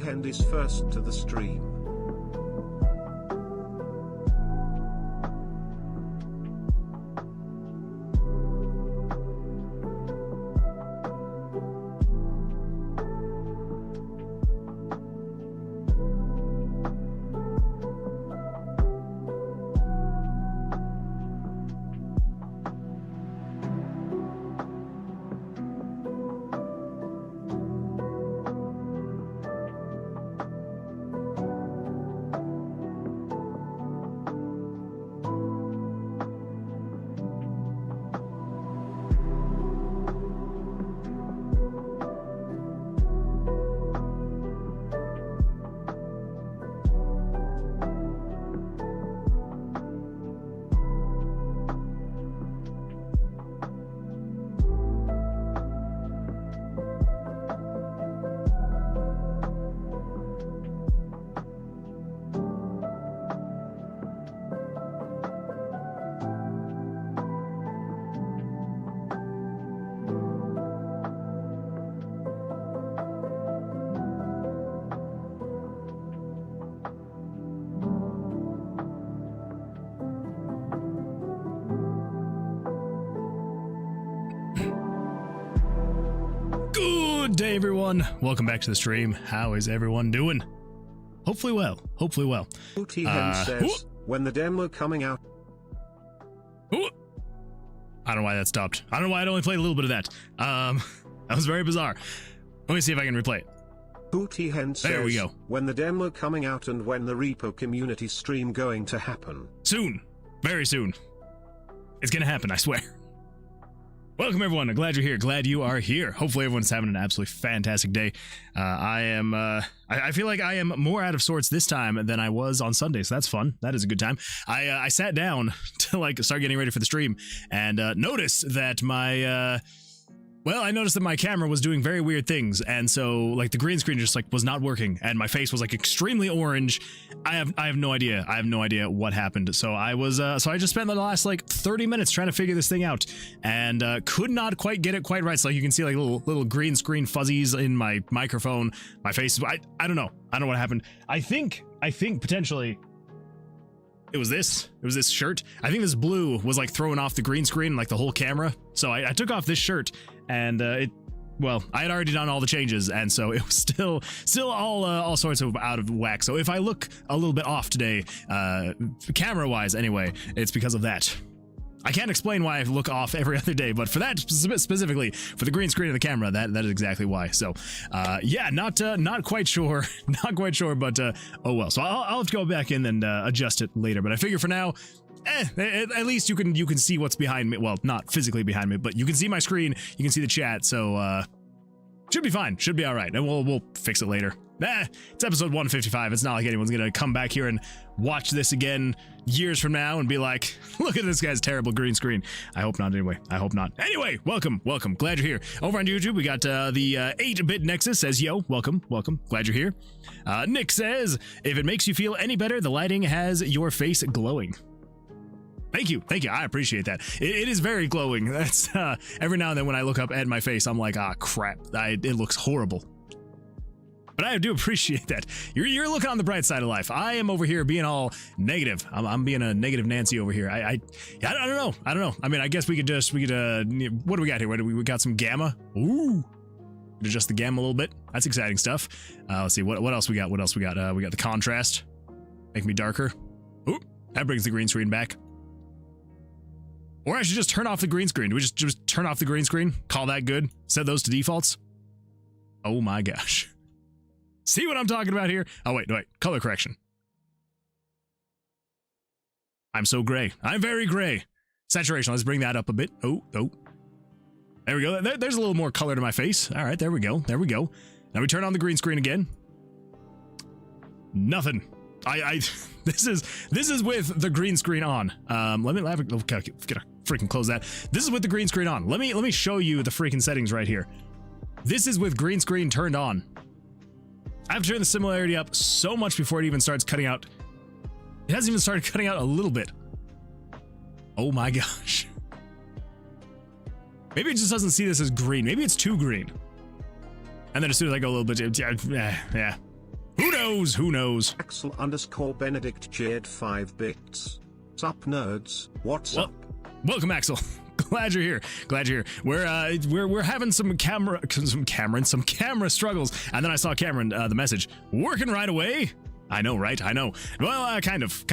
Hand is first to the stream. Good day, everyone. Welcome back to the stream. How is everyone doing? Hopefully well. Hopefully well. Hand says, when the demo coming out. I don't know why that stopped. I don't know why I only played a little bit of that. That was very bizarre. Let me see if I can replay it. Booty Hand says, there we go. When the demo coming out and when the repo community stream going to happen? Soon. Very soon. It's gonna happen, I swear. Welcome, everyone. I'm glad you're here. Glad you are here. Hopefully everyone's having an absolutely fantastic day. I feel like I am more out of sorts this time than I was on Sunday, so that's fun. That is a good time. I sat down to start getting ready for the stream and noticed that my I noticed that my camera was doing very weird things, and so the green screen just was not working, and my face was extremely orange. I have no idea. I have no idea what happened. So I was so I just spent the last 30 minutes trying to figure this thing out, and could not quite get it quite right. So you can see little green screen fuzzies in my microphone, my face. I don't know. I don't know what happened. I think potentially it was this shirt. I think this blue was throwing off the green screen, the whole camera. So I took off this shirt, and I had already done all the changes, and so it was still all sorts of out of whack. So if I look a little bit off today, camera wise anyway, it's because of that. I can't explain why I look off every other day, but for that specifically, for the green screen of the camera, that is exactly why. So, yeah, not quite sure, but oh well. So I'll have to go back in and adjust it later. But I figure for now, at least you can see what's behind me. Well, not physically behind me, but you can see my screen, you can see the chat. So should be fine, should be all right, and we'll fix it later. It's episode 155. It's not like anyone's gonna come back here and watch this again years from now and be like, look at this guy's terrible green screen. I hope not, anyway. I hope not. Anyway, welcome. Glad you're here. Over on YouTube, we got the 8-bit Nexus says, yo, welcome. Glad you're here. Nick says, if it makes you feel any better, the lighting has your face glowing. Thank you. I appreciate that. It is very glowing. That's every now and then when I look up at my face, I'm like, ah, crap. It looks horrible. But I do appreciate that. You're looking on the bright side of life. I am over here being all negative. I'm being a negative Nancy over here. I don't know. I mean, I guess we could what do we got here? We got some gamma. Ooh. Adjust the gamma a little bit. That's exciting stuff. Let's see what else we got. We got the contrast. Make me darker. Ooh, that brings the green screen back. Or I should just turn off the green screen. Do we just turn off the green screen? Call that good? Set those to defaults? Oh my gosh. See what I'm talking about here? Oh, wait. Color correction. I'm so gray. I'm very gray. Saturation. Let's bring that up a bit. Oh. There we go. There's a little more color to my face. All right, there we go. Now we turn on the green screen again. Nothing. This is with the green screen on. Let me gotta freaking close that. This is with the green screen on. Let me show you the freaking settings right here. This is with green screen turned on. I have to turn the similarity up so much before it even starts cutting out. It hasn't even started cutting out a little bit. Oh my gosh. Maybe it just doesn't see this as green. Maybe it's too green. And then as soon as I go a little bit, yeah. Who knows? Who knows? Axel_Benedict cheered 5 bits. Sup nerds, what's up? Welcome, Axel. Glad you're here. Glad you're here. We're having some camera struggles. And then I saw Cameron the message working right away. I know, right? I know. Well, kind of.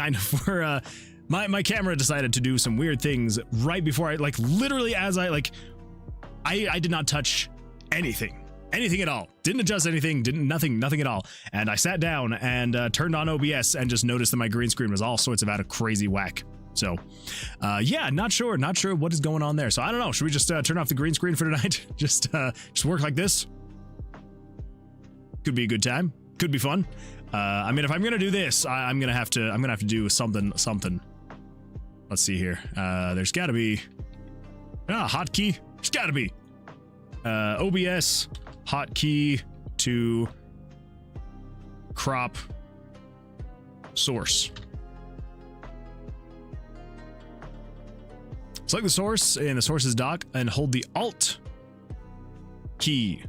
We're my camera decided to do some weird things right before I literally as I did not touch anything at all. Didn't adjust anything. Nothing at all. And I sat down and turned on OBS and just noticed that my green screen was all sorts of out of crazy whack. So, yeah, not sure what is going on there. So I don't know. Should we just turn off the green screen for tonight? Just work like this. Could be a good time. Could be fun. I mean, if I'm gonna do this, I'm gonna have to do something. Let's see here. There's got to be hotkey. There's got to be OBS hotkey to crop source. Select the source in the sources dock and hold the Alt key.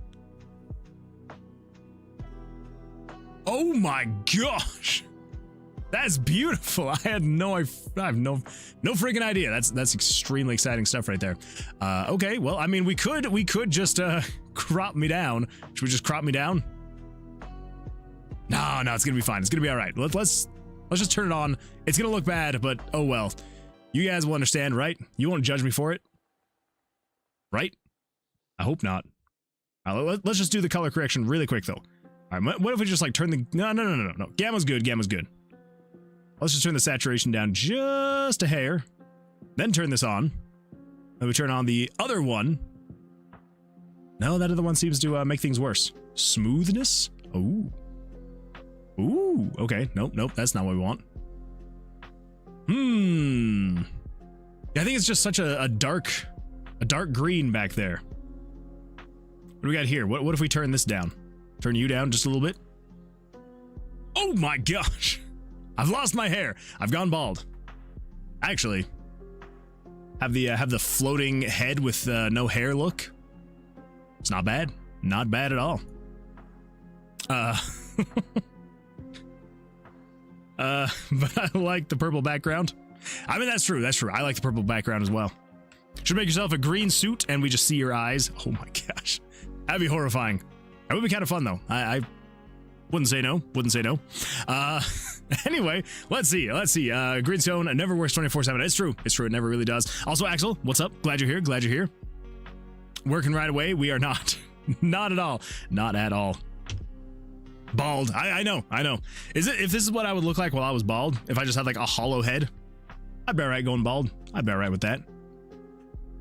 Oh my gosh, that's beautiful. I have no freaking idea. That's extremely exciting stuff right there. Okay, well, I mean, we could just crop me down. Should we just crop me down? No, it's gonna be fine. It's gonna be all right. Let's just turn it on. It's gonna look bad, but oh well. You guys will understand, right? You won't judge me for it, right? I hope not. Let's just do the color correction really quick, though. All right, what if we just turn the... No. Gamma's good. Let's just turn the saturation down just a hair. Then turn this on. Then we turn on the other one. No, that other one seems to make things worse. Smoothness? Ooh, okay. Nope, that's not what we want. Yeah, I think it's just such a dark green back there. What do we got here? What if we turn this down? Turn you down just a little bit? Oh my gosh! I've lost my hair. I've gone bald. Actually, have the floating head with no hair look. It's not bad. Not bad at all. But I like the purple background. I mean, that's true. I like the purple background as well. Should make yourself a green suit and we just see your eyes. Oh my gosh. That'd be horrifying. That would be kind of fun though. I wouldn't say no. Anyway, let's see. Greenstone never works 24/7. It's true. It never really does. Also, Axel, what's up? Glad you're here. Working right away. We are not. Not at all. Bald. I know. If this is what I would look like while I was bald, if I just had a hollow head, I'd be alright going bald. I'd be alright with that.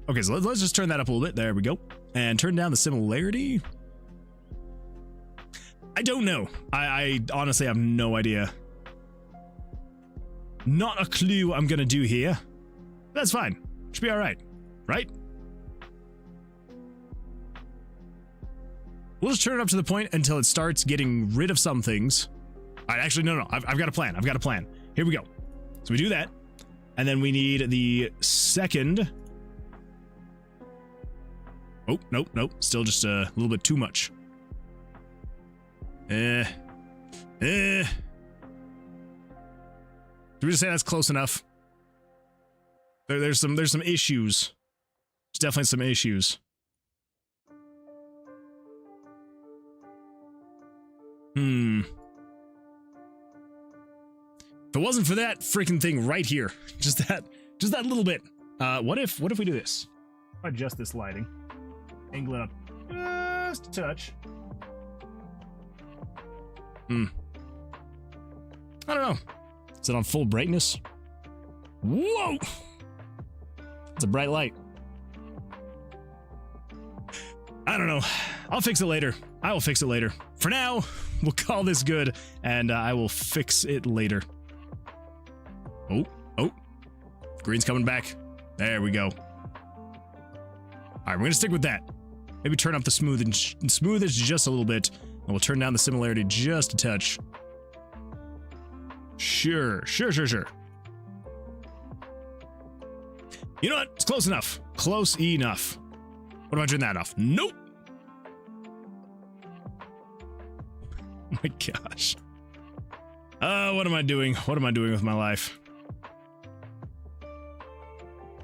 Okay, so let's just turn that up a little bit. There we go. And turn down the similarity. I don't know. I honestly have no idea. Not a clue what I'm gonna do here. That's fine. Should be alright. Right? We'll just turn it up to the point until it starts getting rid of some things. All right, actually, no. I've got a plan. Here we go. So we do that. And then we need the second. Oh, nope. Still just a little bit too much. Did we just say that's close enough? There's some issues. There's definitely some issues. If it wasn't for that freaking thing right here, just that little bit. What if we do this? Adjust this lighting, angle it up just a touch. I don't know. Is it on full brightness? Whoa! It's a bright light. I don't know. I'll fix it later. I will fix it later. For now, we'll call this good, and I will fix it later. Oh. Green's coming back. There we go. All right, we're gonna stick with that. Maybe turn up the smoothest just a little bit, and we'll turn down the similarity just a touch. Sure. You know what? It's close enough. Close enough. What if I turn that off? Nope. my gosh. What am I doing? What am I doing with my life?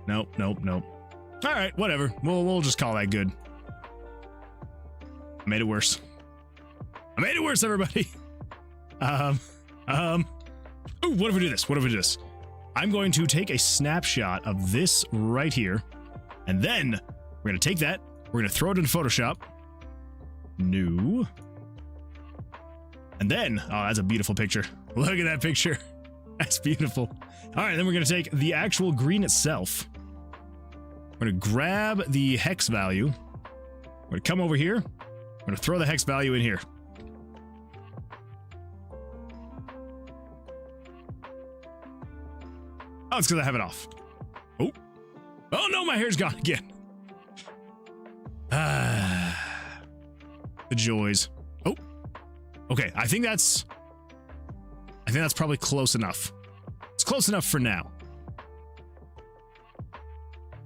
Nope, nope, nope. All right, whatever. We'll just call that good. I made it worse. I made it worse, everybody. Ooh, what if we do this? What if we do this? I'm going to take a snapshot of this right here, and then we're going to take that, we're going to throw it into Photoshop. New. And then, oh, that's a beautiful picture. Look at that picture. That's beautiful. All right, then we're going to take the actual green itself. We're going to grab the hex value. We're going to come over here. We're going to throw the hex value in here. Oh, it's because I have it off. Oh. Oh, no, my hair's gone again. Ah. The joys. Oh. Okay, I think that's probably close enough. It's close enough for now.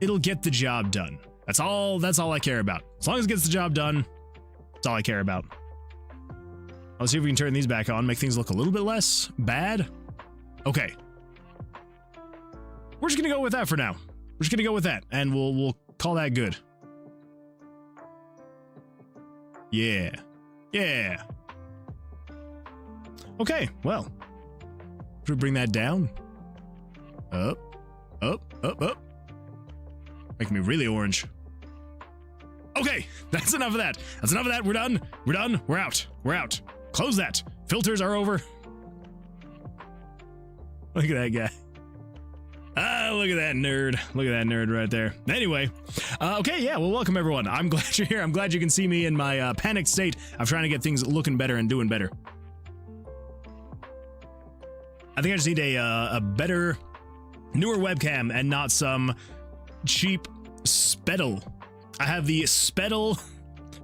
It'll get the job done. That's all I care about. As long as it gets the job done, that's all I care about. Let's see if we can turn these back on, make things look a little bit less bad. Okay. We're just gonna go with that for now. We're just gonna go with that, and we'll call that good. Yeah. Yeah. Okay, well. Should we bring that down? Up, up, up, up. Making me really orange. Okay, that's enough of that. That's enough of that. We're done. We're done. We're out. We're out. Close that. Filters are over. Look at that guy. Ah, look at that nerd. Look at that nerd right there. Anyway, okay, yeah, well, welcome everyone. I'm glad you're here. I'm glad you can see me in my panicked state of trying to get things looking better and doing better. I think I just need a better, newer webcam and not some cheap Spettle. I have the Spettle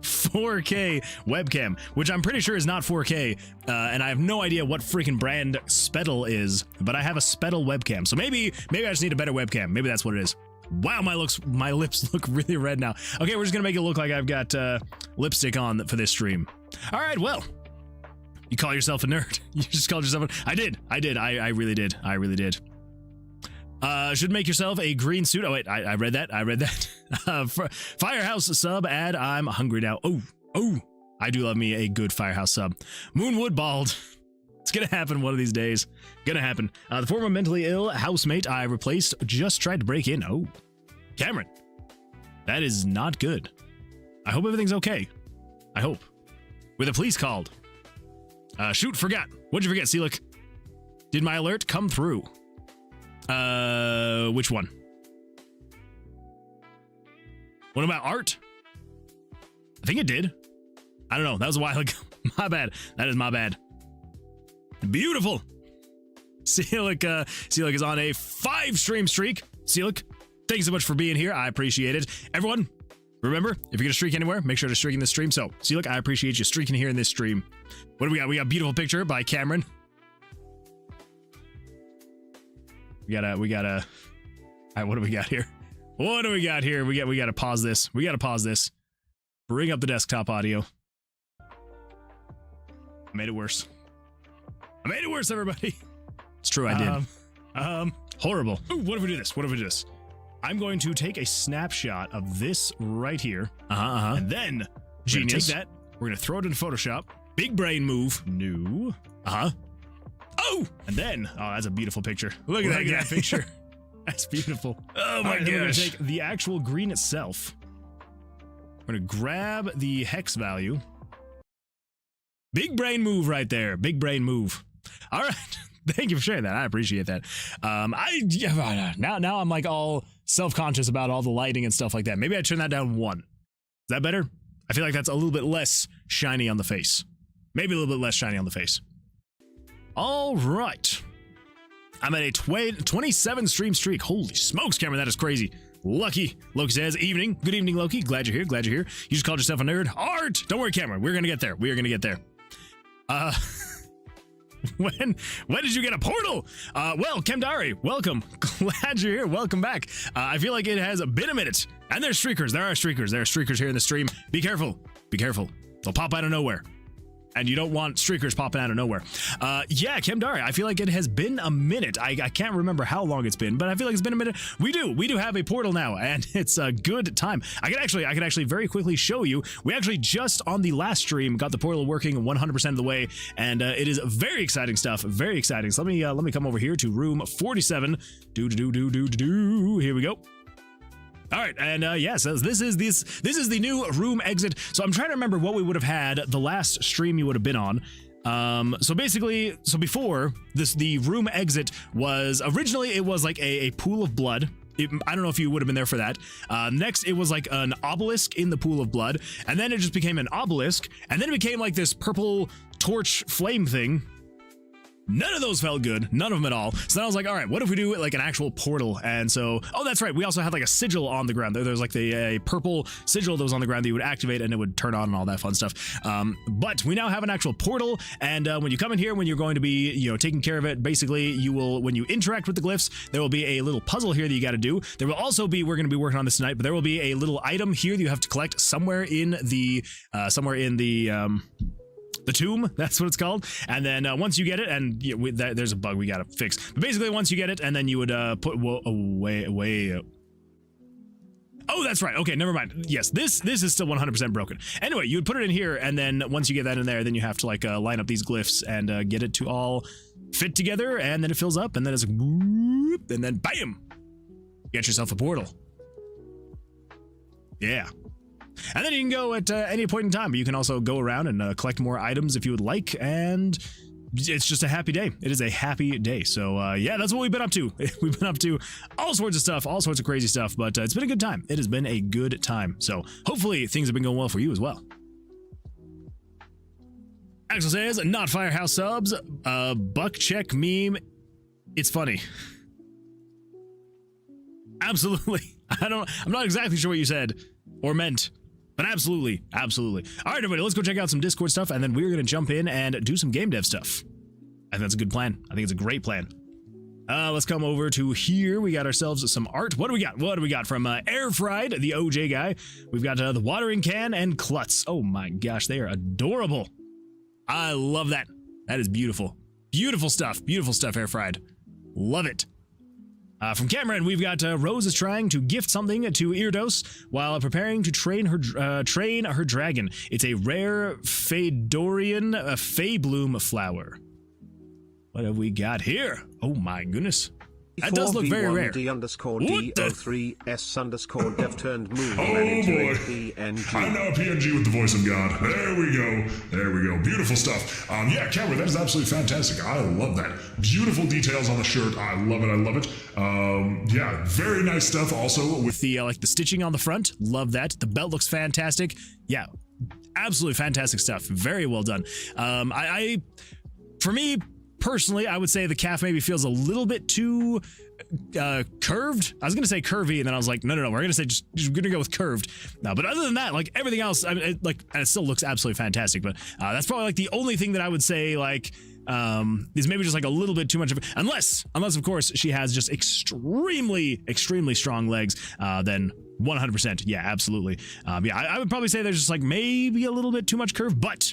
4K webcam, which I'm pretty sure is not 4K, and I have no idea what freaking brand Spettle is, but I have a Spettle webcam, so maybe I just need a better webcam. Maybe that's what it is. Wow, my lips look really red now. Okay, we're just gonna make it look like I've got lipstick on for this stream. All right, well, you call yourself a nerd. You just called yourself I did. I really did. I really did. Should make yourself a green suit. Oh, wait, I read that. I read that. Firehouse sub ad. I'm hungry now. Oh, I do love me a good Firehouse sub. Moonwood bald. It's gonna happen one of these days. Gonna happen. The former mentally ill housemate I replaced just tried to break in. Oh, Cameron. That is not good. I hope everything's okay. I hope. Were the police called? Shoot, forgot. What'd you forget, Seelick? Did my alert come through? Which one? What about art? I think it did. I don't know. That was a while ago. My bad. That is my bad. Beautiful. Seelick is on a 5-stream streak. Seelick, thanks so much for being here. I appreciate it. Everyone, remember, if you're gonna streak anywhere, make sure to streak in this stream. So, Seelick, I appreciate you streaking here in this stream. What do we got? We got a beautiful picture by Cameron. We gotta, all right, what do we got here? What do we got here? We gotta pause this. We gotta pause this. Bring up the desktop audio. I made it worse. I made it worse, everybody. It's true, I did. Horrible. Ooh, what if we do this? What if we do this? I'm going to take a snapshot of this right here. And then, we're gonna take that. We're gonna throw it into Photoshop. Big brain move. New. Oh! And then, oh, that's a beautiful picture. Look at that picture. That's beautiful. Oh my gosh. We're going to take the actual green itself. We're going to grab the hex value. Big brain move right there. Big brain move. All right. Thank you for sharing that. I appreciate that. Now I'm like all self-conscious about all the lighting and stuff like that. Maybe I turn that down 1. Is that better? I feel like that's a little bit less shiny on the face. Maybe a little bit less shiny on the face. All right. I'm at a 27 stream streak. Holy smokes, Cameron, that is crazy. Lucky. Loki says, evening. Good evening, Loki. Glad you're here. Glad you're here. You just called yourself a nerd. Art! Don't worry, Cameron. We're gonna get there. We are gonna get there. When did you get a portal? Well, Kemdari, welcome. Glad you're here. Welcome back. I feel like it has been a minute. And there's streakers. There are streakers. There are streakers here in the stream. Be careful. Be careful. They'll pop out of nowhere. and you don't want streakers popping out of nowhere. Yeah, Kemdari, I feel like it has been a minute. I can't remember how long it's been, but I feel like it's been a minute. We do have a portal now, and it's a good time. I could actually very quickly show you. We actually just on the last stream got the portal working 100% of the way, and it is very exciting stuff. Very exciting. So let me come over here to room 47. Here we go. All right, and yeah, so this is the new room exit. So I'm trying to remember what we would have had the last stream you would have been on. So basically, before this, the room exit was originally it was like a pool of blood. I don't know if you would have been there for that. Next, it was like an obelisk in the pool of blood, and then it just became an obelisk, and then it became like this purple torch flame thing. None of those felt good. None of them at all. So then I was like, all right, what if we do like an actual portal? And so, oh, that's right. We also had like a sigil on the ground. There's like a purple sigil that was on the ground that you would activate and it would turn on and all that fun stuff. But we now have an actual portal. And when you come in here, when you're going to be, taking care of it, basically you will, when you interact with the glyphs, there will be a little puzzle here that you got to do. There will also be, we're going to be working on this tonight, but there will be a little item here that you have to collect somewhere in the, the tomb, that's what it's called. And then once you get it, and there's a bug we gotta fix. But basically, once you get it, and then you would put away. Oh, that's right. Okay, never mind. Yes, this is still 100% broken. Anyway, you would put it in here, and then once you get that in there, then you have to like line up these glyphs and get it to all fit together, and then it fills up, and then it's like, whoop, and then bam, get yourself a portal. Yeah. And then you can go at any point in time, but you can also go around and collect more items if you would like, and it's just a happy day. It is a happy day. So yeah, that's what we've been up to. We've been up to all sorts of stuff, all sorts of crazy stuff, but it's been a good time. It has been a good time. So hopefully things have been going well for you as well. Axel says, not Firehouse subs, buck check meme. It's funny. Absolutely. I'm not exactly sure what you said or meant. But absolutely, absolutely. All right, everybody, let's go check out some Discord stuff, and then we're going to jump in and do some game dev stuff. I think that's a good plan. I think it's a great plan. Let's come over to here. We got ourselves some art. What do we got? What do we got from Air Fried, the OJ guy? We've got the watering can and Klutz. Oh my gosh, they are adorable. I love that. That is beautiful. Beautiful stuff, Air Fried. Love it. From Cameron, we've got Rose is trying to gift something to Irdos while preparing to train her dragon. It's a rare Fedorian Faybloom flower. What have we got here? Oh my goodness. That does look very rare. D_D_S_dev turned moon. Oh boy. I'm now PNG with the voice of God. There we go. There we go. Beautiful stuff. Yeah, Cameron, that is absolutely fantastic. I love that. Beautiful details on the shirt. I love it. I love it. Yeah, very nice stuff also with the like the stitching on the front. Love that. The belt looks fantastic. Yeah, absolutely fantastic stuff. Very well done. For me personally, I would say the calf maybe feels a little bit too curved. I was gonna say curvy, and then I was like, no, we're gonna say just we're gonna go with curved. No, but other than that, like everything else, I mean, and it still looks absolutely fantastic. But that's probably like the only thing that I would say like is maybe just like a little bit too much of it. Unless of course she has just extremely strong legs. Then 100%, yeah, absolutely. Yeah, I would probably say there's just like maybe a little bit too much curve, but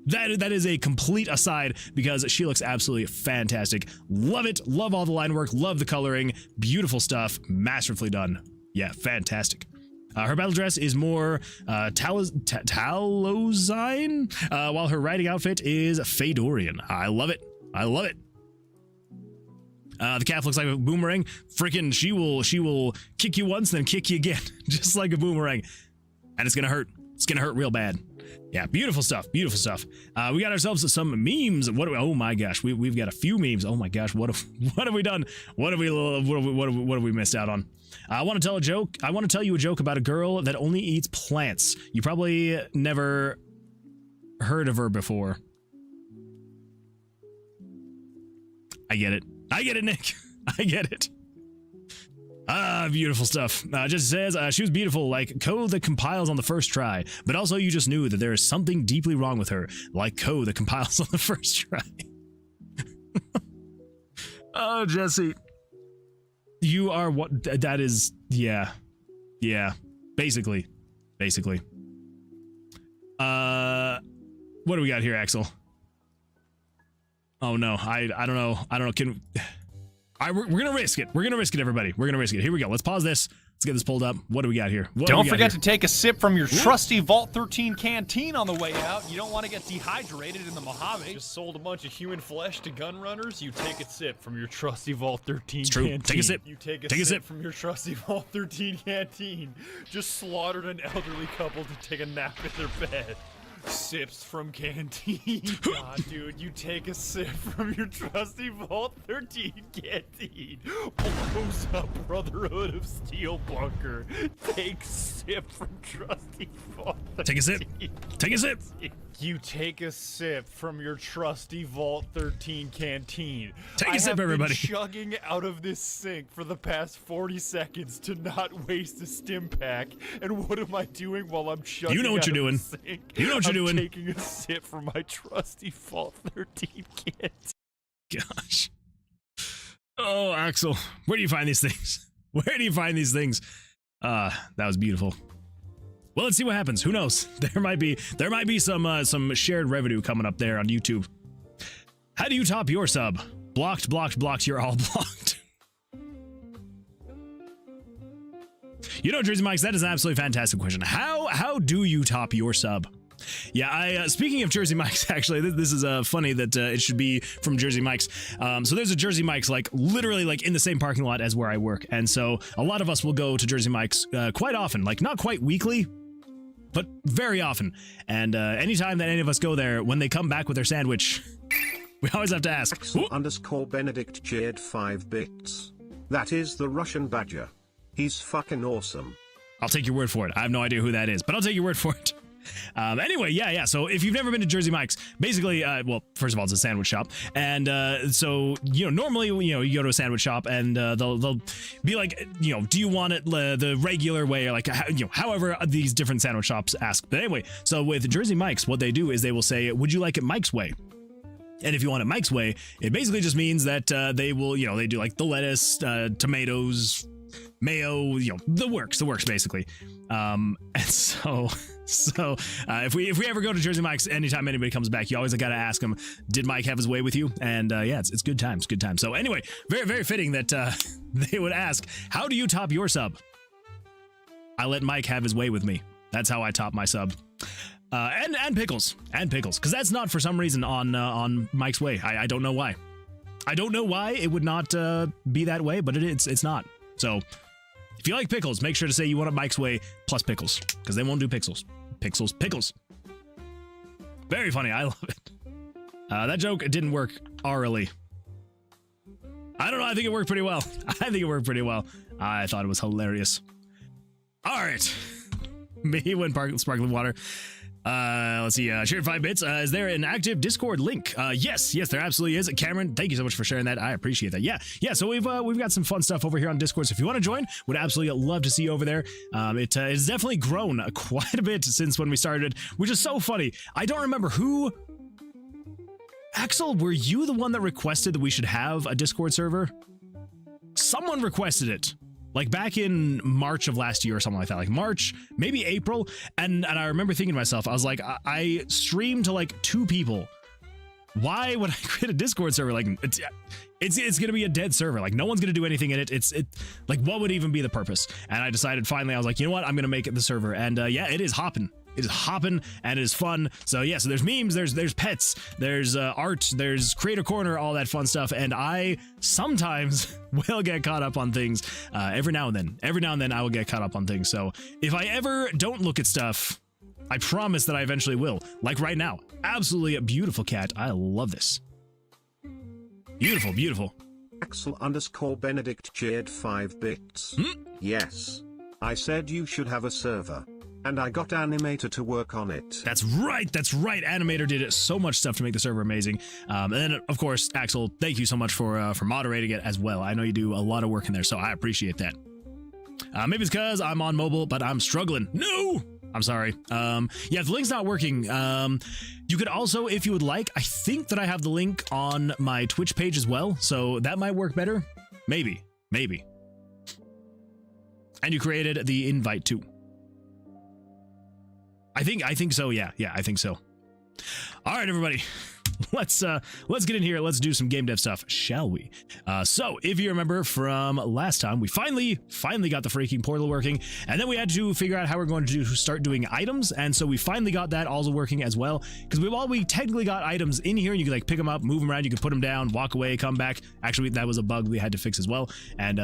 that is a complete aside because she looks absolutely fantastic. Love it. Love all the line work. Love the coloring. Beautiful stuff. Masterfully done. Yeah, fantastic. Her battle dress is more Talozine, while her riding outfit is Fedorian. I love it. I love it. The calf looks like a boomerang. Freaking, she will kick you once, then kick you again, just like a boomerang, and it's gonna hurt. It's gonna hurt real bad. Yeah, beautiful stuff. Beautiful stuff. We got ourselves some memes. Oh my gosh, we've got a few memes. Oh my gosh, what have we done? What have we missed out on? I want to tell a joke. I want to tell you a joke about a girl that only eats plants. You probably never heard of her before. I get it. I get it, Nick. I get it. Beautiful stuff. Just says, she was beautiful, like code that compiles on the first try, but also you just knew that there is something deeply wrong with her, like code that compiles on the first try. Oh, Jesse. You are what, that is, yeah. Yeah, basically. What do we got here, Axel? Oh no, I don't know. We're gonna risk it. We're gonna risk it, everybody. We're gonna risk it. Here we go. Let's pause this. Let's get this pulled up. What do we got here? Don't forget to take a sip from your trusty Vault 13 canteen on the way out. You don't want to get dehydrated in the Mojave. Just sold a bunch of human flesh to gun runners. You take a sip from your trusty Vault 13 canteen. Take a sip. You take a sip from your trusty Vault 13 canteen. Just slaughtered an elderly couple to take a nap in their bed. Sips from canteen. God, dude, you take a sip from your trusty Vault 13 canteen. Blows up Brotherhood of Steel bunker. Take sip from trusty Vault 13. Take a sip. Take a sip. You take a sip from your trusty Vault 13 canteen. Take a sip, everybody. Been chugging out of this sink for the past 40 seconds to not waste a stim pack. And what am I doing while I'm chugging? You know what you're doing. You know what you're doing. Taking a sip from my trusty Vault 13 canteen. Gosh. Oh, Axel, where do you find these things? Where do you find these things? That was beautiful. Well, let's see what happens. Who knows? There might be some shared revenue coming up there on YouTube. How do you top your sub? Blocked, blocked, blocked. You're all blocked. You know, Jersey Mike's, that is an absolutely fantastic question. How do you top your sub? Yeah, speaking of Jersey Mike's, actually, this is funny that it should be from Jersey Mike's. So there's a Jersey Mike's, like, literally, like, in the same parking lot as where I work. And so a lot of us will go to Jersey Mike's quite often, like, not quite weekly, but very often. And anytime that any of us go there, when they come back with their sandwich, we always have to ask. Axel_Benedict cheered 5 bits. That is the Russian badger. He's fucking awesome. I'll take your word for it. I have no idea who that is, but I'll take your word for it. Anyway, yeah. So if you've never been to Jersey Mike's, basically, well, first of all, it's a sandwich shop. And so, you know, normally, you know, you go to a sandwich shop and they'll be like, you know, do you want it the regular way? Or like, you know, however these different sandwich shops ask. But anyway, so with Jersey Mike's, what they do is they will say, would you like it Mike's way? And if you want it Mike's way, it basically just means that they will, you know, they do like the lettuce, tomatoes, mayo, you know, the works basically. And so if we ever go to Jersey Mike's, anytime anybody comes back, you always gotta ask them, did Mike have his way with you? And yeah, it's good times, good times. So anyway, very, very fitting that they would ask, how do you top your sub? I let Mike have his way with me. That's how I top my sub. And pickles, because that's not for some reason on Mike's way. I don't know why. I don't know why it would not be that way, but it's not. So if you like pickles, make sure to say you want it Mike's way plus pickles, because they won't do pickles. Pickles. Very funny. I love it. That joke didn't work orally. I don't know. I think it worked pretty well. I thought it was hilarious. All right. Me when sparkling water. Let's see, shared 5 bits. Is there an active Discord link? Yes, there absolutely is. Cameron, thank you so much for sharing that. I appreciate that. Yeah, so we've got some fun stuff over here on Discord. So if you want to join, would absolutely love to see you over there. It's definitely grown quite a bit since when we started, which is so funny. I don't remember who. Axel, were you the one that requested that we should have a Discord server? Someone requested it. Like back in March of last year or something like that, like March, maybe April. And I remember thinking to myself, I was like, I streamed to like 2 people. Why would I create a Discord server? Like it's going to be a dead server. Like no one's going to do anything in it. It's like, what would even be the purpose? And I decided finally, I was like, you know what? I'm going to make it the server. And yeah, it is hopping. It is hopping and it is fun. So yeah, so there's memes, there's pets, there's art, there's creator corner, all that fun stuff. And I sometimes will get caught up on things every now and then I will get caught up on things. So if I ever don't look at stuff, I promise that I eventually will. Like right now. Absolutely a beautiful cat. I love this. Beautiful. Axel_Benedict cheered 5 bits. Yes. I said you should have a server. And I got Animator to work on it. That's right. Animator did so much stuff to make the server amazing. And then, of course, Axel, thank you so much for moderating it as well. I know you do a lot of work in there, so I appreciate that. Maybe it's because I'm on mobile, but I'm struggling. No! I'm sorry. Yeah, the link's not working. You could also, if you would like, I think that I have the link on my Twitch page as well, so that might work better. Maybe. And you created the invite too. I think so, yeah, I think so. All right, everybody. Let's get in here. Let's do some game dev stuff, shall we? So if you remember from last time, we finally got the freaking portal working, and then we had to figure out how we're going to start doing items, and so we finally got that also working as well, because we technically got items in here, and you could like pick them up, move them around, you could put them down, walk away, come back. Actually, that was a bug we had to fix as well, and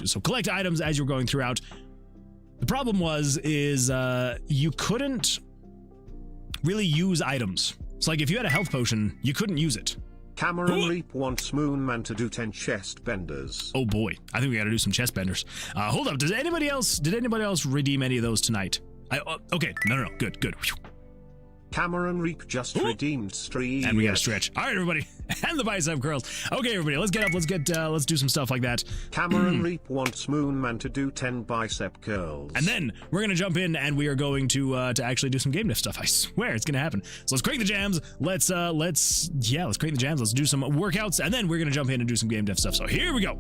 so collect items as you're going throughout. The problem is you couldn't really use items. It's like if you had a health potion, you couldn't use it. Cameron Reap wants Moonman to do 10 chest benders. Oh boy, I think we gotta do some chest benders. Hold up, did anybody else redeem any of those tonight? Okay, no, good. Whew. Cameron Reap just redeemed 3. And we gotta stretch. All right, everybody, and the bicep curls. Okay, everybody, let's get up. Let's do some stuff like that. Cameron Reap wants Moonman to do 10 bicep curls. And then we're gonna jump in, and we are going to actually do some game dev stuff. I swear it's gonna happen. So let's crank the jams. Let's crank the jams. Let's do some workouts, and then we're gonna jump in and do some game dev stuff. So here we go.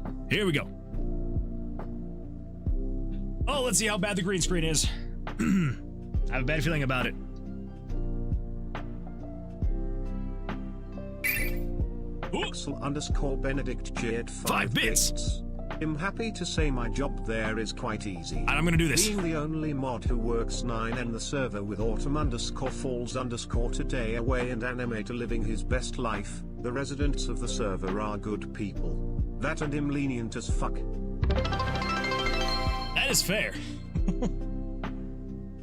Oh, let's see how bad the green screen is. I have a bad feeling about it. Axel_Benedict cheered 5 bits. I'm happy to say my job there is quite easy. And I'm gonna do this. Being the only mod who works 9 in the server with autumn_falls_today away and animator living his best life, the residents of the server are good people. That and him lenient as fuck. That is fair.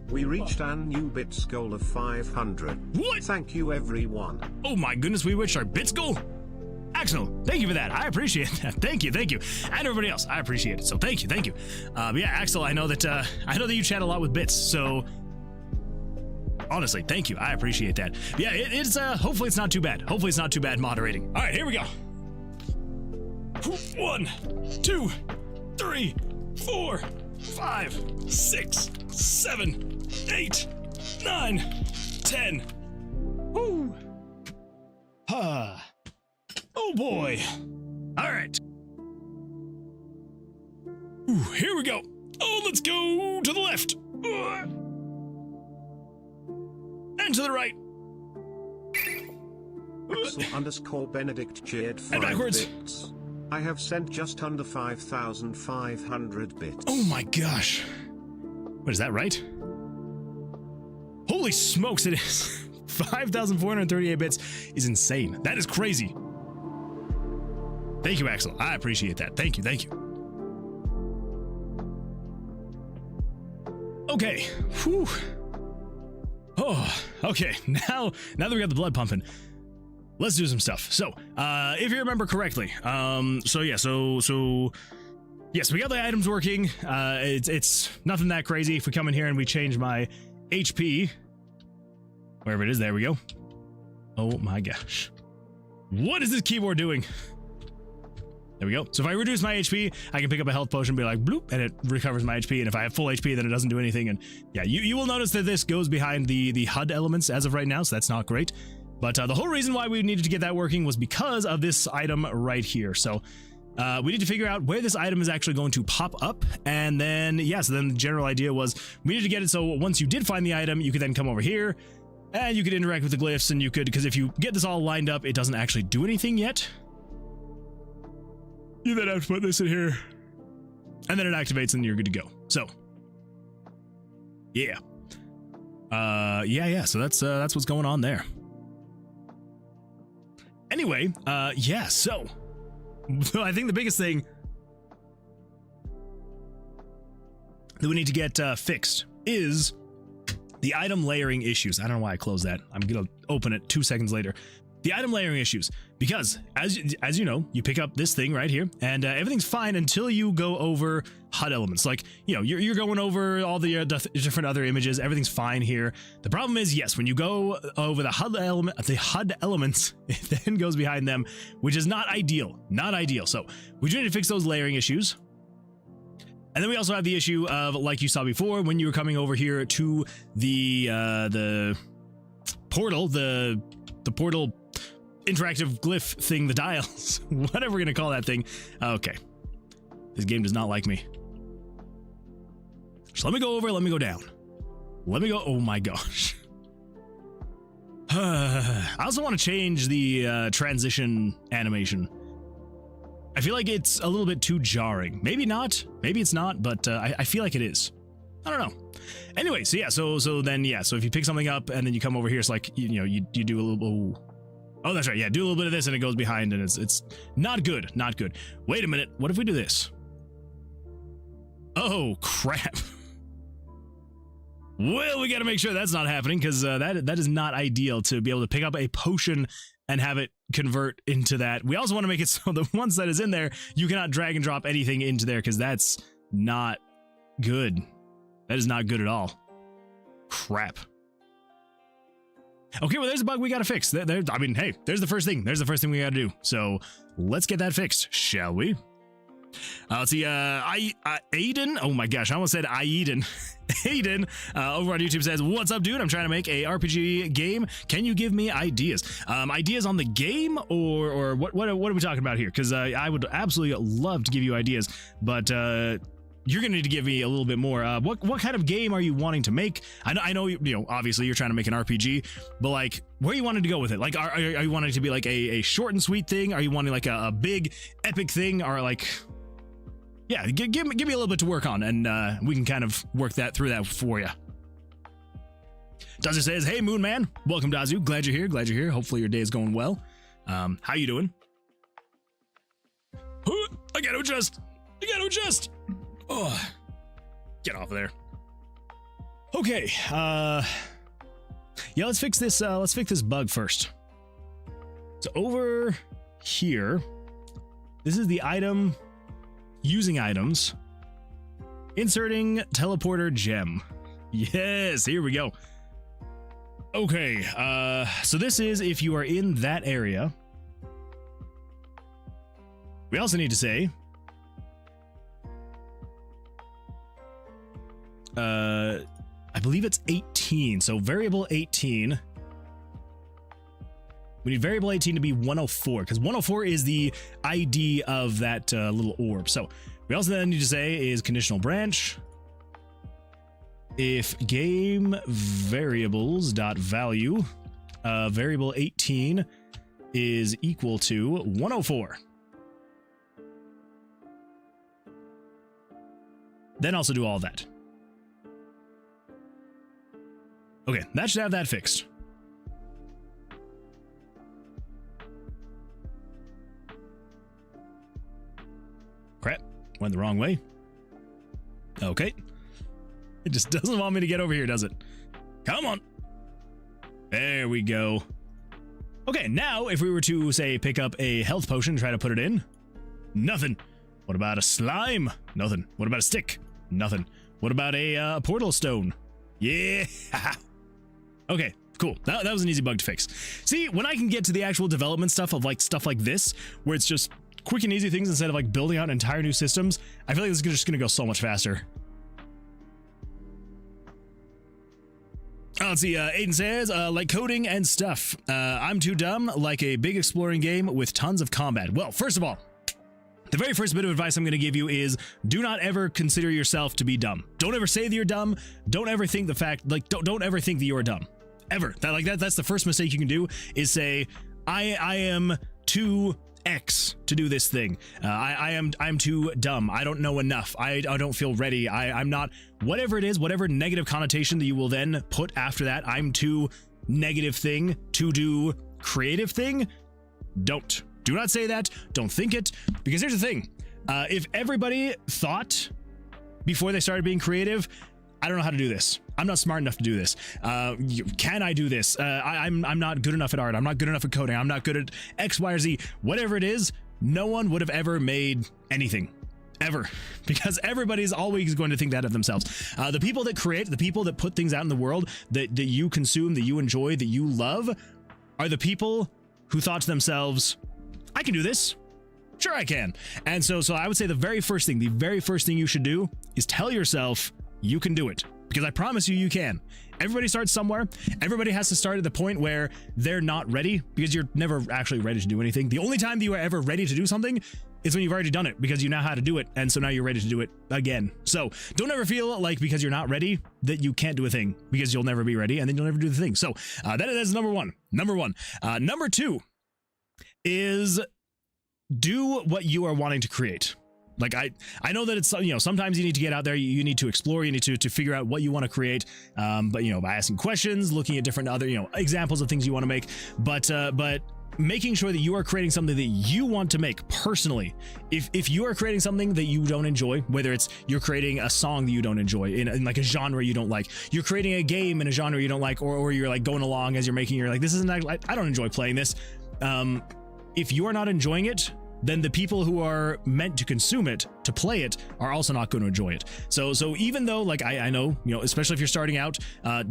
We reached our new bits goal of 500. What? Thank you, everyone. Oh my goodness, we reached our bits goal? Axel, thank you for that. I appreciate that. Thank you. And everybody else, I appreciate it. So thank you. But yeah, Axel, I know that you chat a lot with bits, so honestly, thank you. I appreciate that. Yeah, it's hopefully it's not too bad. Hopefully it's not too bad moderating. All right, here we go. 1, 2, 3, 4, 5, 6, 7, 8, 9, 10. Woo. Oh boy. All right. Ooh, here we go. Oh, let's go to the left. And to the right. Axel_Benedict cheered 5 and backwards. bits. I have sent just under 5,500 bits. Oh my gosh. What is that, right? Holy smokes, it is. 5,438 bits is insane. That is crazy. Thank you, Axel. I appreciate that. Thank you. Okay. Whew. Oh, okay. Now that we got the blood pumping, let's do some stuff. So, if you remember correctly, yes, we got the items working. It's nothing that crazy. If we come in here and we change my HP, wherever it is, there we go. Oh my gosh. What is this keyboard doing? There we go. So if I reduce my HP, I can pick up a health potion, be like bloop, and it recovers my HP. And if I have full HP, then it doesn't do anything. And yeah, you will notice that this goes behind the HUD elements as of right now, so that's not great. But the whole reason why we needed to get that working was because of this item right here. So we need to figure out where this item is actually going to pop up. And then, so then the general idea was we need to get it so once you did find the item, you could then come over here and you could interact with the glyphs, and you could, because if you get this all lined up, it doesn't actually do anything yet. You then have to put this in here, and then it activates, and you're good to go. So, yeah. So that's what's going on there. Anyway, so I think the biggest thing that we need to get fixed is the item layering issues. I don't know why I closed that. I'm gonna open it 2 seconds later. The item layering issues, because as you know, you pick up this thing right here, and everything's fine until you go over HUD elements. Like, you're going over all the different other images. Everything's fine here. The problem is, yes, when you go over the HUD elements, it then goes behind them, which is not ideal. Not ideal. So we do need to fix those layering issues. And then we also have the issue of, like you saw before, when you were coming over here to the portal, the portal interactive glyph thing, the dials, whatever we're gonna call that thing. Okay, this game does not like me. So let me go over, let me go down, let me go. Oh my gosh. I also want to change the transition animation. I feel like it's a little bit too jarring. Maybe not. Maybe it's not, but I feel like it is. I don't know. Anyway, so yeah, so if you pick something up and then you come over here, it's like, you do a little... Oh, that's right, yeah, do a little bit of this and it goes behind and it's not good, not good. Wait a minute, what if we do this? Oh, crap. Well, we gotta make sure that's not happening, because that is not ideal to be able to pick up a potion and have it convert into that. We also want to make it so the once that is in there, you cannot drag and drop anything into there, because that's not good. That is not good at all. Crap. Okay, well, there's a bug we gotta fix. I mean, hey, there's the first thing. There's the first thing we gotta do. So let's get that fixed, shall we? Let's see, Aiden, oh my gosh, I almost said Aiden. Aiden, over on YouTube says, what's up, dude? I'm trying to make a RPG game. Can you give me ideas? Ideas on the game, or what are we talking about here? Because I would absolutely love to give you ideas, but you're gonna need to give me a little bit more. What kind of game are you wanting to make? I know, obviously you're trying to make an RPG, but like, where are you wanting to go with it? Like, are you wanting to be like a short and sweet thing? Are you wanting like a big epic thing? Or like, yeah, give me a little bit to work on, and we can kind of work that through that for you. Dazu says, hey, Moon Man. Welcome, Dazu. Glad you're here. Glad you're here. Hopefully your day is going well. How you doing? I gotta adjust. Oh, get off of there. Okay. Yeah, let's fix this. Let's fix this bug first. So over here, this is the item. Using items, inserting teleporter gem. Yes, here we go. Okay, so this is if you are in that area. We also need to say, I believe it's 18, so variable 18. We need variable 18 to be 104, because 104 is the ID of that little orb. So we also then need to say is conditional branch. If game variables dot value variable 18 is equal to 104. Then also do all of that. Okay, that should have that fixed. Crap, went the wrong way. Okay. It just doesn't want me to get over here, does it? Come on. There we go. Okay, now if we were to, say, pick up a health potion and try to put it in, nothing. What about a slime? Nothing. What about a stick? Nothing. What about a portal stone? Yeah. Okay, cool. That was an easy bug to fix. See, when I can get to the actual development stuff of like stuff like this, where it's just quick and easy things instead of like building out entire new systems, I feel like this is just gonna go so much faster. Let's see, Aiden says, like coding and stuff. I'm too dumb, like a big exploring game with tons of combat. Well, first of all, the very first bit of advice I'm going to give you is do not ever consider yourself to be dumb. Don't ever say that you're dumb. Don't ever think the fact, like, don't ever think that you're dumb. Ever. That's the first mistake you can do, is say, I am too X to do this thing. I'm too dumb. I don't know enough. I don't feel ready. I'm not, whatever it is, whatever negative connotation that you will then put after that, I'm too negative thing to do creative thing. Do not say that. Don't think it. Because here's the thing. If everybody thought before they started being creative, I don't know how to do this. I'm not smart enough to do this. Can I do this? I'm not good enough at art. I'm not good enough at coding. I'm not good at X, Y, or Z. Whatever it is, no one would have ever made anything. Ever. Because everybody's always going to think that of themselves. The people that create, the people that put things out in the world that you consume, that you enjoy, that you love, are the people who thought to themselves, I can do this. Sure I can. And so I would say the very first thing you should do is tell yourself you can do it. because I promise you, you can. Everybody starts somewhere. Everybody has to start at the point where they're not ready, because you're never actually ready to do anything. The only time that you are ever ready to do something is when you've already done it, because you know how to do it, and so now you're ready to do it again. So don't ever feel like because you're not ready that you can't do a thing, because you'll never be ready, and then you'll never do the thing. So that is number one. Number two is do what you are wanting to create. Like I know that it's, you know, sometimes you need to get out there, you need to explore, you need to figure out what you want to create, but you know, by asking questions, looking at different other, you know, examples of things you want to make, but making sure that you are creating something that you want to make personally. If you are creating something that you don't enjoy, whether it's you're creating a song that you don't enjoy in like a genre you don't like, you're creating a game in a genre you don't like, or you're like going along as you're making, you're like, this isn't, I don't enjoy playing this. If you are not enjoying it, then the people who are meant to consume it, to play it, are also not going to enjoy it. So even though, like, I know, you know, especially if you're starting out,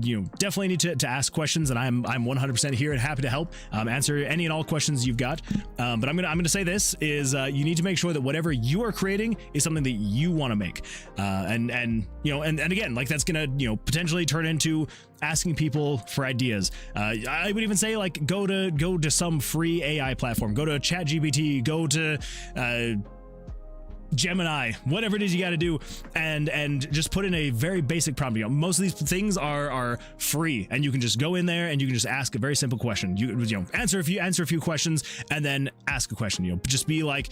you know, definitely need to ask questions, and I'm 100% here and happy to help answer any and all questions you've got. But I'm gonna say this is you need to make sure that whatever you are creating is something that you want to make, and you know, and again, like, that's gonna, you know, potentially turn into asking people for ideas. I would even say, like, go to some free AI platform, go to ChatGPT, go to Gemini, whatever it is you got to do, and just put in a very basic prompt. You know, most of these things are free, and you can just go in there and you can just ask a very simple question. You know, answer a few questions, and then ask a question. You know, just be like,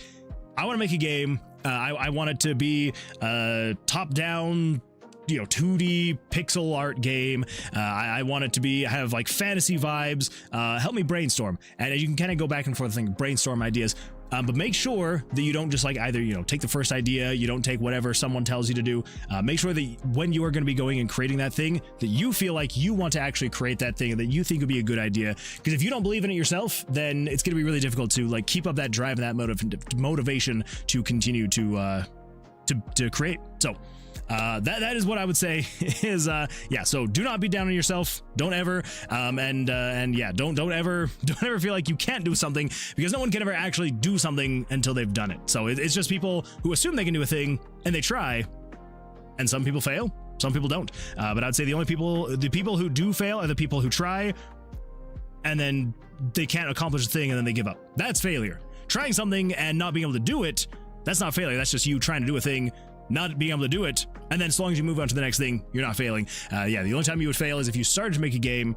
I want to make a game. I want it to be top-down, you know, 2D pixel art game. I want it to have like fantasy vibes. Help me brainstorm. And you can kind of go back and forth and brainstorm ideas. But make sure that you don't just like either, you know, take the first idea, you don't take whatever someone tells you to do. Make sure that when you are going to be going and creating that thing, that you feel like you want to actually create that thing, that you think would be a good idea. Because if you don't believe in it yourself, then it's going to be really difficult to like keep up that drive and that motivation to continue to create. So that is what I would say is, yeah, so do not be down on yourself. Don't ever, and yeah, don't ever feel like you can't do something, because no one can ever actually do something until they've done it. So it's just people who assume they can do a thing and they try, and some people fail, some people don't. But I'd say the people who do fail are the people who try and then they can't accomplish a thing and then they give up. That's failure. Trying something and not being able to do it, that's not failure. That's just you trying to do a thing, not being able to do it, and then as long as you move on to the next thing, you're not failing. Yeah, the only time you would fail is if you started to make a game,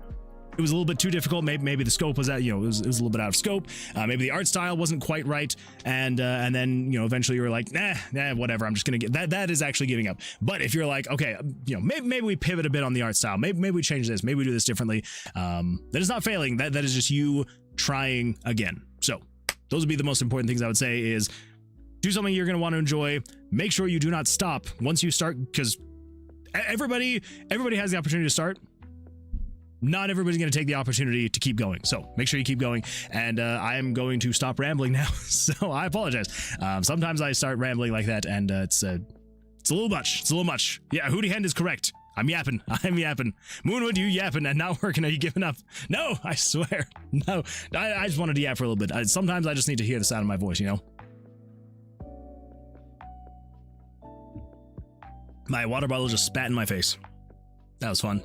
it was a little bit too difficult. Maybe the scope was at, you know, it was a little bit out of scope. Maybe the art style wasn't quite right, and then, you know, eventually you were like, nah, whatever. I'm just gonna get that. That is actually giving up. But if you're like, okay, you know, maybe we pivot a bit on the art style. Maybe we change this. Maybe we do this differently. That is not failing. That is just you trying again. So those would be the most important things I would say is, do something you're going to want to enjoy. Make sure you do not stop once you start, because everybody has the opportunity to start. Not everybody's going to take the opportunity to keep going. So make sure you keep going. And I am going to stop rambling now. So I apologize. Sometimes I start rambling like that, and it's a little much. It's a little much. Yeah, Hootie Hand is correct. I'm yapping. Moonwood, you yapping and not working. Are you giving up? No, I swear. No, I just wanted to yap for a little bit. Sometimes I just need to hear the sound of my voice, you know? My water bottle just spat in my face. That was fun.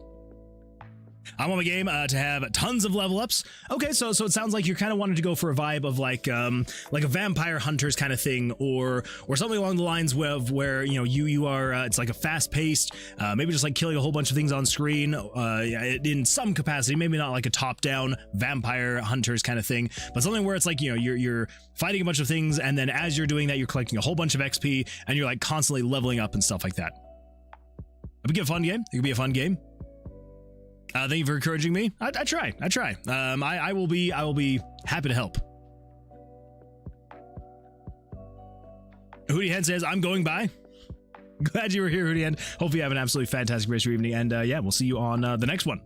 I want my game to have tons of level ups. Okay, so it sounds like you're kind of wanting to go for a vibe of like a vampire hunters kind of thing, or something along the lines of where you know you are. It's like a fast paced, maybe just like killing a whole bunch of things on screen, in some capacity. Maybe not like a top down vampire hunters kind of thing, but something where it's like, you know, you're fighting a bunch of things, and then as you're doing that, you're collecting a whole bunch of XP, and you're like constantly leveling up and stuff like that. It would be a fun game. It could be a fun game. Thank you for encouraging me. I try. I will be happy to help. Hootie Hen says, I'm going by. Glad you were here, Hootie Hen. Hope you have an absolutely fantastic rest of your evening. And yeah, we'll see you on the next one.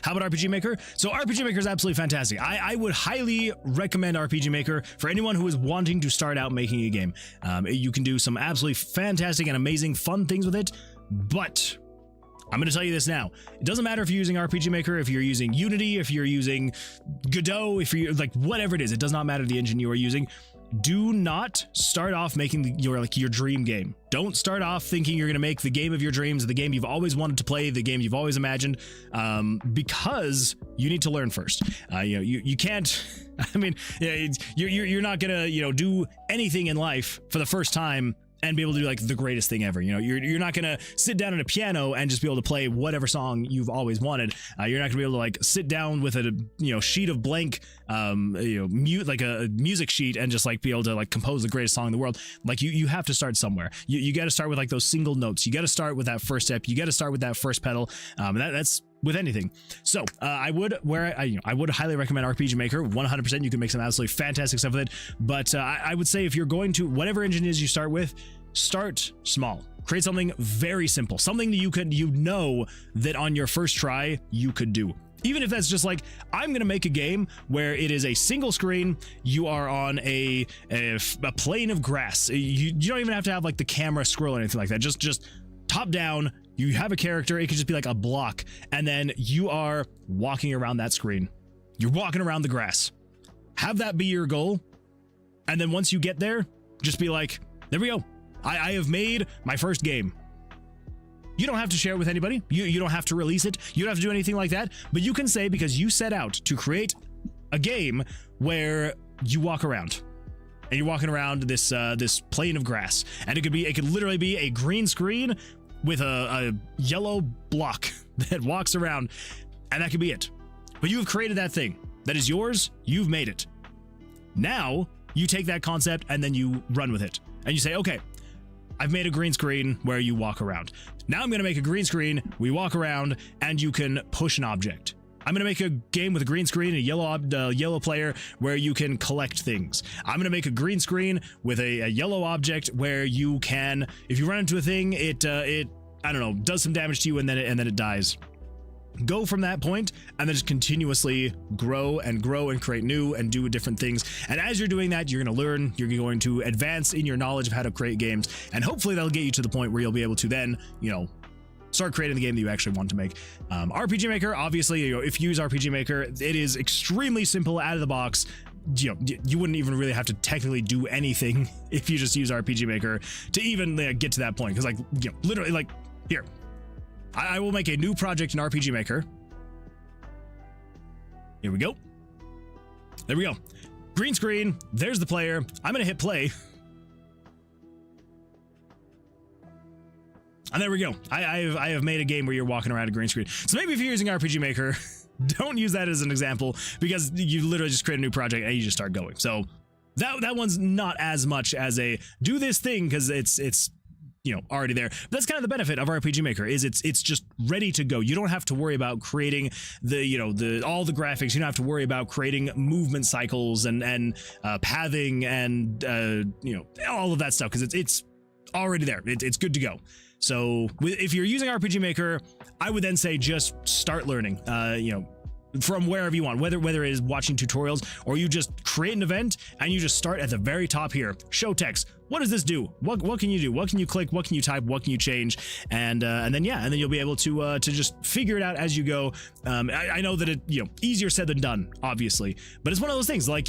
How about RPG Maker? So RPG Maker is absolutely fantastic. I would highly recommend RPG Maker for anyone who is wanting to start out making a game. You can do some absolutely fantastic and amazing fun things with it, but I'm going to tell you this now. It doesn't matter if you're using RPG Maker, if you're using Unity, if you're using Godot, if you're like whatever it is. It does not matter the engine you are using. do not start off making your dream game. Don't start off thinking you're going to make the game of your dreams, the game you've always wanted to play, the game you've always imagined, because you need to learn first. You can't. I mean, you're not going to do anything in life for the first time and be able to do like the greatest thing ever. You're not gonna sit down at a piano and just be able to play whatever song you've always wanted. You're not gonna be able to like sit down with a sheet of blank like a music sheet and just like be able to like compose the greatest song in the world. Like you have to start somewhere. You got to start with like those single notes. You got to start with that first step. You got to start with that first pedal. That's with anything. So I would highly recommend RPG Maker. 100%. You can make some absolutely fantastic stuff with it. But I would say if you're going to, whatever engine it is you start with, start small. Create something very simple, something that you know that on your first try you could do. Even if that's just like, I'm going to make a game where it is a single screen, you are on a plane of grass. You don't even have to have like the camera scroll or anything like that. Just top down. You have a character, it could just be like a block, and then you are walking around that screen. You're walking around the grass. Have that be your goal, and then once you get there, just be like, there we go. I have made my first game. You don't have to share it with anybody. You don't have to release it. You don't have to do anything like that, but you can say, because you set out to create a game where you walk around. And you're walking around this plane of grass, and it could literally be a green screen with a yellow block that walks around, and that could be it. But you have created that thing. That is yours. You've made it. Now, you take that concept and then you run with it. And you say, okay, I've made a green screen where you walk around. Now I'm going to make a green screen, we walk around, and you can push an object. I'm going to make a game with a green screen, a yellow player where you can collect things. I'm going to make a green screen with a yellow object where you can, if you run into a thing, it I don't know, does some damage to you and then it dies. Go from that point and then just continuously grow and create new and do different things. And as you're doing that, you're going to learn, you're going to advance in your knowledge of how to create games. And hopefully that'll get you to the point where you'll be able to then, start creating the game that you actually want to make. RPG Maker, obviously, if you use RPG Maker, it is extremely simple out of the box. You wouldn't even really have to technically do anything if you just use RPG Maker to even get to that point. Because literally, here, I will make a new project in RPG Maker. Here we go. There we go. Green screen. There's the player. I'm going to hit play. And there we go. I have made a game where you're walking around a green screen. So maybe if you're using RPG Maker, don't use that as an example, because you literally just create a new project and you just start going. So that one's not as much as a do this thing, because it's already there. But that's kind of the benefit of RPG Maker, is it's just ready to go. You don't have to worry about creating all the graphics. You don't have to worry about creating movement cycles and pathing and all of that stuff, because it's already there. It's good to go. So if you're using RPG Maker, I would then say just start learning, from wherever you want, whether it is watching tutorials or you just create an event and you just start at the very top here. Show text. What does this do? What can you do? What can you click? What can you type? What can you change? And then you'll be able to just figure it out as you go. I know that it easier said than done, obviously, but it's one of those things. Like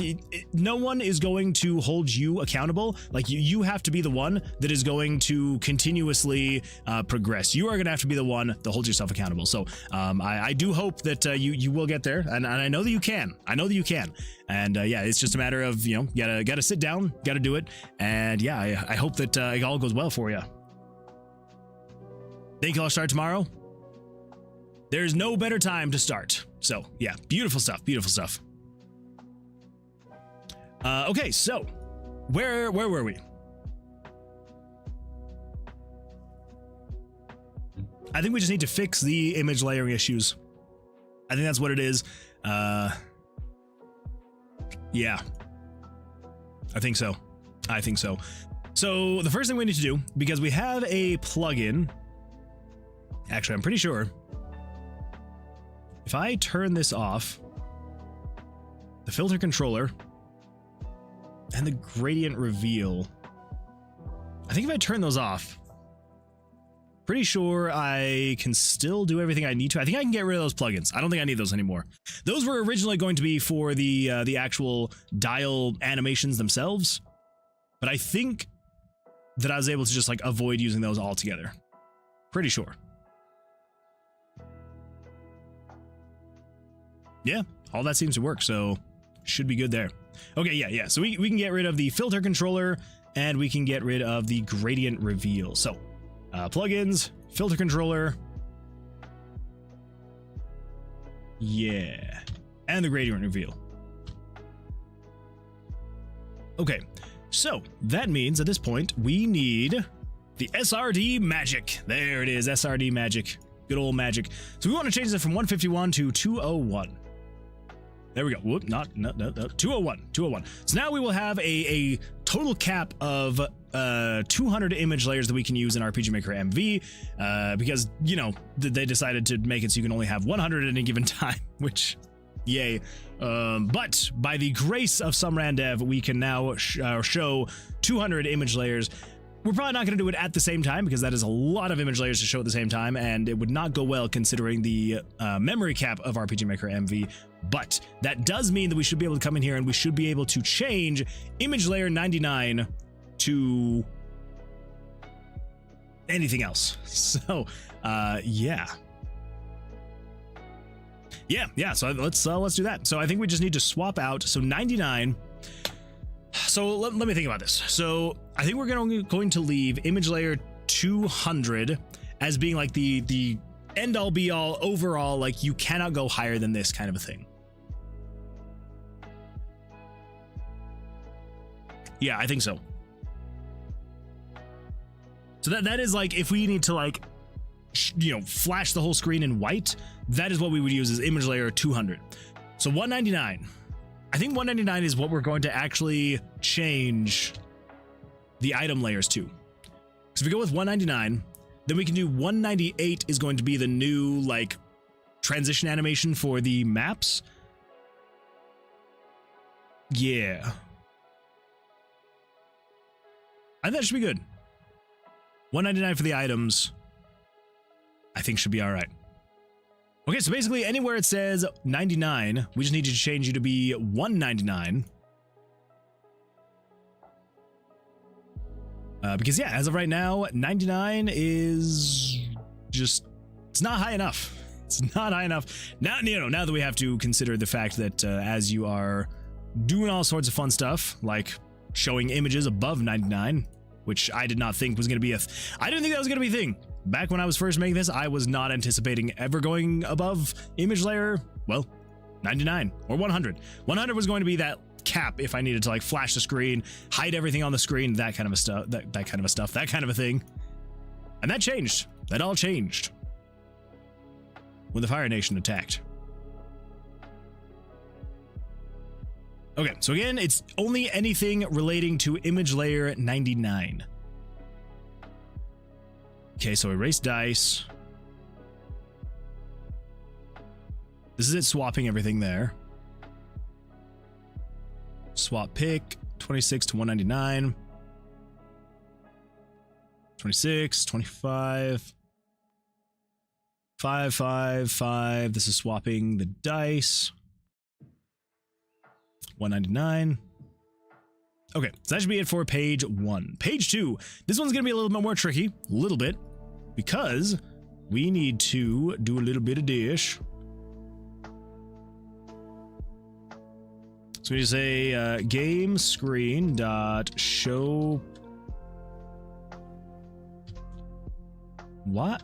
no one is going to hold you accountable. Like you have to be the one that is going to continuously progress. You are going to have to be the one that holds yourself accountable. So I do hope that you will get there, and I know that you can. I know that you can. And it's just a matter of gotta sit down, gotta do it, and I hope that it all goes well for you. Think I'll start tomorrow? There's no better time to start. So yeah, beautiful stuff, beautiful stuff. Okay, so where were we? I think we just need to fix the image layering issues. I think that's what it is. Yeah, I think so. So the first thing we need to do, because we have a plugin, actually, I'm pretty sure if I turn this off, the filter controller and the gradient reveal, I think if I turn those off, pretty sure I can still do everything I need to. I think I can get rid of those plugins. I don't think I need those anymore. Those were originally going to be for the actual dial animations themselves. but I think that I was able to just like avoid using those altogether. Pretty sure. Yeah, all that seems to work, so should be good there. Okay, yeah. So we can get rid of the filter controller, and we can get rid of the gradient reveal. So, plugins, filter controller. Yeah, and the gradient reveal. Okay, so that means at this point we need the SRD magic. There it is, SRD magic. Good old magic. So we want to change that from 151 to 201. There we go. Whoop, no, 201. So now we will have a total cap of 200 image layers that we can use in RPG Maker MV, because, you know, they decided to make it so you can only have 100 at any given time, which, yay. But by the grace of some randev, we can now show 200 image layers. We're probably not going to do it at the same time because that is a lot of image layers to show at the same time, and it would not go well considering the memory cap of RPG Maker MV. But that does mean that we should be able to come in here and we should be able to change image layer 99 to anything else. So, yeah. So let's do that. So I think we just need to swap out. So 99. So let me think about this. So I think we're going to leave image layer 200 as being like the end all be all overall, like you cannot go higher than this kind of a thing. Yeah, I think so. So that is like, if we need to like, you know, flash the whole screen in white, that is what we would use as image layer 200. So 199. I think 199 is what we're going to actually change the item layers to. So if we go with 199, then we can do 198 is going to be the new like transition animation for the maps. Yeah. I think that should be good. 199 for the items, I think should be all right. Okay, so basically anywhere it says 99, we just need to change you to be 199. Because yeah, as of right now, 99 is just, it's not high enough. It's not high enough. Now, you know, now that we have to consider the fact that as you are doing all sorts of fun stuff, like showing images above 99, which I did not think was going to be I didn't think that was going to be a thing. Back when I was first making this, I was not anticipating ever going above image layer, well, 99 or 100. 100 was going to be that cap if I needed to like flash the screen, hide everything on the screen, that kind of a stuff, that kind of a thing. And that changed. That all changed when the Fire Nation attacked. Okay, so again, it's only anything relating to image layer 99. Okay, so erase dice. This is it swapping everything there. Swap pick, 26 to 199. 26, 25. 5, 5, 5. This is swapping the dice. 199. Okay, so that should be it for page 1. Page 2. This one's going to be a little bit more tricky. A little bit. Because we need to do a little bit of dish. So we just say game screen dot show. What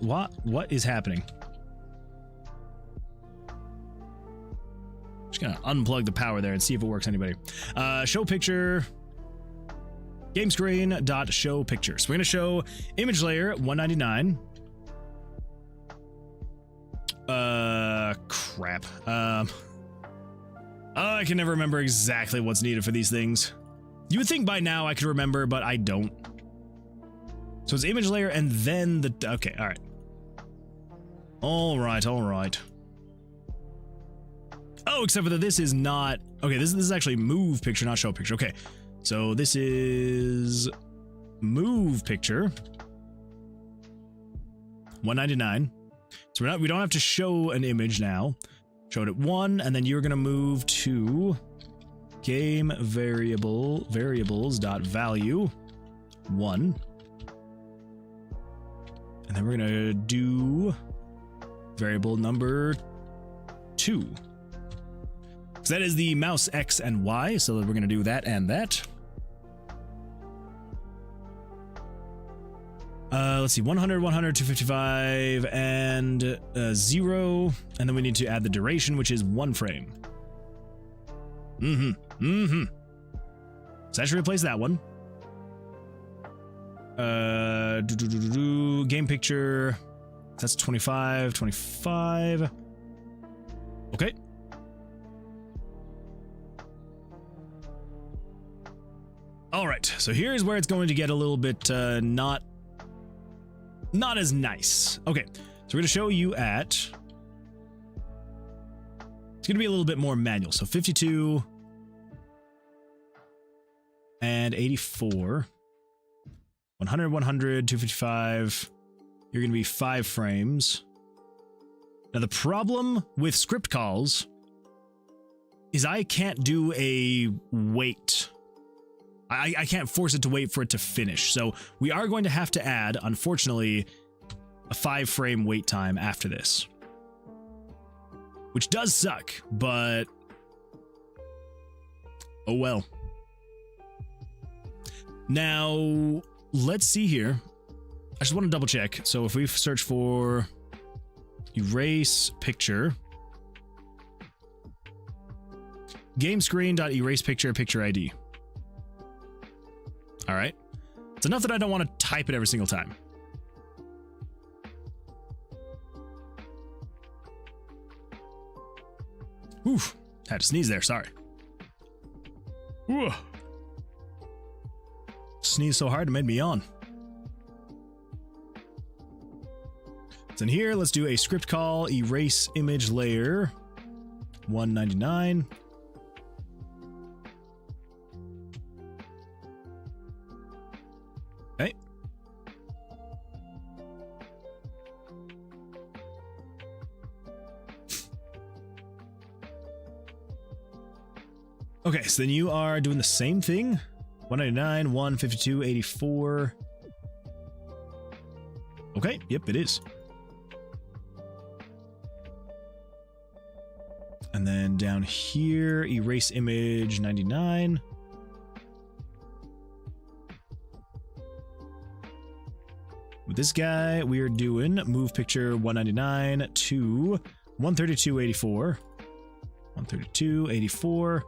is happening? Just gonna unplug the power there and see if it works anybody. Show picture. Game screen dot show picture. So we're gonna show image layer 199. Crap. I can never remember exactly what's needed for these things. You would think by now I could remember, but I don't. So it's image layer and then the, okay, all right. All right. Oh, except for that this is not, okay, this is actually move picture, not show picture. Okay, so this is move picture. 199. So we don't have to show an image now. Show it at 1, and then you're gonna move to game variables dot value 1. And then we're gonna do variable number 2. So that is the mouse X and Y, so we're gonna do that and that. Let's see, 100, 100, 255, and 0. And then we need to add the duration, which is 1 frame. So that should replace that one. Game picture. That's 25, 25. Okay. All right, so here's where it's going to get a little bit not as nice. Okay, so we're gonna show you at, it's gonna be a little bit more manual. So 52 and 84, 100, 100, 255, you're gonna be 5 frames. Now the problem with script calls is I can't do a wait. I can't force it to wait for it to finish. So we are going to have to add, unfortunately, a 5-frame wait time after this. Which does suck, but oh well. Now, let's see here. I just want to double check. So if we search for erase picture, game screen.erase picture ID. All right. It's enough that I don't want to type it every single time. Oof. Had to sneeze there. Sorry. Ooh. Sneezed so hard it made me yawn. So in here, let's do a script call, erase image layer, 199. Okay. Okay, so then you are doing the same thing. 199, 152, 84. Okay, yep, it is. And then down here, erase image 99. With this guy, we are doing move picture 199 to 132.84. 132.84.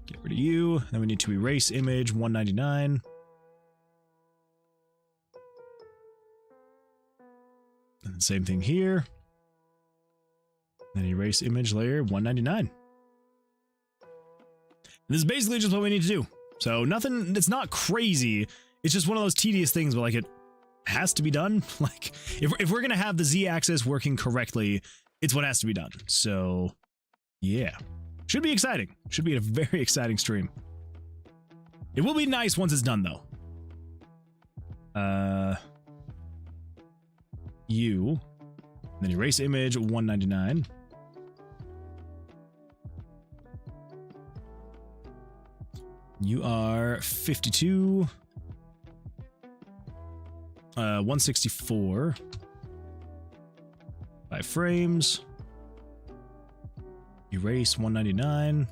Get rid of you. Then we need to erase image 199. And the same thing here. Then erase image layer 199. And this is basically just what we need to do. So nothing, it's not crazy. It's just one of those tedious things, but like it has to be done. Like if we're going to have the Z-axis working correctly, it's what has to be done. So yeah, should be exciting. Should be a very exciting stream. It will be nice once it's done though. You, then erase image 199. You are 52. 164. 5 frames. Erase 199.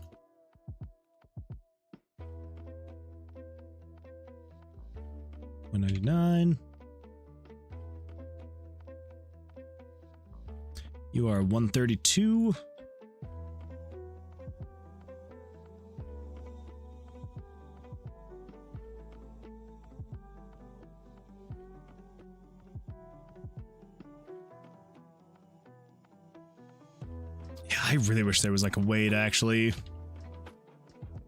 You are 132. Yeah, I really wish there was like a way to actually...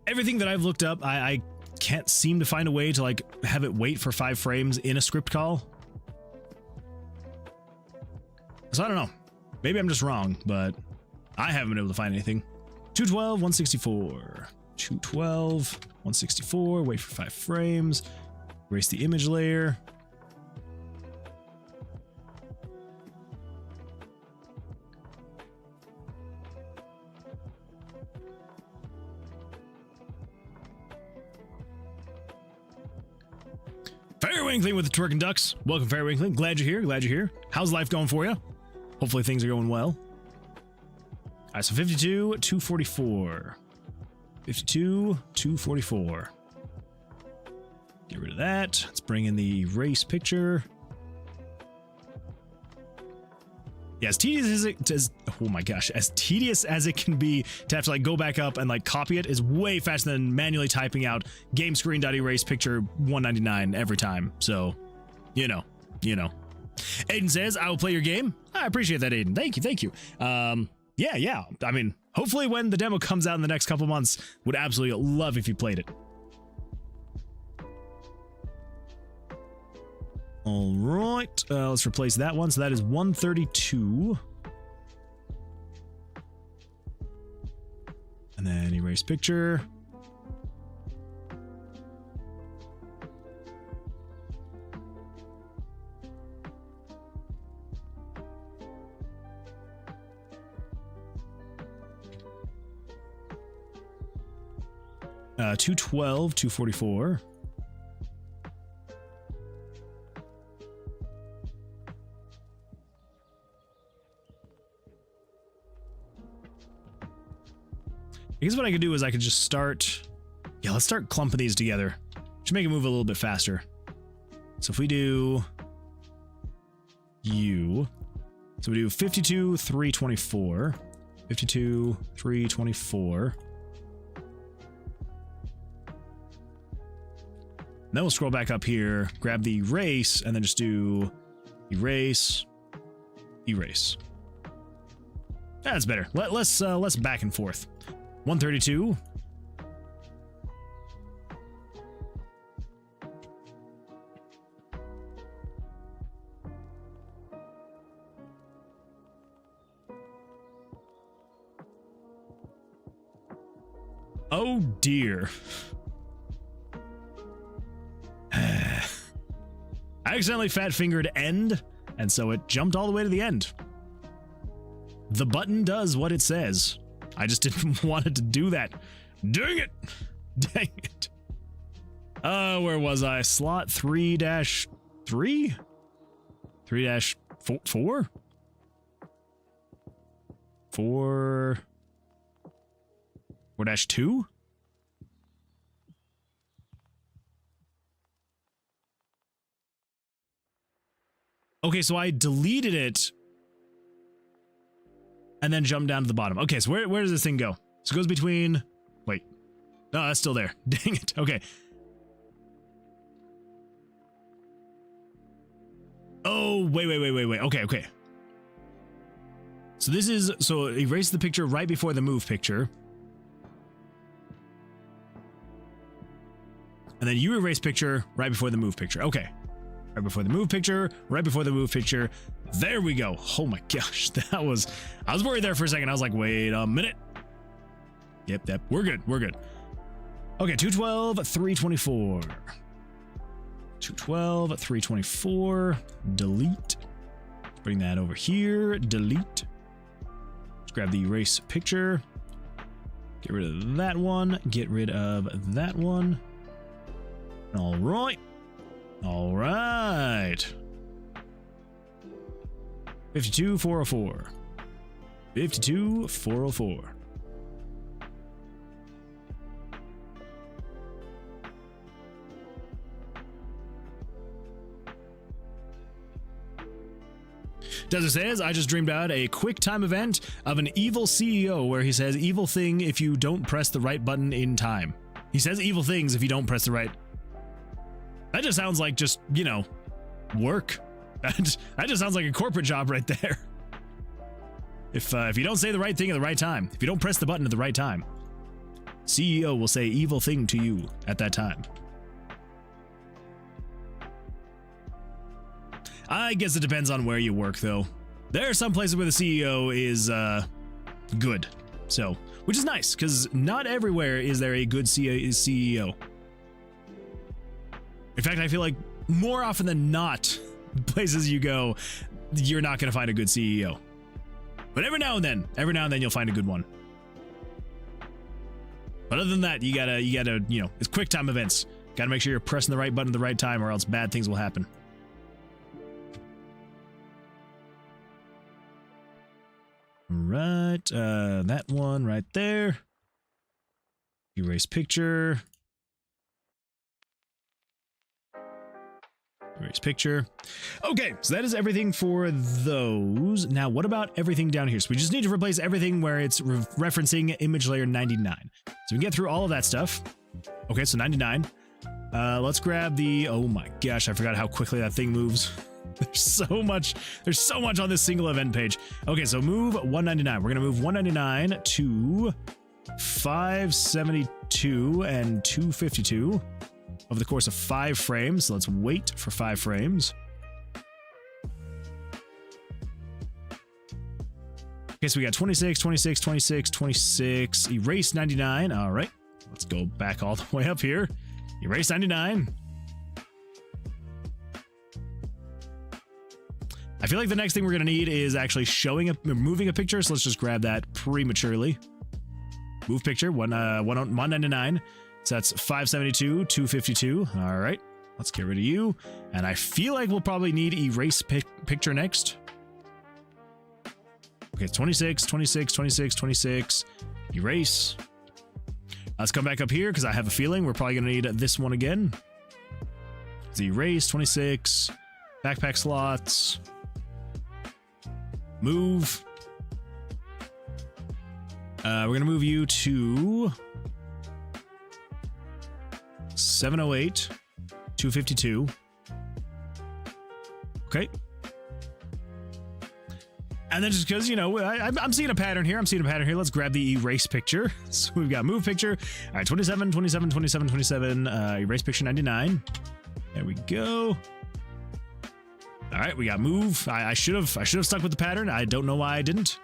Everything that I've looked up, I can't seem to find a way to like have it wait for 5 frames in a script call. So I don't know. Maybe I'm just wrong, but I haven't been able to find anything. 212, 164. 212, 164. Wait for 5 frames. Erase the image layer. Fairywinkling with the Twerking Ducks. Welcome, Fairywinkling. Glad you're here. Glad you're here. How's life going for you? Hopefully things are going well. All right, so 52, 244. 52, 244. Get rid of that. Let's bring in the race picture. Yeah, as tedious as it oh my gosh, as tedious as it can be to have to like go back up and like copy it is way faster than manually typing out game screen.erase picture 199 every time. So, you know. Aiden says, I will play your game. I appreciate that, Aiden. Thank you. Yeah. I mean, hopefully when the demo comes out in the next couple months, would absolutely love if you played it. All right, let's replace that one. So that is 132. And then erase picture. Uh, 212, 244. I guess what I could do is I could just start... Yeah, let's start clumping these together. Should make it move a little bit faster. So if we do... U... So we do 52, 324. 52, 324. Then we'll scroll back up here, grab the erase, and then just do erase, erase. That's better. Let's back and forth. 132. Oh dear. I accidentally fat-fingered end, and so it jumped all the way to the end. The button does what it says. I just didn't want it to do that. Dang it! Dang it. Where was I? Slot 3-3? 3-4? 4-2? Okay, so I deleted it and then jumped down to the bottom. Okay, so where does this thing go? So it goes between... Wait. No, that's still there. Dang it. Okay. Oh, wait. Okay. So this is... So erase the picture right before the move picture. And then you erase picture right before the move picture. Okay. Right before the move picture, right before the move picture. There we go. Oh my gosh, that was... I was worried there for a second. I was like, wait a minute. Yep. We're good. Okay, 212, 324. 212, 324. Delete. Bring that over here. Delete. Let's grab the erase picture. Get rid of that one. Get rid of that one. All right. 52, 404. 52, 404. Desert says, I just dreamed out a quick time event of an evil CEO where he says evil thing if you don't press the right button in time. He says evil things if you don't press the right... That just sounds like just, you know, work. That just sounds like a corporate job right there. If you don't say the right thing at the right time, if you don't press the button at the right time, CEO will say evil thing to you at that time. I guess it depends on where you work, though. There are some places where the CEO is good, so which is nice because not everywhere is there a good CEO. In fact, I feel like more often than not, places you go, you're not going to find a good CEO. But every now and then you'll find a good one. But other than that, you gotta, you know, it's quick time events. Gotta make sure you're pressing the right button at the right time, or else bad things will happen. Right, that one right there. Erase picture. Erase picture. Okay, so that is everything for those. Now, what about everything down here? So we just need to replace everything where it's referencing image layer 99. So we can get through all of that stuff. Okay, so 99. Let's grab the, oh my gosh, I forgot how quickly that thing moves. There's so much on this single event page. Okay, so move 199. We're gonna move 199 to 572 and 252 over the course of 5 frames. So let's wait for 5 frames. Okay, so we got 26, 26, 26, 26, erase 99. All right, let's go back all the way up here. Erase 99. I feel like the next thing we're gonna need is actually moving a picture, so let's just grab that prematurely. Move picture, 199. So that's 572, 252. All right, let's get rid of you. And I feel like we'll probably need erase picture next. Okay, 26, 26, 26, 26. Erase. Let's come back up here because I have a feeling we're probably gonna need this one again. It's erase 26. Backpack slots. Move. We're gonna move you to 708, 252. Okay. And then just because, you know, I'm seeing a pattern here. Let's grab the erase picture. So we've got move picture. All right, 27, 27, 27, 27. Erase picture 99. There we go. All right, we got move. I should have stuck with the pattern. I don't know why I didn't.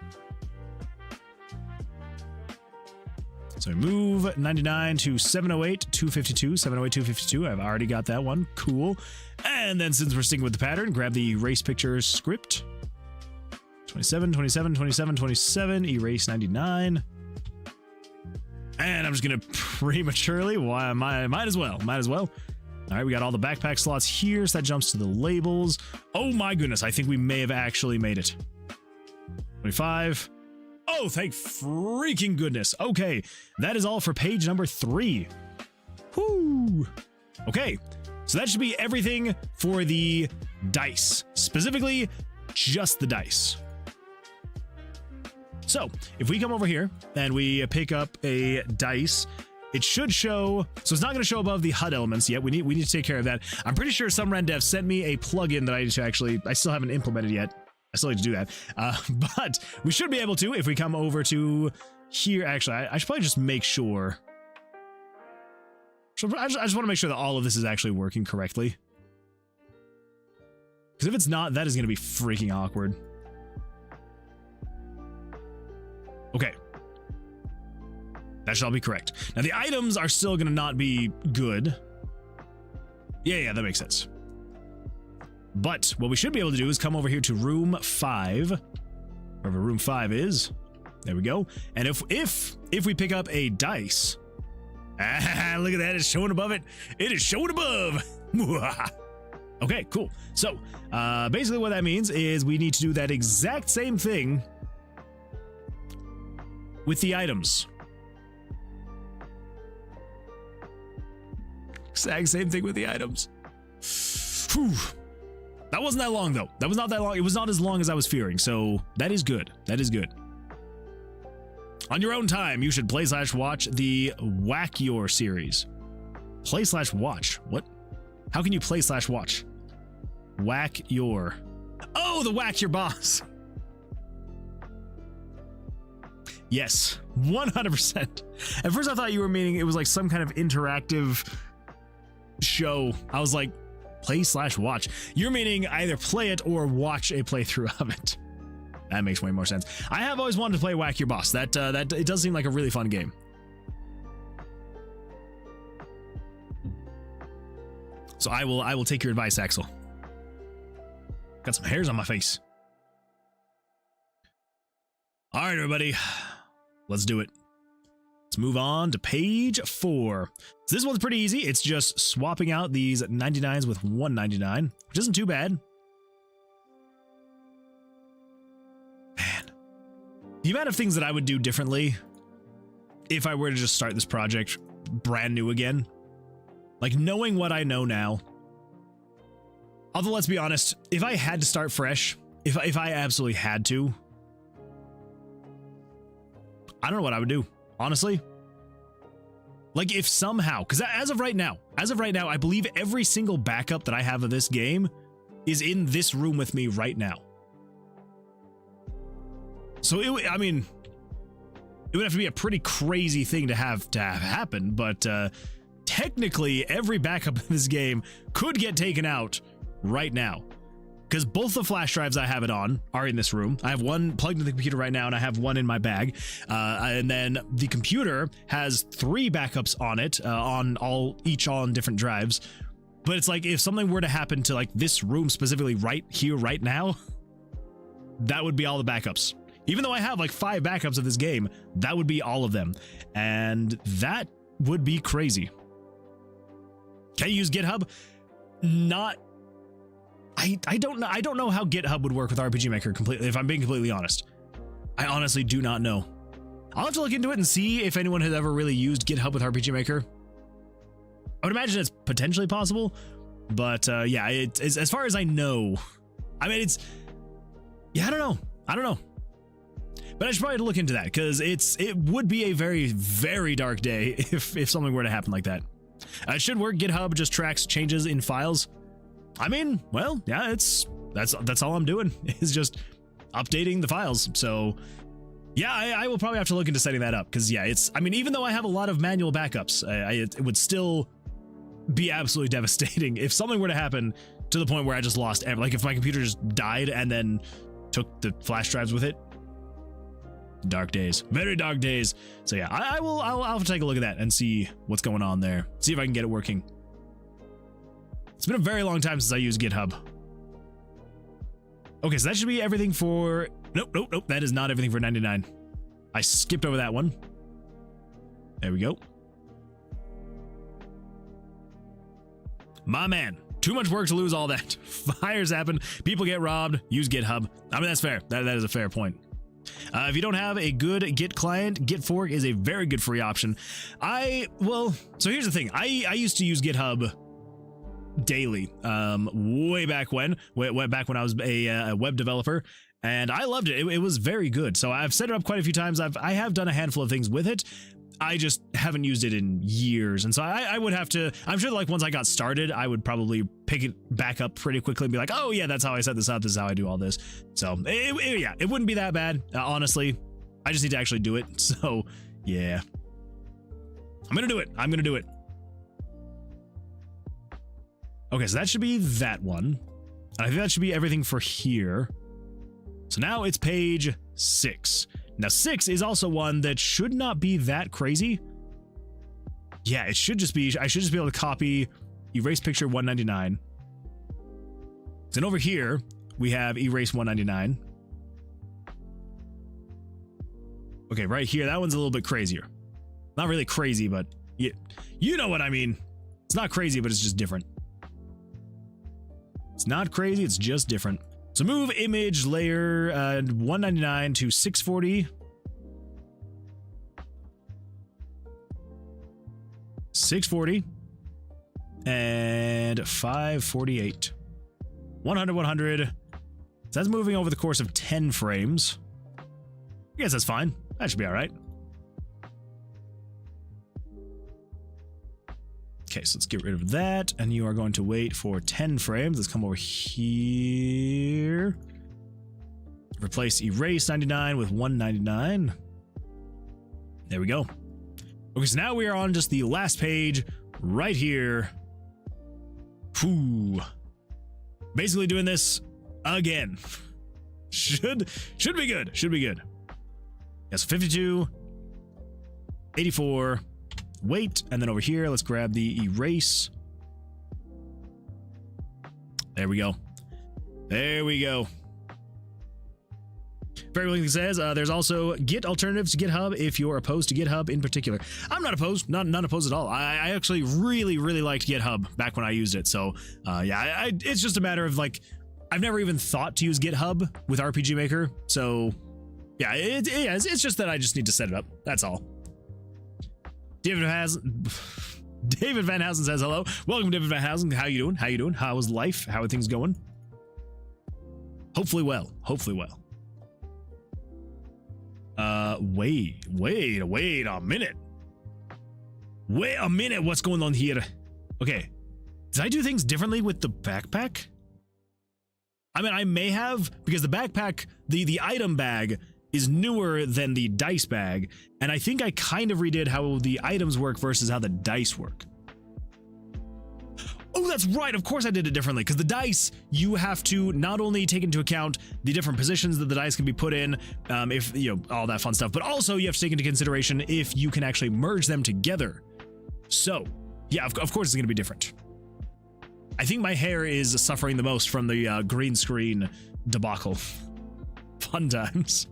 So move 99 to 708, 252, 708, 252. I've already got that one. Cool. And then since we're sticking with the pattern, grab the erase picture script. 27, 27, 27, 27, erase 99. And I'm just gonna prematurely, why might as well. All right, we got all the backpack slots here, so that jumps to the labels. Oh my goodness, I think we may have actually made it. 25. Oh, thank freaking goodness. Okay, that is all for page number 3. Whoo! Okay, so that should be everything for the dice. Specifically, just the dice. So, if we come over here and we pick up a dice, it should show, so it's not going to show above the HUD elements yet. We need to take care of that. I'm pretty sure some rend devs sent me a plugin that I still haven't implemented yet. I still need to do that. But we should be able to if we come over to here. Actually, I should probably just make sure. So I just want to make sure that all of this is actually working correctly. Because if it's not, that is going to be freaking awkward. Okay. That shall be correct. Now, the items are still going to not be good. Yeah, that makes sense. But what we should be able to do is come over here to room 5. Wherever room 5 is. There we go. And if we pick up a dice. Look at that. It's showing above it. It is showing above. Okay, cool. So, basically what that means is we need to do that exact same thing with the items. Exact same thing with the items. Whew. That wasn't that long, though. That was not that long. It was not as long as I was fearing, so that is good. That is good. On your own time, you should play/watch the Whack Your series. Play/watch? What? How can you play/watch? Whack Your. Oh, the Whack Your Boss. Yes, 100%. At first I thought you were meaning it was like some kind of interactive show. I was like, play/watch. You're meaning either play it or watch a playthrough of it. That makes way more sense. I have always wanted to play Whack Your Boss. That it does seem like a really fun game. So I will take your advice, Axel. Got some hairs on my face. All right, everybody. Let's do it. Let's move on to page 4. So this one's pretty easy. It's just swapping out these 99s with 199, which isn't too bad. Man, the amount of things that I would do differently if I were to just start this project brand new again. Like, knowing what I know now. Although, let's be honest, if I had to start fresh, if I absolutely had to, I don't know what I would do, honestly. Like, if somehow, because as of right now, I believe every single backup that I have of this game is in this room with me right now. So, it would have to be a pretty crazy thing to have happen, but technically, every backup in this game could get taken out right now. Because both the flash drives I have it on are in this room. I have one plugged into the computer right now, and I have one in my bag. And then the computer has 3 backups on it, each on different drives. But it's like, if something were to happen to like this room specifically right here, right now, that would be all the backups. Even though I have like 5 backups of this game, that would be all of them. And that would be crazy. Can you use GitHub? Not. I don't know how GitHub would work with RPG Maker completely, if I'm being completely honest. I honestly do not know. I'll have to look into it and see if anyone has ever really used GitHub with RPG Maker. I would imagine it's potentially possible, but yeah, it's, as far as I know, I mean, it's, yeah, I don't know. But I should probably look into that, because it would be a very, very dark day if something were to happen like that. It should work. GitHub just tracks changes in files. I mean, well, yeah, that's all I'm doing is just updating the files. So yeah, I will probably have to look into setting that up, because yeah, I mean, even though I have a lot of manual backups, it would still be absolutely devastating if something were to happen to the point where I just lost like if my computer just died and then took the flash drives with it. Dark days, very dark days. So yeah, I'll take a look at that and see what's going on there. See if I can get it working. It's been a very long time since I used GitHub. Okay, so that should be everything for... Nope. That is not everything for 99. I skipped over that one. There we go. My man. Too much work to lose all that. Fires happen. People get robbed. Use GitHub. I mean, that's fair. That is a fair point. If you don't have a good Git client, Git fork is a very good free option. So here's the thing. I used to use GitHub daily, way back when I was a web developer, and I loved it. It was very good. So I've set it up quite a few times. I have done a handful of things with it. I just haven't used it in years. And so I would have to, I'm sure like once I got started, I would probably pick it back up pretty quickly and be like, oh yeah, that's how I set this up. This is how I do all this. So yeah, it wouldn't be that bad. Honestly, I just need to actually do it. So yeah, I'm going to do it. Okay, so that should be that one. And I think that should be everything for here. So now it's page 6. Now 6 is also one that should not be that crazy. Yeah, it should just be, I should just be able to copy erase picture 199. Then over here, we have erase 199. Okay, right here, that one's a little bit crazier. Not really crazy, but you know what I mean. It's not crazy, but it's just different. It's not crazy, it's just different. So move image layer 199 to 640. 640 and 548. 100, 100. So that's moving over the course of 10 frames. I guess that's fine. That should be all right. Okay, so let's get rid of that, and you are going to wait for 10 frames. Let's come over here. Replace erase 99 with 199. There we go. Okay, so now we are on just the last page right here. Whew. Basically doing this again. Should be good. Should be good. Yes, 52, 84. Wait, and then over here, let's grab the erase. There we go. There we go. Very Craig Williams says, there's also Git alternatives to GitHub if you're opposed to GitHub in particular. I'm not opposed, not opposed at all. I actually really liked GitHub back when I used it. So yeah, it's just a matter of like, I've never even thought to use GitHub with RPG Maker. So yeah, it's just that I just need to set it up. That's all. David Van Housen says hello. Welcome, David Van Housen. How you doing? How is life? How are things going? Hopefully well. Wait a minute. Wait a minute, what's going on here? Okay, did I do things differently with the backpack? I mean, I may have, because the backpack, the item bag is newer than the dice bag, and I think I kind of redid how the items work versus how the dice work. Oh, that's right. Of course I did it differently, because the dice, you have to not only take into account the different positions that the dice can be put in, if, you know, all that fun stuff, but also you have to take into consideration if you can actually merge them together. So, yeah, of course it's going to be different. I think my hair is suffering the most from the green screen debacle. Fun times.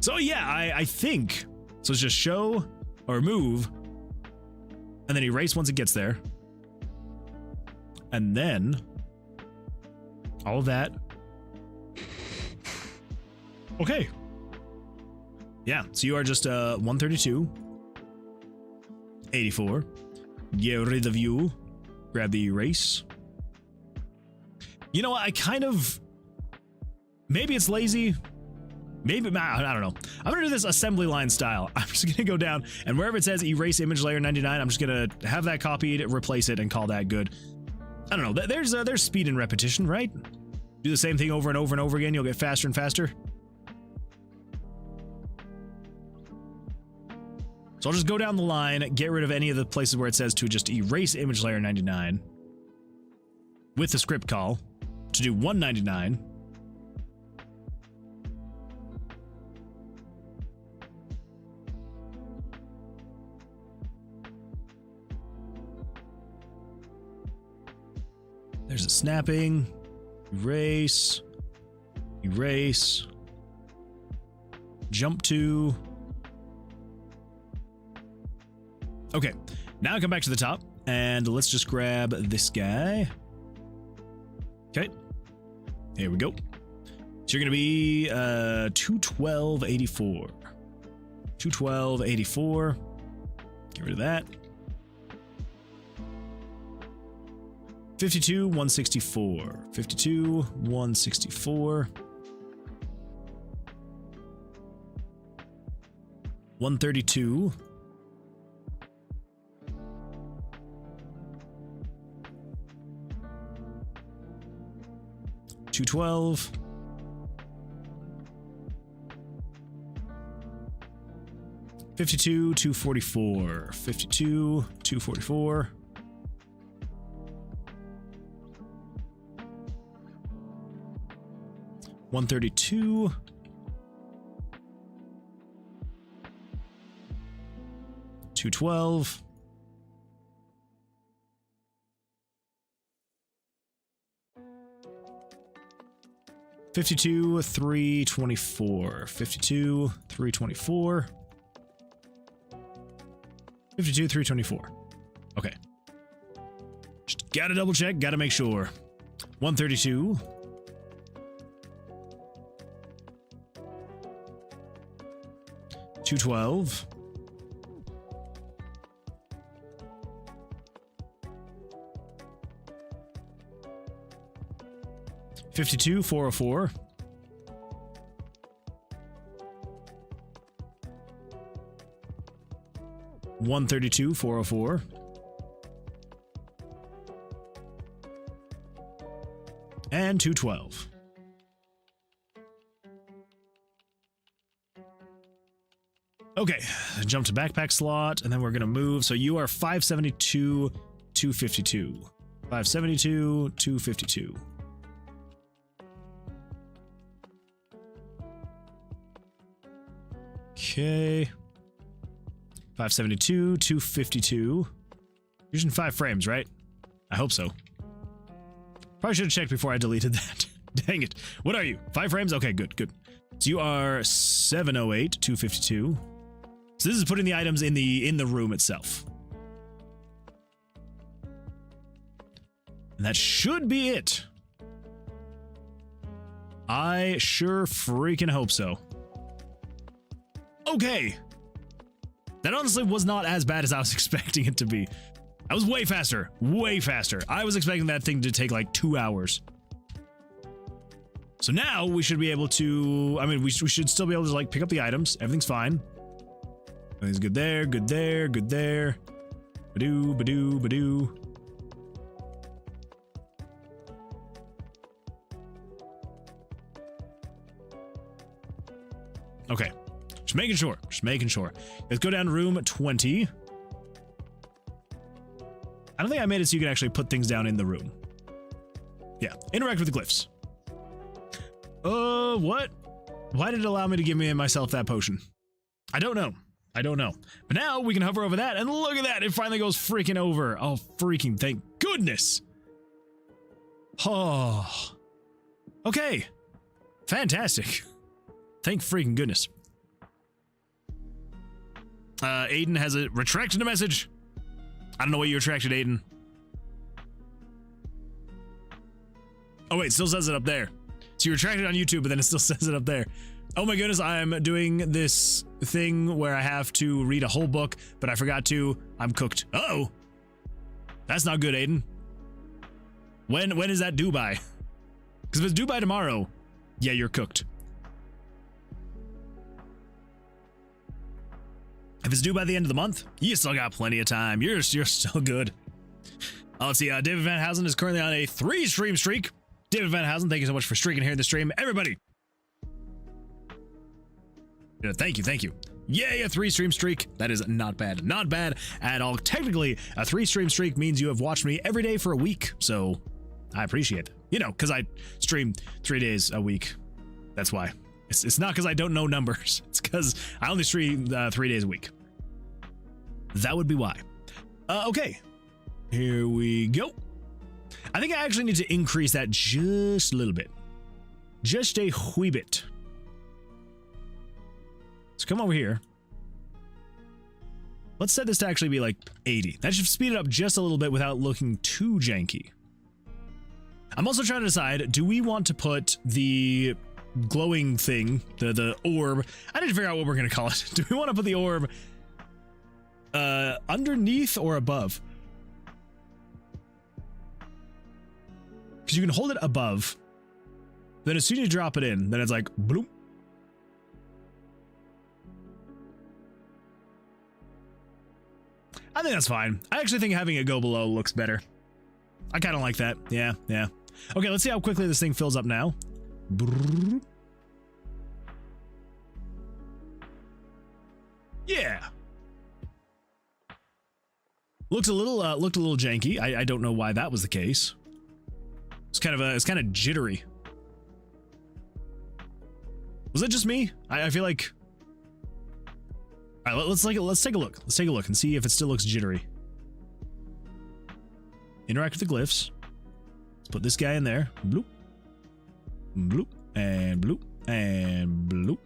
So yeah, I think, so it's just show or move, and then erase once it gets there. And then all of that. Okay. Yeah, so you are just 132, 84. Get rid of you. Grab the erase. You know what? I kind of, maybe it's lazy. Maybe, I don't know. I'm gonna do this assembly line style. I'm just gonna go down and wherever it says erase image layer 99, I'm just gonna have that copied, replace it, and call that good. I don't know. There's speed in repetition, right? Do the same thing over and over and over again. You'll get faster and faster. So I'll just go down the line, get rid of any of the places where it says to just erase image layer 99 with the script call to do 199. There's a snapping, erase, erase, jump to. Okay, now come back to the top and let's just grab this guy. Okay, here we go. So you're gonna be 212.84. 212.84. Get rid of that. 52.164. 52.164. 132. 212. 52.244. 52.244. 132. 212. 52.324. 52.324. 52.324. Okay. Just gotta double check, gotta make sure. 132. 212. 52.404. 132.404. And 212. Okay, jump to backpack slot, and then we're gonna move. So you are 572, 252. 572, 252. Okay. 572, 252. You're using 5 frames, right? I hope so. Probably should have checked before I deleted that. Dang it. What are you? 5 frames? Okay, good, good. So you are 708, 252. So this is putting the items in the room itself. And that should be it. I sure freaking hope so. Okay. That honestly was not as bad as I was expecting it to be. That was way faster. Way faster. I was expecting that thing to take like 2 hours. So now we should be able to, I mean, we should still be able to like pick up the items. Everything's fine. Everything's good there, good there, good there. Badoo, badoo, badoo. Okay. Just making sure. Just making sure. Let's go down to room 20. I don't think I made it so you can actually put things down in the room. Yeah. Interact with the glyphs. What? Why did it allow me to give myself that potion? I don't know. I don't know. But now we can hover over that, and look at that. It finally goes freaking over. Oh, freaking thank goodness. Oh. Okay. Fantastic. Thank freaking goodness. Aiden has retracted a message. I don't know what you retracted, Aiden. Oh, wait, it still says it up there. So you retracted on YouTube, but then it still says it up there. Oh my goodness, I'm doing this thing where I have to read a whole book, but I forgot to. I'm cooked. Uh-oh. That's not good, Aiden. When is that due by? Because if it's due by tomorrow, yeah, you're cooked. If it's due by the end of the month, you still got plenty of time. You're still good. Let's see. David Van Housen is currently on a 3-stream streak. David Van Housen, thank you so much for streaking here in the stream. Everybody. Yeah, thank you, thank you. Yay, a 3-stream streak. That is not bad. Not bad at all. Technically, a 3-stream streak means you have watched me every day for a week. So I appreciate it. You know, because I stream 3 days a week. That's why. It's not because I don't know numbers. It's because I only stream 3 days a week. That would be why. Okay. Here we go. I think I actually need to increase that just a little bit. Just a wee bit. So come over here. Let's set this to actually be like 80. That should speed it up just a little bit without looking too janky. I'm also trying to decide, do we want to put the glowing thing, the orb, I need to figure out what we're going to call it. Do we want to put the orb underneath or above? Because you can hold it above, then as soon as you drop it in, then it's like bloop. I think that's fine. I actually think having it go below looks better. I kind of like that. Yeah, yeah. Okay, let's see how quickly this thing fills up now. Yeah. Looked a little janky. I don't know why that was the case. It's kind of jittery. Was it just me? I feel like. All right, let's take a look. Let's take a look and see if it still looks jittery. Interact with the glyphs. Let's put this guy in there. Bloop. Bloop. And bloop. And bloop.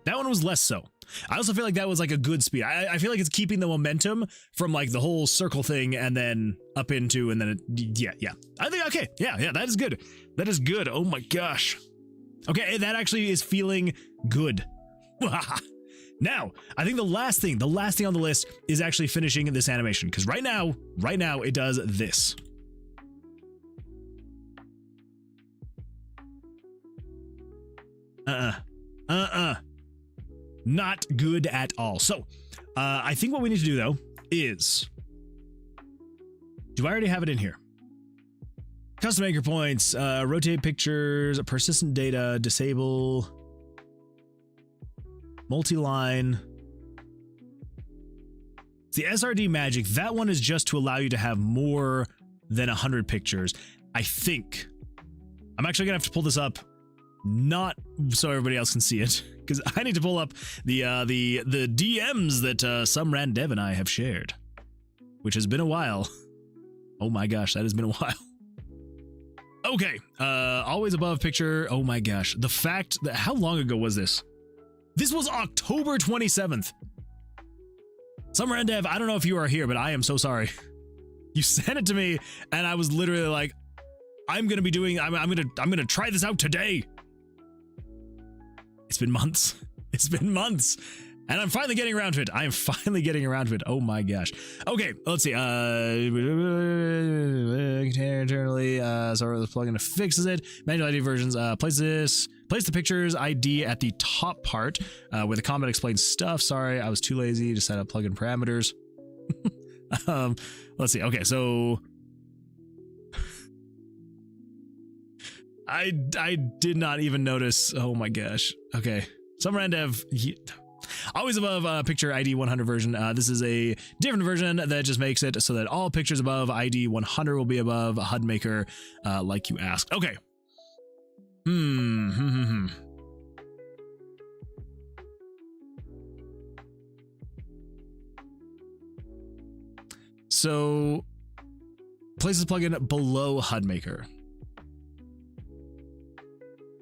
That one was less so. I also feel like that was like a good speed. I feel like it's keeping the momentum from like the whole circle thing and then up into and then it, yeah. I think, okay, yeah, that is good. That is good. Oh my gosh. Okay, that actually is feeling good. Now, I think the last thing on the list is actually finishing this animation, because right now it does this. Not good at all. So, I think what we need to do though is, do I already have it in here? Custom anchor points, rotate pictures, persistent data, disable, multi-line. The SRD magic, that one is just to allow you to have more than 100 pictures. I think. I'm actually gonna have to pull this up, not so everybody else can see it, because I need to pull up the DMs that some rand dev and I have shared, which has been a while. Oh my gosh, that has been a while. Okay, always above picture. Oh my gosh, the fact that, how long ago was this? This was October 27th. Summer and Dev, I don't know if you are here, but I am so sorry. You sent it to me, and I was literally like, I'm gonna try this out today. It's been months. It's been months. And I'm finally getting around to it. I am finally getting around to it. Oh my gosh. Okay, let's see. Container internally. So the plugin fixes it. Manual ID versions. Place the pictures ID at the top part where the comment explains stuff. Sorry, I was too lazy to set up plugin parameters. Let's see. Okay, so I did not even notice. Oh my gosh. Okay. Summer and Dev. Always above picture ID 100 version. This is a different version that just makes it so that all pictures above ID 100 will be above HUD maker, like you asked. Okay. So, place this plugin below HUD maker.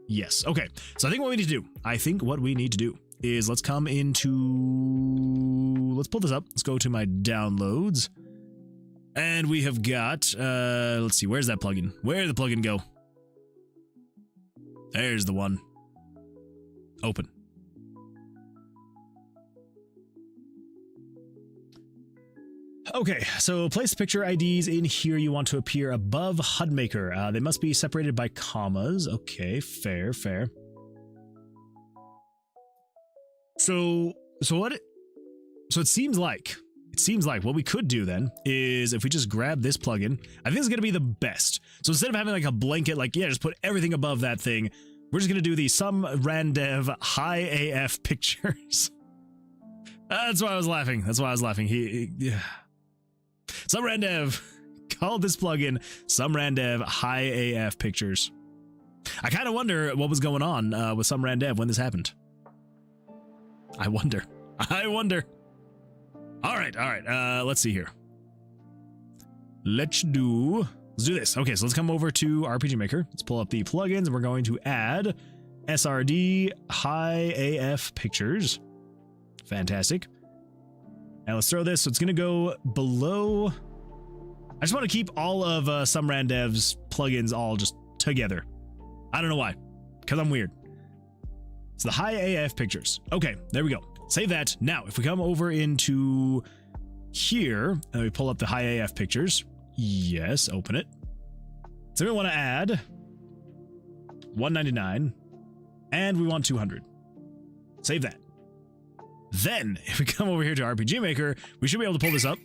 Yes. Okay. So I think what we need to do is let's come into, let's pull this up. Let's go to my downloads. And we have got, let's see, where's that plugin? Where did the plugin go? There's the one. Open. Okay, so place picture IDs in here. You want to appear above HUD maker. They must be separated by commas. Okay, fair. So it seems like what we could do then is if we just grab this plugin, I think it's going to be the best. So instead of having like a blanket, like, yeah, just put everything above that thing, we're just going to do the some randev high AF pictures. That's why I was laughing. Yeah. Some randev called this plugin some randev high AF pictures. I kind of wonder what was going on with some randev when this happened. I wonder. All right. Let's see here. Let's do this. Okay, so let's come over to RPG Maker. Let's pull up the plugins, and we're going to add SRD high AF pictures. Fantastic. And let's throw this. So it's going to go below. I just want to keep all of some randev's plugins all just together. I don't know why, because I'm weird. It's the high AF pictures. Okay, there we go. Save that. Now, if we come over into here and we pull up the high AF pictures, yes, open it. So we want to add 199 and we want 200. Save that. Then, if we come over here to RPG Maker, we should be able to pull this up.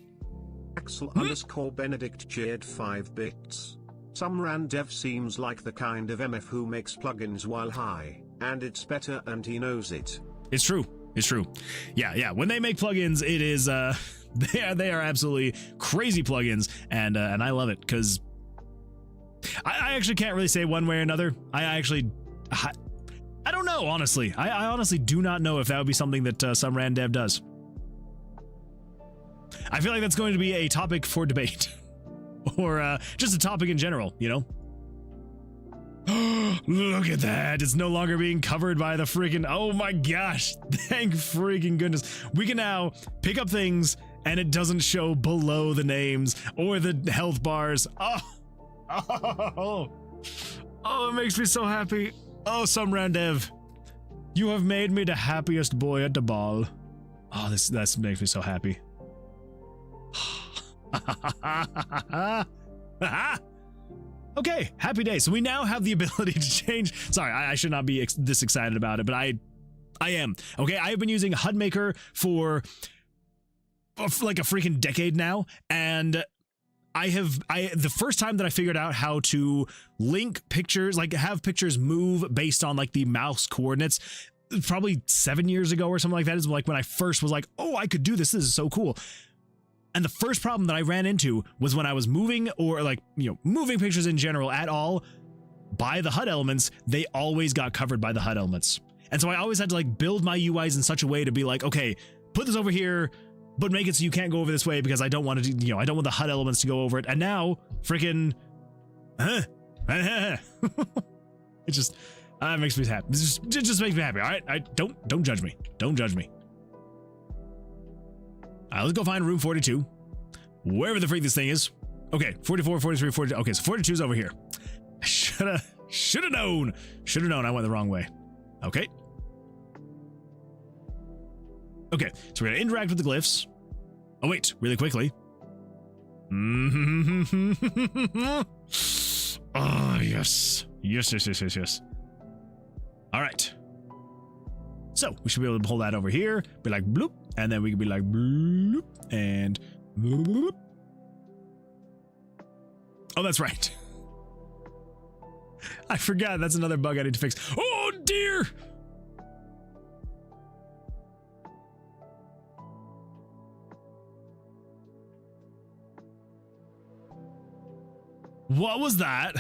Axel_Benedict cheered 5 bits. Some randev seems like the kind of MF who makes plugins while high, and it's better and he knows it. It's true. Yeah. When they make plugins, it is they are absolutely crazy plugins, and I love it because I actually can't really say one way or another. I don't know, honestly. I honestly do not know if that would be something that some randev does. I feel like that's going to be a topic for debate. Or just a topic in general, you know? Look at that. It's no longer being covered by the freaking... Oh my gosh. Thank freaking goodness. We can now pick up things and it doesn't show below the names or the health bars. Oh, it makes me so happy. Oh, some randev. You have made me the happiest boy at the ball. Oh, this makes me so happy. Okay, happy day. So we now have the ability to change. Sorry, I should not be this excited about it, but I am. Okay, I have been using HUD Maker for like a freaking decade now, and the first time that I figured out how to link pictures, like have pictures move based on like the mouse coordinates, probably 7 years ago or something like that, is like when I first was like, oh, I could do this. This is so cool. And the first problem that I ran into was when I was moving, or like, you know, moving pictures in general at all by the HUD elements, they always got covered by the HUD elements. And so I always had to like build my UIs in such a way to be like, okay, put this over here, but make it so you can't go over this way because I don't want to, you know, I don't want the HUD elements to go over it. And now, freaking, it just makes me happy. It just makes me happy. All right, don't judge me. Don't judge me. Let's go find room 42, wherever the freak this thing is. Okay, 44, 43, 40. Okay, so 42 is over here. Should have known. Should have known. I went the wrong way. Okay. Okay, so we're gonna interact with the glyphs. Oh wait, really quickly. Oh yes. Yes. All right. So we should be able to pull that over here, be like bloop, and then we can be like bloop and bloop. Oh, that's right. I forgot. That's another bug I need to fix. Oh dear. What was that?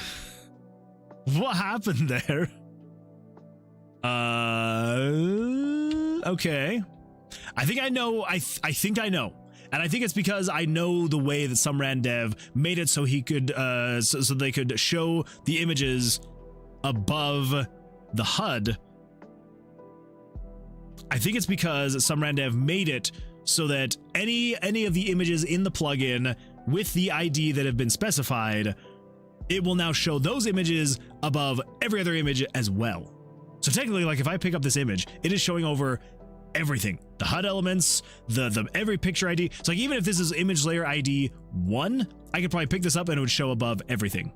What happened there? Okay. I think I know. I think I know. And I think it's because I know the way that some ran dev made it so he could, so they could show the images above the HUD. I think it's because some ran dev made it so that any of the images in the plugin with the ID that have been specified, it will now show those images above every other image as well. So technically, like if I pick up this image, it is showing over everything. The HUD elements, the every picture ID. So like even if this is image layer ID 1, I could probably pick this up and it would show above everything.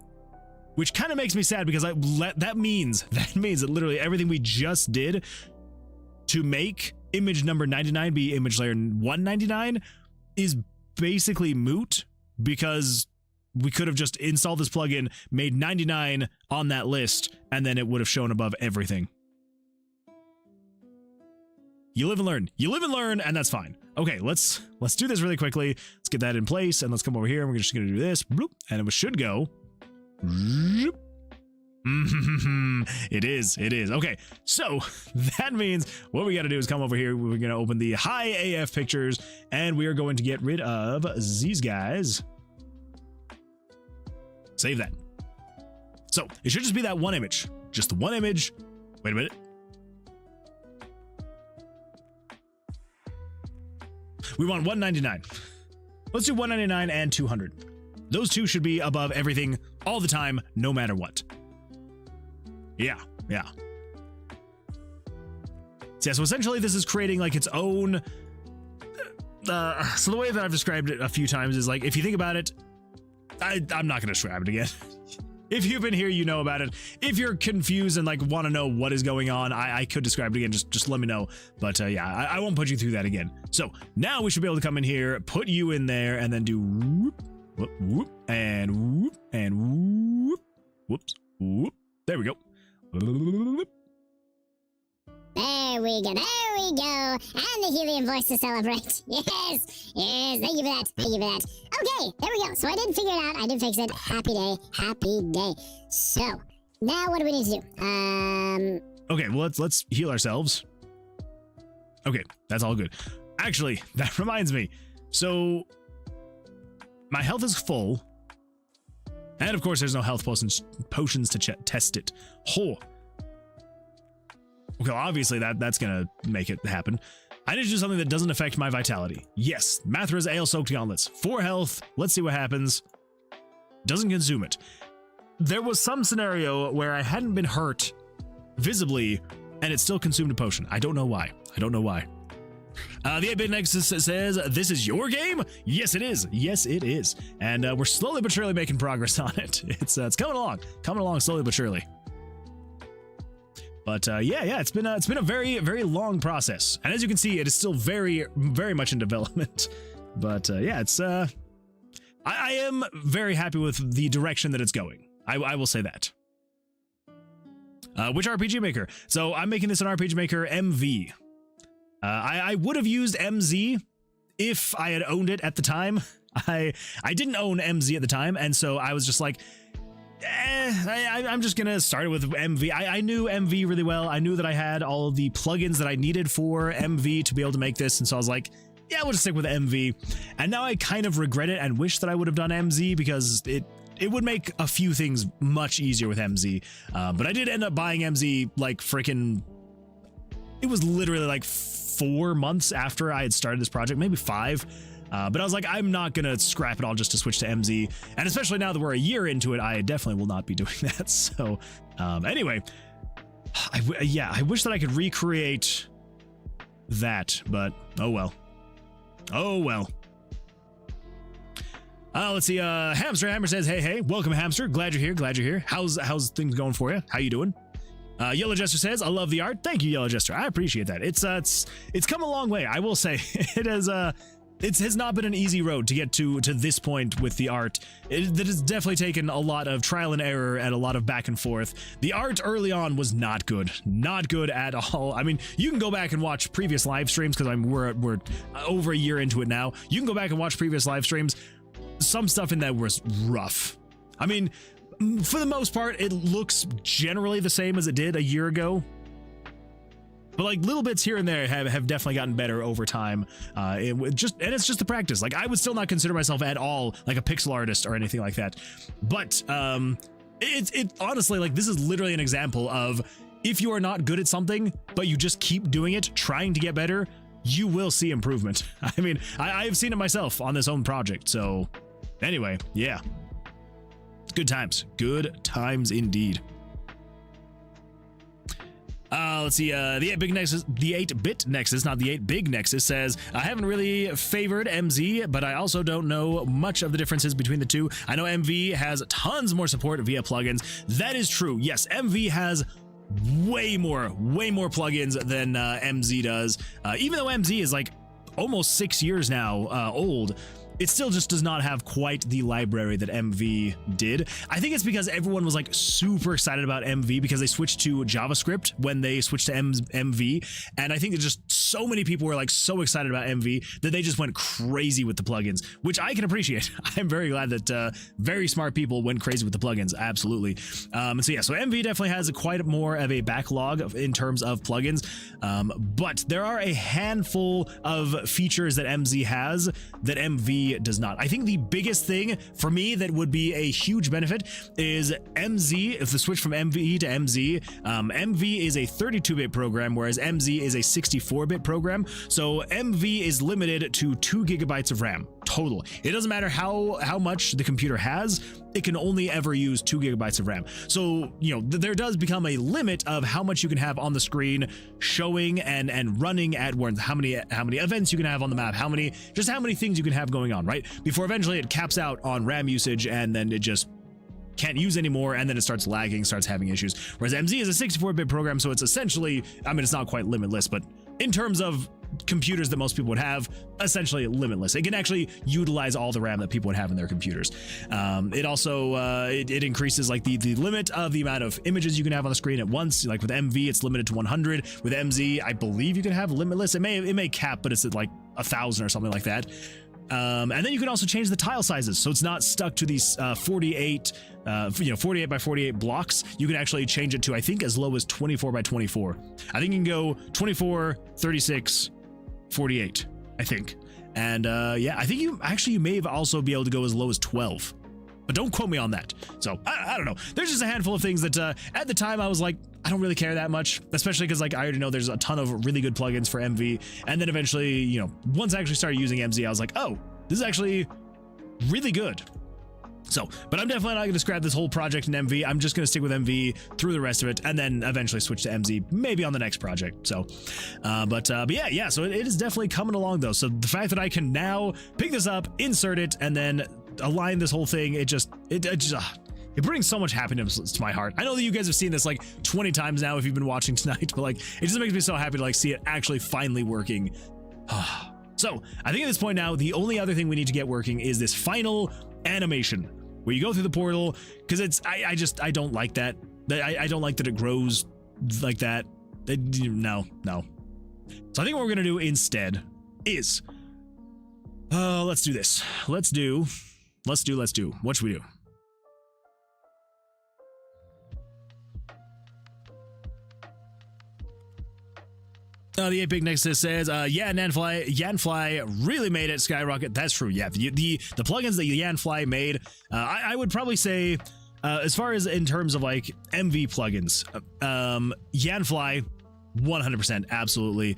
Which kind of makes me sad because that means that literally everything we just did to make image number 99 be image layer 199 is basically moot, because we could have just installed this plugin, made 99 on that list, and then it would have shown above everything. You live and learn. You live and learn, and that's fine. Okay, let's do this really quickly. Let's get that in place, and let's come over here, and we're just going to do this, bloop, and it should go. It is. Okay, so that means what we got to do is come over here. We're going to open the high AF pictures, and we are going to get rid of these guys. Save that. So it should just be that one image. Just the one image. Wait a minute. We want 199. Let's do 199 and 200. Those two should be above everything all the time, no matter what. Yeah. So essentially this is creating like its own... so the way that I've described it a few times is like, if you think about it, I'm not going to describe it again. If you've been here, you know about it. If you're confused and like want to know what is going on, I could describe it again. Just let me know. But yeah, I won't put you through that again. So now we should be able to come in here, put you in there, and then do whoop, whoop, whoop, and whoop, and whoop, whoops, whoop. There we go. There we go. And the helium voice to celebrate. Yes. Thank you for that. Okay, there we go. So I did figure it out. I did fix it. Happy day. So now what do we need to do? Okay, well let's heal ourselves. Okay, that's all good. Actually, that reminds me. So my health is full, and of course there's no health potions to test it. Okay, obviously that's gonna make it happen. I need to do something that doesn't affect my vitality. Yes, Mathra's Ale-Soaked Gauntlets. 4 health. Let's see what happens. Doesn't consume it. There was some scenario where I hadn't been hurt visibly, and it still consumed a potion. I don't know why. The 8-Bit Nexus says, this is your game? Yes, it is. And we're slowly but surely making progress on it. It's coming along slowly but surely. But yeah, it's been a very, very long process, and as you can see, it is still very, very much in development. But yeah, it's I am very happy with the direction that it's going. I will say that. Which RPG Maker? So I'm making this an RPG Maker MV. I would have used MZ if I had owned it at the time. I didn't own MZ at the time, and so I was just like, I'm just gonna start it with MV. I knew MV really well. I knew that I had all of the plugins that I needed for MV to be able to make this, and so I was like, yeah, we'll just stick with MV. And now I kind of regret it and wish that I would have done MZ because it would make a few things much easier with MZ. But I did end up buying MZ like freaking, it was literally like 4 months after I had started this project, maybe 5. But I was like, I'm not going to scrap it all just to switch to MZ. And especially now that we're a year into it, I definitely will not be doing that. So anyway, I wish that I could recreate that, but oh well. Oh well. Let's see. Hamster Hammer says, hey, welcome, Hamster. Glad you're here. How's things going for you? How you doing? Yellow Jester says, I love the art. Thank you, Yellow Jester. I appreciate that. It's come a long way. I will say it has not been an easy road to get to this point with the art. That has definitely taken a lot of trial and error and a lot of back and forth. The art early on was not good at all. I mean, you can go back and watch previous live streams because we're over a year into it now. You can go back and watch previous live streams. Some stuff in that was rough. I mean, for the most part, it looks generally the same as it did a year ago. But like little bits here and there have definitely gotten better over time. It's just the practice. Like I would still not consider myself at all like a pixel artist or anything like that. But it honestly, like this is literally an example of if you are not good at something, but you just keep doing it, trying to get better, you will see improvement. I mean, I've seen it myself on this own project. So anyway, yeah. Good times indeed. Let's see, the 8-bit Nexus, not the 8-big Nexus, says, I haven't really favored MZ, but I also don't know much of the differences between the two. I know MV has tons more support via plugins. That is true. Yes, MV has way more plugins than MZ does. Even though MZ is like almost 6 years now old, it still just does not have quite the library that MV did. I think it's because everyone was like super excited about MV because they switched to JavaScript when they switched to MV. And I think that just so many people were like so excited about MV that they just went crazy with the plugins, which I can appreciate. I'm very glad that very smart people went crazy with the plugins. Absolutely. So yeah, so MV definitely has quite more of a backlog in terms of plugins. But there are a handful of features that MZ has that MV does not. I think the biggest thing for me that would be a huge benefit is MZ. If the switch from MV to MZ, MV is a 32-bit program, whereas MZ is a 64-bit program. So MV is limited to 2 gigabytes of RAM total. It doesn't matter how much the computer has, it can only ever use 2 gigabytes of RAM. So, you know, there does become a limit of how much you can have on the screen showing and running at once, how many events you can have on the map, how many things you can have going on, right? Before eventually it caps out on RAM usage and then it just can't use anymore, and then it starts lagging, starts having issues. Whereas MZ is a 64-bit program, so it's essentially, I mean, it's not quite limitless, but in terms of computers that most people would have, essentially limitless. It can actually utilize all the RAM that people would have in their computers. It also it increases like the limit of the amount of images you can have on the screen at once. Like with MV, it's limited to 100. With MZ, I believe you can have limitless. It may cap, but it's at like 1,000 or something like that. And then you can also change the tile sizes, so it's not stuck to these 48 by 48 blocks. You can actually change it to, I think, as low as 24 by 24. I think you can go 24, 36, 48, I think. And yeah, I think you may also be able to go as low as 12, but don't quote me on that. So I don't know. There's just a handful of things that at the time I was like, I don't really care that much, especially because like I already know there's a ton of really good plugins for MV. And then eventually, you know, once I actually started using MZ, I was like, oh, this is actually really good. So, but I'm definitely not going to scrap this whole project in MV. I'm just going to stick with MV through the rest of it and then eventually switch to MZ, maybe on the next project. So, but yeah, so it is definitely coming along though. So the fact that I can now pick this up, insert it, and then align this whole thing, it brings so much happiness to my heart. I know that you guys have seen this like 20 times now if you've been watching tonight, but like, it just makes me so happy to like see it actually finally working. So I think at this point now, the only other thing we need to get working is this final animation where you go through the portal, because I don't like that. I don't like that it grows like that. No. So I think what we're gonna do instead is, let's do this. Let's do. What should we do? The 8-Big Nexus says, yeah, Yanfly really made it skyrocket. That's true. Yeah, the plugins that Yanfly made, I would probably say, as far as in terms of like MV plugins, Yanfly, 100%, absolutely.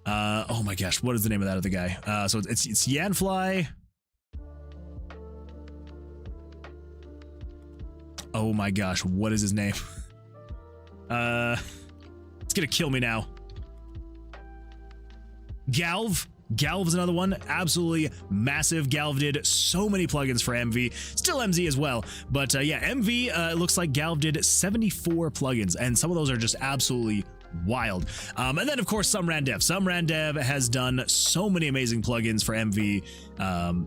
Oh my gosh, what is the name of that other guy? So it's Yanfly. Oh my gosh, what is his name? It's gonna kill me now. Galv is another one, absolutely massive. Galv did so many plugins for MV, still MZ as well, but yeah, MV, it looks like Galv did 74 plugins, and some of those are just absolutely wild. And then of course Sumrandev has done so many amazing plugins for MV.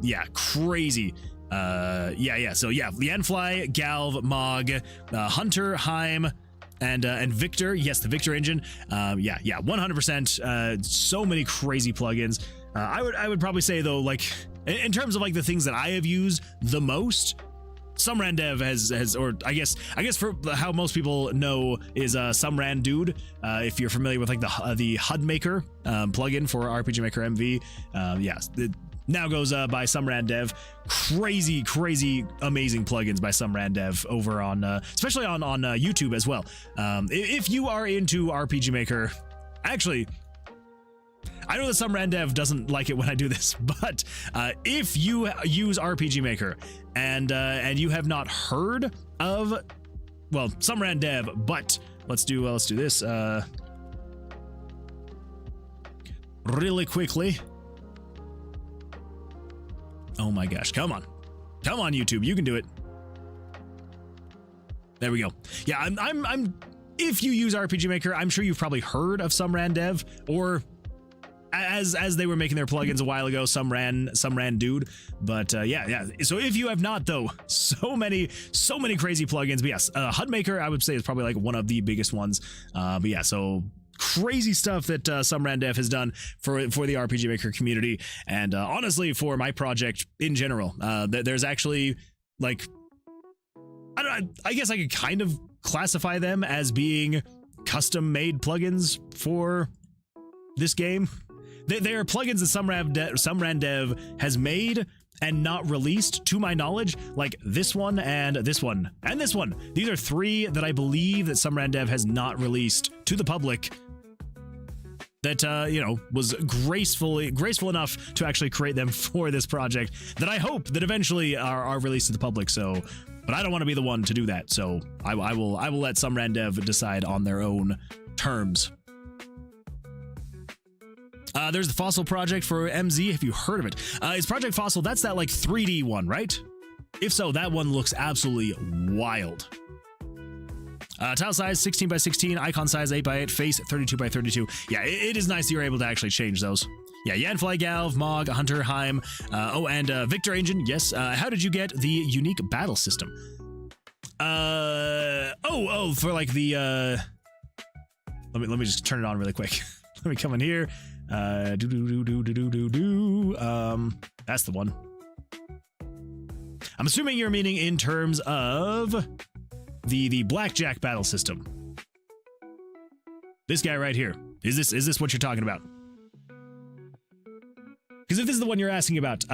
Yeah, crazy. So yeah, Yanfly, Galv, Mog, Hunter, Heim, and Victor. Yes, the Victor engine. Yeah, 100%. So many crazy plugins. I would probably say though, like in terms of like the things that I have used the most, Sumrandev has, or I guess for how most people know is Sumran Dude. If you're familiar with like the HUD Maker plugin for RPG Maker MV, yes, it now goes by Sumrandev. Crazy amazing plugins by Sumrandev over on especially on YouTube as well. If you are into RPG Maker, actually, I know that Sumrandev doesn't like it when I do this, but if you use RPG Maker and you have not heard of, well, Sumrandev, but let's do this really quickly. Oh my gosh, come on YouTube, you can do it. There we go. Yeah, I'm if you use RPG Maker, I'm sure you've probably heard of Sumrandev, or as they were making their plugins a while ago, Sumran Dude. But yeah. So if you have not though, so many crazy plugins. But yes, HUD Maker I would say is probably like one of the biggest ones. But yeah, so crazy stuff that Sumrandev has done for the RPG Maker community, and honestly for my project in general. There's actually like, I guess I could kind of classify them as being custom made plugins for this game. They are plugins that Sumrandev has made and not released, to my knowledge, like this one and this one and this one. These are three that I believe that Sumrandev has not released to the public, that you know, was graceful enough to actually create them for this project, that I hope that eventually are released to the public. So, but I don't want to be the one to do that, so I will let Sumrandev decide on their own terms. There's the Fossil project for MZ. Have you heard of it? It's Project Fossil. That's that like 3D one, right? If so, that one looks absolutely wild. Tile size 16 by 16, icon size 8 by 8, face 32 by 32. Yeah, it is nice that you're able to actually change those. Yeah, Yanfly, Galv, Mog, Hunter, Heim, and Victor Engine. Yes. How did you get the unique battle system? For like the let me just turn it on really quick. Let me come in here. That's the one. I'm assuming you're meaning in terms of the Blackjack battle system. This guy right here. Is this what you're talking about? Because if this is the one you're asking about,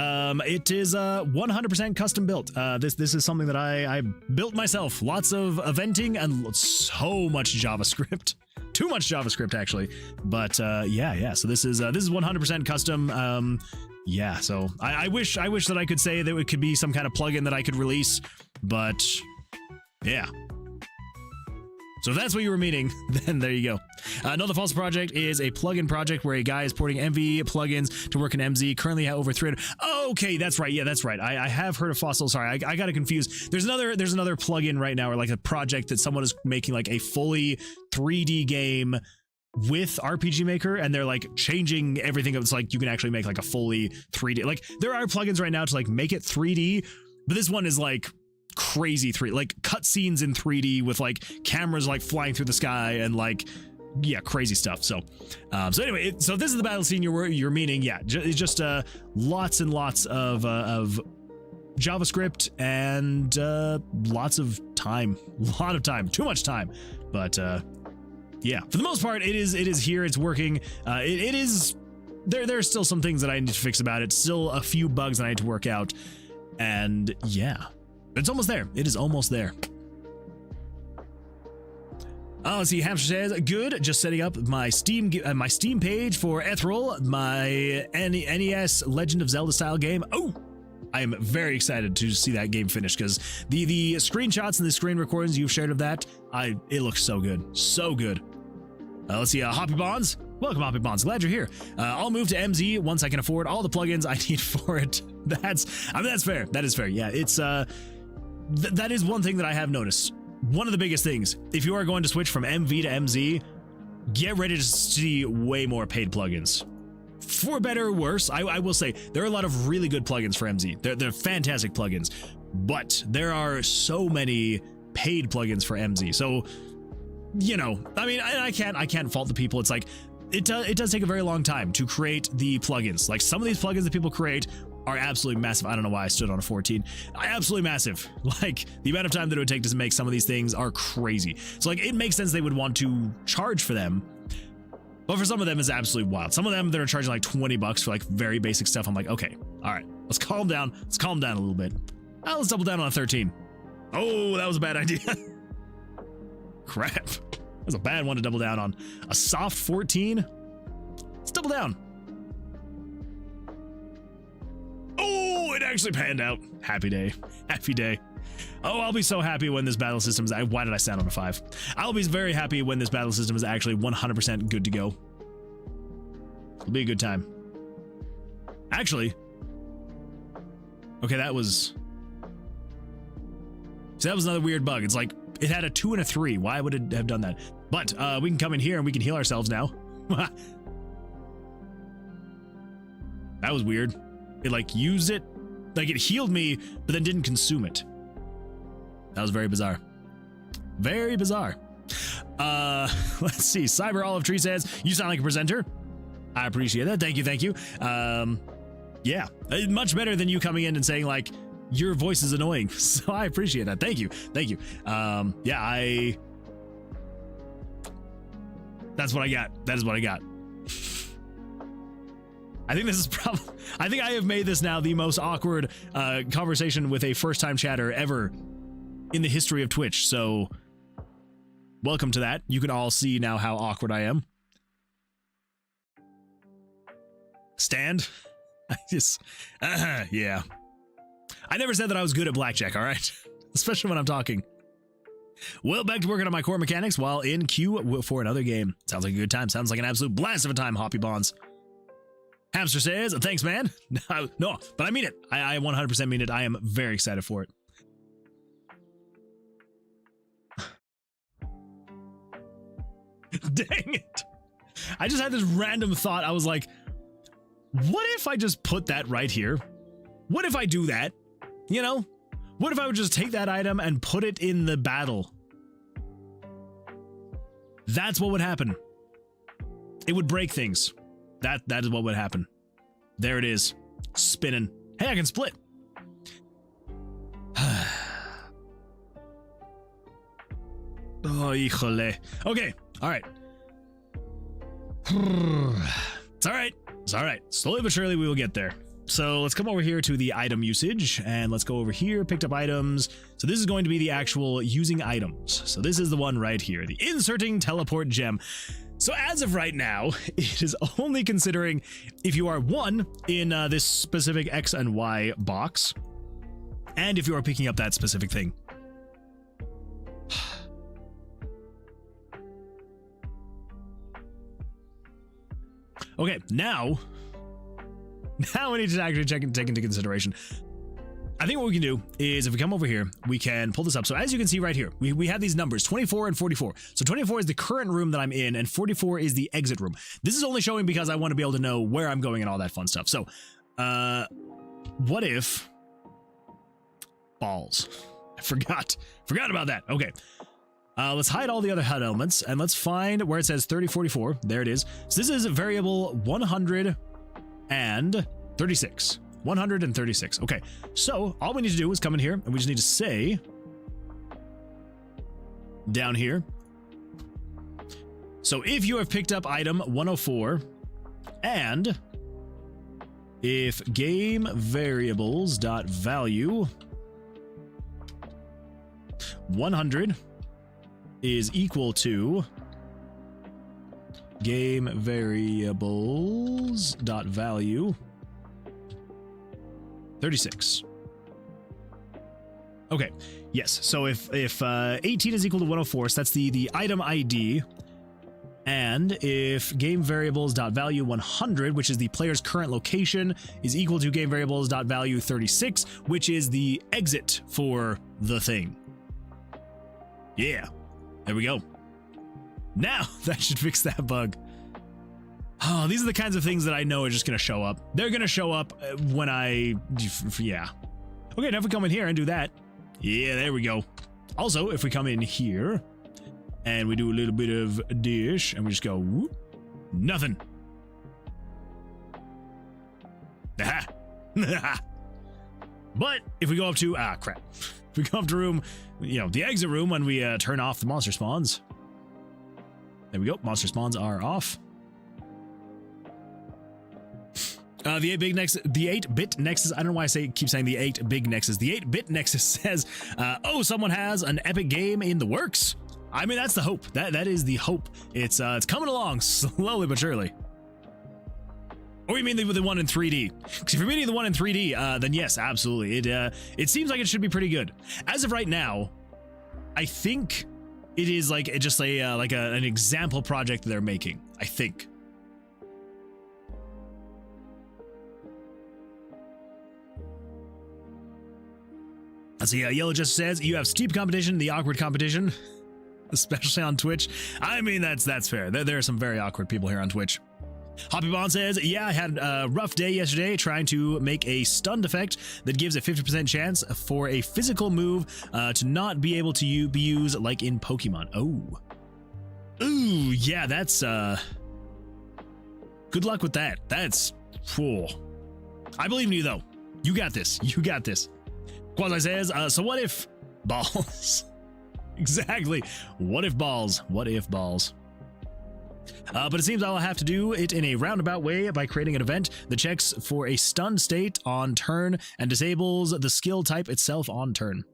it is 100% custom built. This is something that I built myself. Lots of eventing and so much JavaScript. Too much JavaScript actually. But yeah. So this is 100% custom. Yeah. So I wish that I could say that it could be some kind of plugin that I could release, but yeah. So if that's what you were meaning, then there you go. No, the False Project is a plugin project where a guy is porting MV plugins to work in MZ. Currently have over 300. Oh, okay, that's right. Yeah, that's right. I have heard of Fossil. Sorry, I got it confused. There's another plugin right now, or like a project that someone is making like a fully 3D game with RPG Maker, and they're like changing everything. It's like you can actually make like a fully 3D. Like there are plugins right now to like make it 3D, but this one is like crazy like cutscenes in 3D with like cameras like flying through the sky and like, yeah, crazy stuff. So anyway, so this is the battle scene you're meaning. Yeah, it's just lots and lots of JavaScript and lots of time, too much time. But yeah, for the most part, it is here. It's working. It is. There's still some things that I need to fix about it. Still a few bugs that I need to work out. And yeah, it's almost there. It is almost there. Let's see. Hamster says, good. Just setting up my Steam page for Ethereal, my NES Legend of Zelda style game. Oh, I am very excited to see that game finished because the screenshots and the screen recordings you've shared of that, it looks so good, so good. Let's see. Hoppy Bonds, welcome, Hoppy Bonds. Glad you're here. I'll move to MZ once I can afford all the plugins I need for it. That's fair. That is fair. Yeah, it's that is one thing that I have noticed. One of the biggest things, if you are going to switch from MV to MZ, get ready to see way more paid plugins. For better or worse, I will say there are a lot of really good plugins for MZ. They're fantastic plugins, but there are so many paid plugins for MZ. So, you know, I mean, I can't fault the people. It's like it does take a very long time to create the plugins. Like some of these plugins that people create are absolutely massive. I don't know why I stood on a 14. Absolutely massive. Like the amount of time that it would take to make some of these things are crazy. So like it makes sense they would want to charge for them. But for some of them it's absolutely wild. Some of them that are charging like $20 for like very basic stuff. I'm like, okay, all right, let's calm down. Let's calm down a little bit. Let's double down on a 13. Oh, that was a bad idea. Crap. That was a bad one to double down on. A soft 14. Let's double down. Oh, it actually panned out. Happy day. Happy day. Oh, I'll be so happy when this battle system is... Why did I stand on a 5? I'll be very happy when this battle system is actually 100% good to go. It'll be a good time. Actually... Okay, that was... So that was another weird bug. It's like, it had a 2 and a 3. Why would it have done that? But we can come in here and we can heal ourselves now. That was weird. It like used it, like it healed me, but then didn't consume it. That was very bizarre. Very bizarre. Let's see. Cyber Olive Tree says, you sound like a presenter. I appreciate that. Thank you. Thank you. Yeah, much better than you coming in and saying like, your voice is annoying. So I appreciate that. Thank you. Thank you. Yeah, that's what I got. That is what I got. I think this is I think I have made this now the most awkward conversation with a first-time chatter ever in the history of Twitch. So welcome to that. You can all see now how awkward I am. Stand. Yeah. I never said that I was good at blackjack, all right? Especially when I'm talking. Well, back to working on my core mechanics while in queue for another game. Sounds like a good time. Sounds like an absolute blast of a time, Hoppy Bonds. Hamster says, thanks, man. No, but I mean it. I 100% mean it. I am very excited for it. Dang it. I just had this random thought. I was like, what if I just put that right here? What if I do that? You know? What if I would just take that item and put it in the battle? That's what would happen. It would break things. That is what would happen. There it is. Spinning. Hey, I can split. Oh, híjole. Okay. All right. It's all right. It's all right. Slowly but surely we will get there. So let's come over here to the item usage and let's go over here, picked up items. So this is going to be the actual using items. So this is the one right here, the inserting teleport gem. So as of right now, it is only considering if you are 1 in this specific X and Y box, and if you are picking up that specific thing. Okay, now we need to actually take into consideration. I think what we can do is if we come over here, we can pull this up. So as you can see right here, we have these numbers, 24 and 44. So 24 is the current room that I'm in, and 44 is the exit room. This is only showing because I want to be able to know where I'm going and all that fun stuff. So, what if... Balls. I forgot about that. Okay. Let's hide all the other HUD elements, and let's find where it says 3044. There it is. So this is variable 136. 136. Okay, so all we need to do is come in here and we just need to say down here So if you have picked up item 104 and if game variables dot value 100 is equal to game variables dot value 36. Okay, yes, so if 18 is equal to 104, so that's the item ID, and if game variables dot value 100, which is the player's current location, is equal to game variables dot value 36, which is the exit for the thing. Yeah, there we go. Now that should fix that bug. Oh, these are the kinds of things that I know are just gonna show up. They're gonna show up when yeah. Okay, now if we come in here and do that, yeah, there we go. Also, if we come in here and we do a little bit of dish and we just go whoop, nothing. Aha. But if we go up to crap. If we go up to room, the exit room when we turn off the monster spawns. There we go. Monster spawns are off. The 8-bit Nexus, I don't know why I keep saying the 8-big Nexus. The 8-bit Nexus says, oh, someone has an epic game in the works. I mean, that's the hope. That is the hope. It's coming along slowly but surely. Or you mean the one in 3D? Because if you're meaning the one in 3D, then yes, absolutely. It seems like it should be pretty good. As of right now, I think it is like just an example project that they're making. I think. Let's see, Yellow just says, you have steep competition, the awkward competition, especially on Twitch. I mean, that's fair. There are some very awkward people here on Twitch. Hoppy Bond says, yeah, I had a rough day yesterday trying to make a stunned effect that gives a 50% chance for a physical move to not be able to be used like in Pokemon. Oh. Ooh, yeah, that's, good luck with that. That's, whoa. I believe in you, though. You got this. You got this. Quasi says, so what if balls? Exactly. What if balls? What if balls? But it seems I'll have to do it in a roundabout way by creating an event that checks for a stunned state on turn and disables the skill type itself on turn.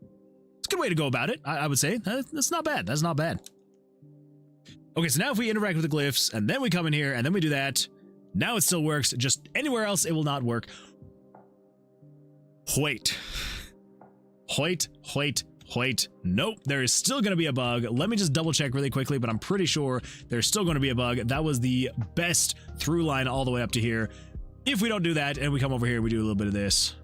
It's a good way to go about it, I would say. That's not bad. That's not bad. Okay, so now if we interact with the glyphs, and then we come in here, and then we do that, now it still works. Just anywhere else, it will not work. Wait. Nope, there is still going to be a bug. Let me just double check really quickly, but I'm pretty sure there's still going to be a bug. That was the best through line all the way up to here. If we don't do that and we come over here, we do a little bit of this.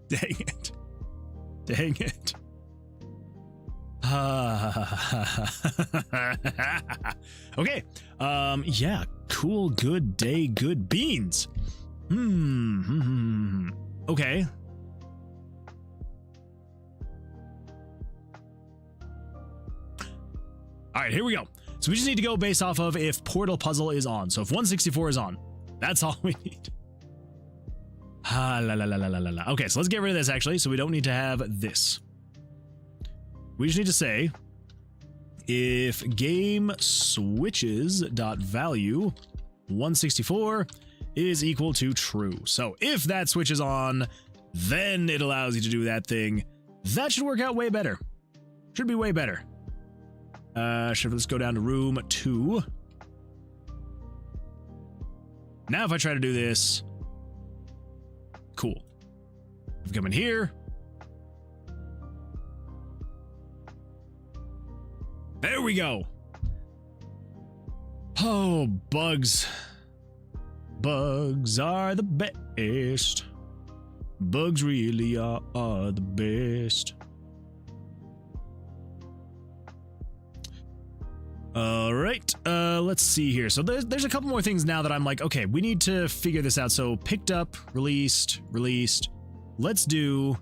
Dang it. Dang it. Okay. Yeah. Cool. Good day. Good beans. Okay. All right. Here we go. So we just need to go based off of if Portal Puzzle is on. So if 164 is on, that's all we need. Okay. So let's get rid of this actually. So we don't need to have this. We just need to say if game switches dot value 164 is equal to true. So if that switch is on, then it allows you to do that thing. That should work out way better. Should be way better. Let's go down to room 2. Now if I try to do this, cool. If I come in here, there we go. Oh, bugs. Bugs are the best. Bugs really are the best. All right, let's see here. So there's a couple more things now that I'm like, okay, we need to figure this out. So picked up, released. Let's do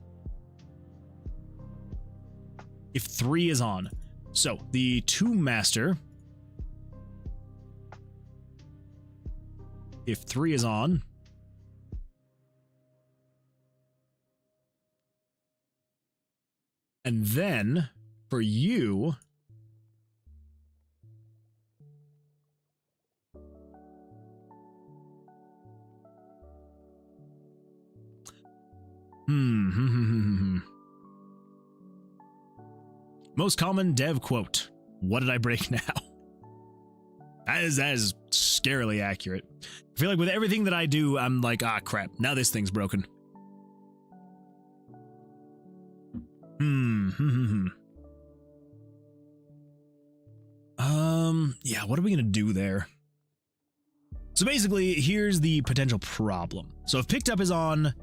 if 3 is on. So the Tomb Master, if 3 is on, And then for you, most common dev quote. What did I break now? That is scarily accurate. I feel like with everything that I do, I'm like, ah, crap. Now this thing's broken. Yeah, what are we gonna do there? So basically, here's the potential problem. So if picked up is on...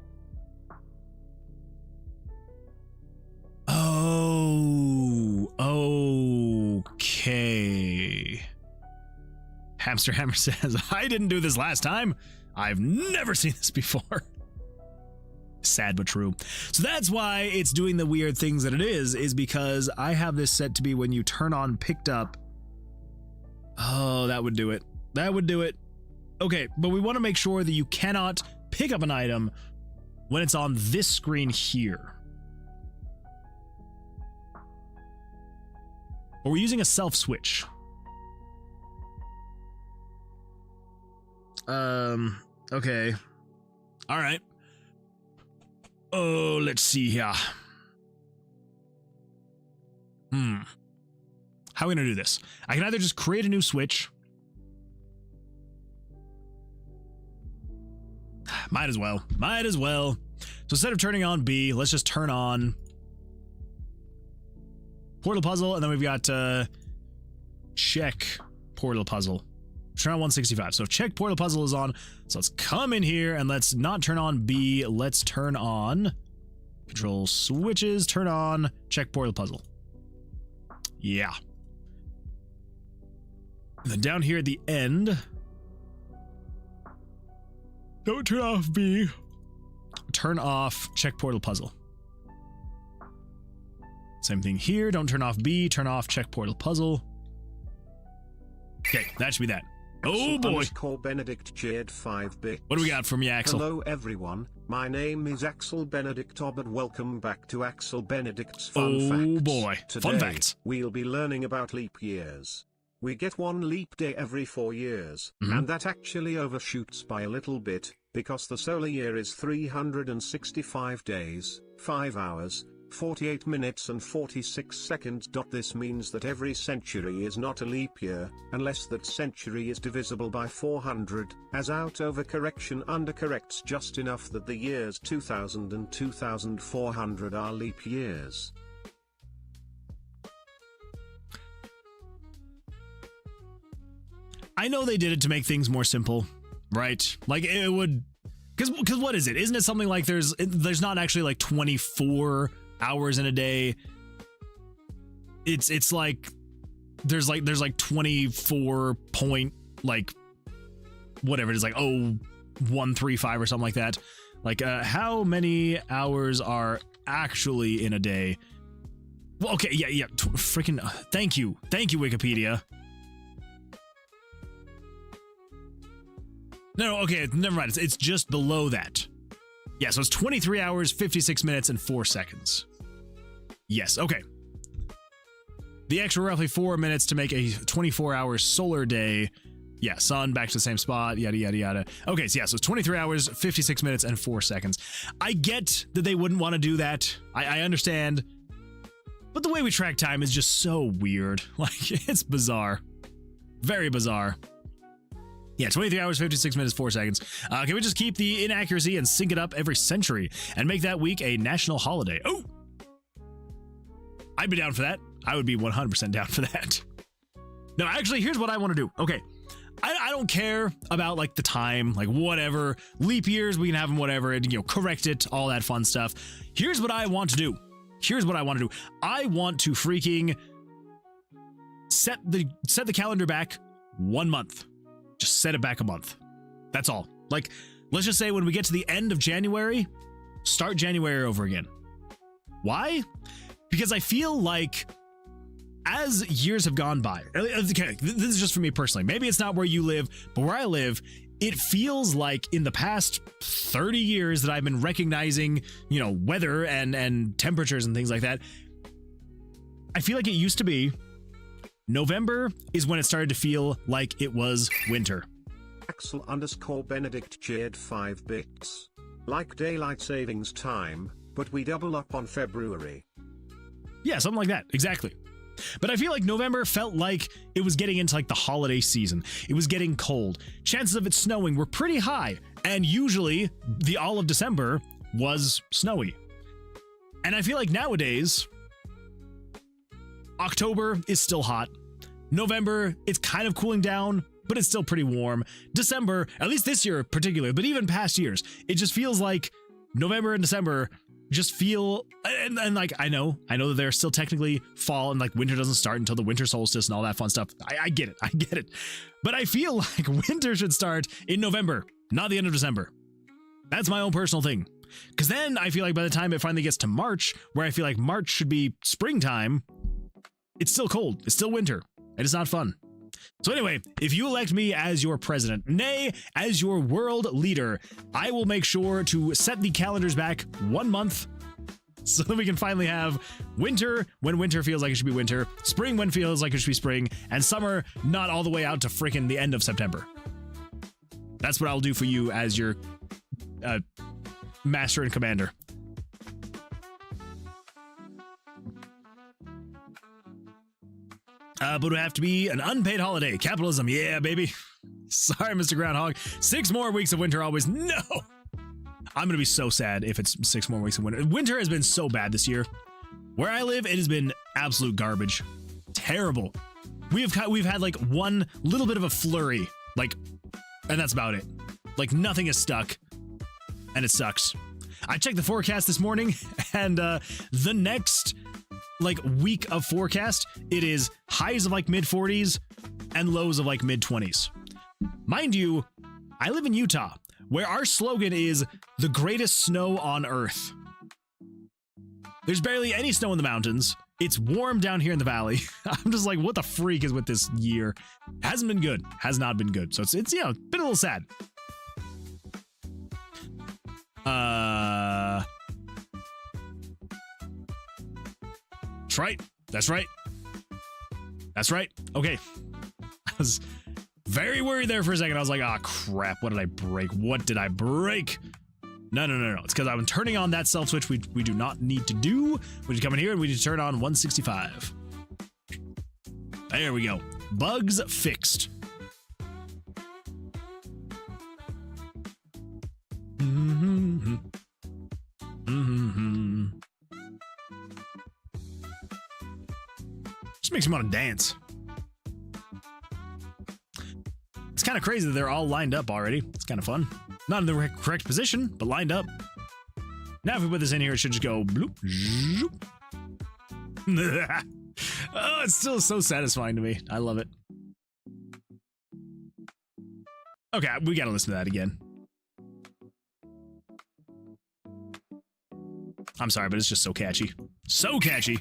Oh, okay. Hamster Hammer says, I didn't do this last time. I've never seen this before. Sad but true. So that's why it's doing the weird things that it is because I have this set to be when you turn on picked up. Oh, that would do it. That would do it. Okay, but we want to make sure that you cannot pick up an item when it's on this screen here. Or we're using a self switch. Okay. All right. Oh, let's see here. How are we gonna do this? I can either just create a new switch. Might as well. Might as well. So instead of turning on B, let's just turn on Portal Puzzle, and then we've got check Portal Puzzle. Turn on 165. So check Portal Puzzle is on. So let's come in here and let's not turn on B. Let's turn on control switches, turn on check Portal Puzzle. Yeah. And then down here at the end, don't turn off B. Turn off check Portal Puzzle. Same thing here. Don't turn off B. Turn off check Portal Puzzle. Okay, that should be that. Oh boy. Benedict cheered 5 bits. What do we got from you, Axel? Hello everyone. My name is Axel Benedict Obb and welcome back to Axel Benedict's Fun Facts. Oh boy. Today, Fun Facts. We'll be learning about leap years. We get one leap day every 4 years, and that actually overshoots by a little bit, because the solar year is 365 days, 5 hours, 48 minutes and 46 seconds. This means that every century is not a leap year, unless that century is divisible by 400, as out overcorrection undercorrects just enough that the years 2000 and 2400 are leap years. I know they did it to make things more simple, right? Like it would, because what is it? Isn't it something like there's not actually like 24 hours in a day? It's like there's like 24 point like whatever it is, like 135 or something like that. Like how many hours are actually in a day? Well, okay, yeah, freaking thank you Wikipedia. No, okay, never mind. It's just below that. Yeah, so it's 23 hours, 56 minutes, and 4 seconds. Yes, okay. The extra roughly 4 minutes to make a 24-hour solar day. Yeah, sun, back to the same spot, yada, yada, yada. Okay, so yeah, so it's 23 hours, 56 minutes, and 4 seconds. I get that they wouldn't want to do that. I understand. But the way we track time is just so weird. Like, it's bizarre. Very bizarre. Yeah, 23 hours, 56 minutes, 4 seconds. Can we just keep the inaccuracy and sync it up every century and make that week a national holiday? Oh! I'd be down for that. I would be 100% down for that. No, actually, here's what I want to do. Okay, I don't care about, like, the time, like, whatever. Leap years, we can have them, whatever, and, you know, correct it, all that fun stuff. Here's what I want to do. Here's what I want to do. I want to freaking set the calendar back 1 month. Just set it back a month. That's all. Like, let's just say when we get to the end of January, start January over again. Why? Because I feel like as years have gone by, okay, this is just for me personally. Maybe it's not where you live, but where I live, it feels like in the past 30 years that I've been recognizing, you know, weather and temperatures and things like that, I feel like it used to be November is when it started to feel like it was winter. Axel_Benedict cheered 5 bits. Like daylight savings time, but we double up on February. Yeah, something like that. Exactly. But I feel like November felt like it was getting into like the holiday season. It was getting cold. Chances of it snowing were pretty high. And usually the all of December was snowy. And I feel like nowadays, October is still hot. November, it's kind of cooling down, but it's still pretty warm. December, at least this year in particular, but even past years, it just feels like November and December just feel, and like, I know that they're still technically fall and like winter doesn't start until the winter solstice and all that fun stuff. I get it. But I feel like winter should start in November, not the end of December. That's my own personal thing. Because then I feel like by the time it finally gets to March, where I feel like March should be springtime, it's still cold, it's still winter, and it's not fun. So anyway, if you elect me as your president, nay, as your world leader, I will make sure to set the calendars back 1 month so that we can finally have winter when winter feels like it should be winter, spring when it feels like it should be spring, and summer not all the way out to freaking the end of September. That's what I'll do for you as your master and commander. But it would have to be an unpaid holiday. Capitalism, yeah, baby. Sorry, Mr. Groundhog. 6 more weeks of winter always. No! I'm going to be so sad if it's 6 more weeks of winter. Winter has been so bad this year. Where I live, it has been absolute garbage. Terrible. We've had like one little bit of a flurry, like, and that's about it. Like nothing is stuck, and it sucks. I checked the forecast this morning, and the next like week of forecast, it is highs of like mid 40s and lows of like mid 20s. Mind you, I live in Utah, where our slogan is the greatest snow on earth. There's barely any snow in the mountains. It's warm down here in the valley. I'm just like, what the freak is with this year? Hasn't been good. Has not been good. So it's you know, been a little sad. That's right. That's right. That's right. Okay. I was very worried there for a second. I was like, ah, crap. What did I break? What did I break? No. It's because I'm turning on that self switch we do not need to do. We just come in here and we just turn on 165. There we go. Bugs fixed. Just makes me want to dance. It's kind of crazy that they're all lined up already. It's kind of fun. Not in the correct position, but lined up. Now if we put this in here, it should just go bloop, zoop. Oh, it's still so satisfying to me. I love it. Okay, we gotta listen to that again. I'm sorry, but it's just so catchy. So catchy.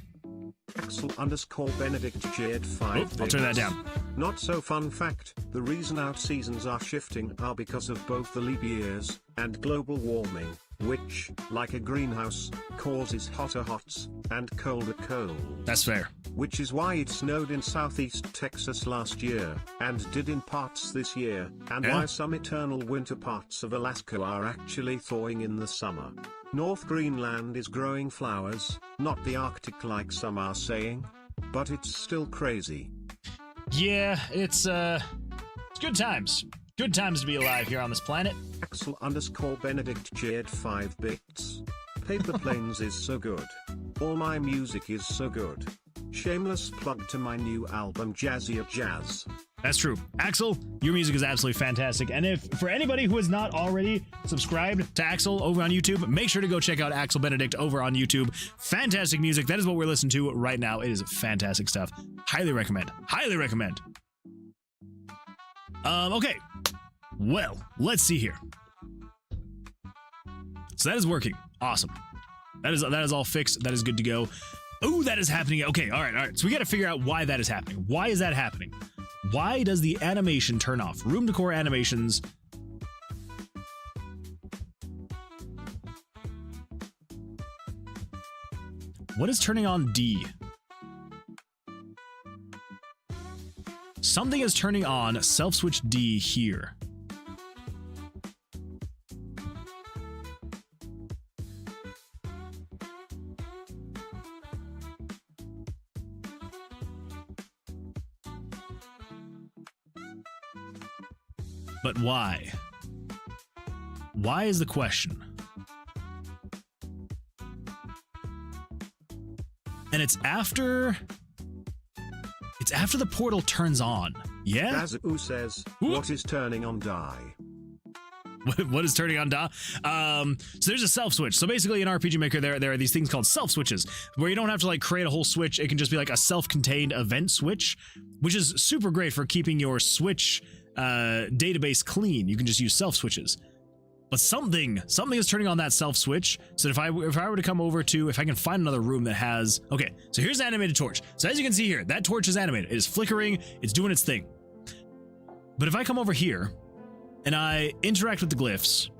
Axel_Benedict cheered 5 I'll turn that down. Not so fun fact, the reason out seasons are shifting are because of both the leap years and global warming, which, like a greenhouse, causes hotter hots and colder colds. That's fair. Which is why it snowed in southeast Texas last year, and did in parts this year, and why some eternal winter parts of Alaska are actually thawing in the summer. North Greenland is growing flowers, not the Arctic like some are saying. But it's still crazy. Yeah, it's good times. Good times to be alive here on this planet. Axel_Benedict cheered 5 bits. Paper Planes is so good. All my music is so good. Shameless plug to my new album Jazzier Jazz. That's true. Axel, your music is absolutely fantastic. And if for anybody who is not already subscribed to Axel over on YouTube, make sure to go check out Axel Benedict over on YouTube. Fantastic music. That is what we're listening to right now. It is fantastic stuff. Highly recommend. Highly recommend. Okay. Well, let's see here. So that is working. Awesome. That is all fixed. That is good to go. Oh, that is happening. Okay, all right. So we got to figure out why that is happening. Why is that happening? Why does the animation turn off? Room decor animations. What is turning on D? something is turning on self switch D here. But why? Why is the question? And it's after the portal turns on. Yeah? Kazu says, what is turning on die? What is turning on da? So there's a self switch. So basically in RPG Maker, there are these things called self switches where you don't have to like create a whole switch. It can just be like a self-contained event switch, which is super great for keeping your switch database clean. You can just use self switches. But something is turning on that self switch. So if I were to come over to, if I can find another room that has, okay, so here's the animated torch. So as you can see here, that torch is animated. It is flickering. It's doing its thing. But if I come over here and I interact with the glyphs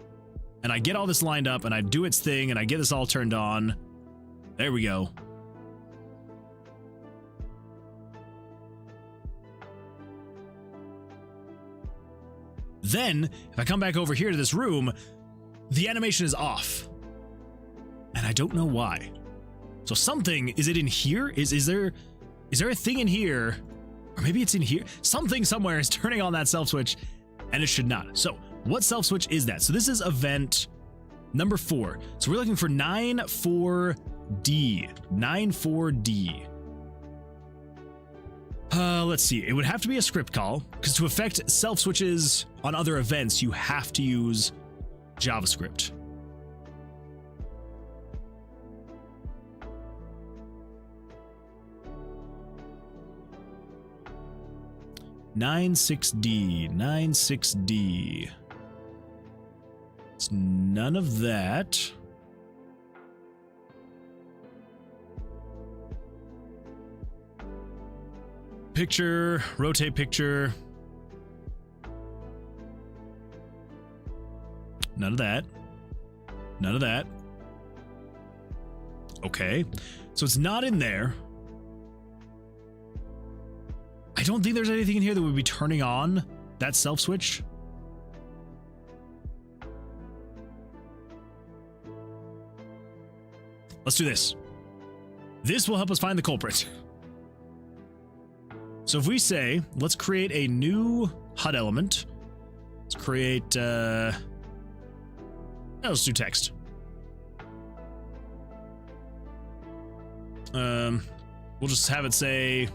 and I get all this lined up and I do its thing and I get this all turned on, there we go. Then, if I come back over here to this room, the animation is off. And I don't know why. So something, is it in here? Is there a thing in here? Or maybe it's in here. Something somewhere is turning on that self switch, and it should not. So what self switch is that? So this is event number 4. So we're looking for 9-4D. 9-4D. Let's see. It would have to be a script call, because to affect self switches on other events, you have to use JavaScript. (9-6D). 9-6D. It's none of that. Picture, rotate picture. None of that. None of that. Okay. So it's not in there. I don't think there's anything in here that would be turning on that self switch. Let's do this. This will help us find the culprit. So if we say, let's create a new HUD element. Let's create, let's do text. We'll just have it say,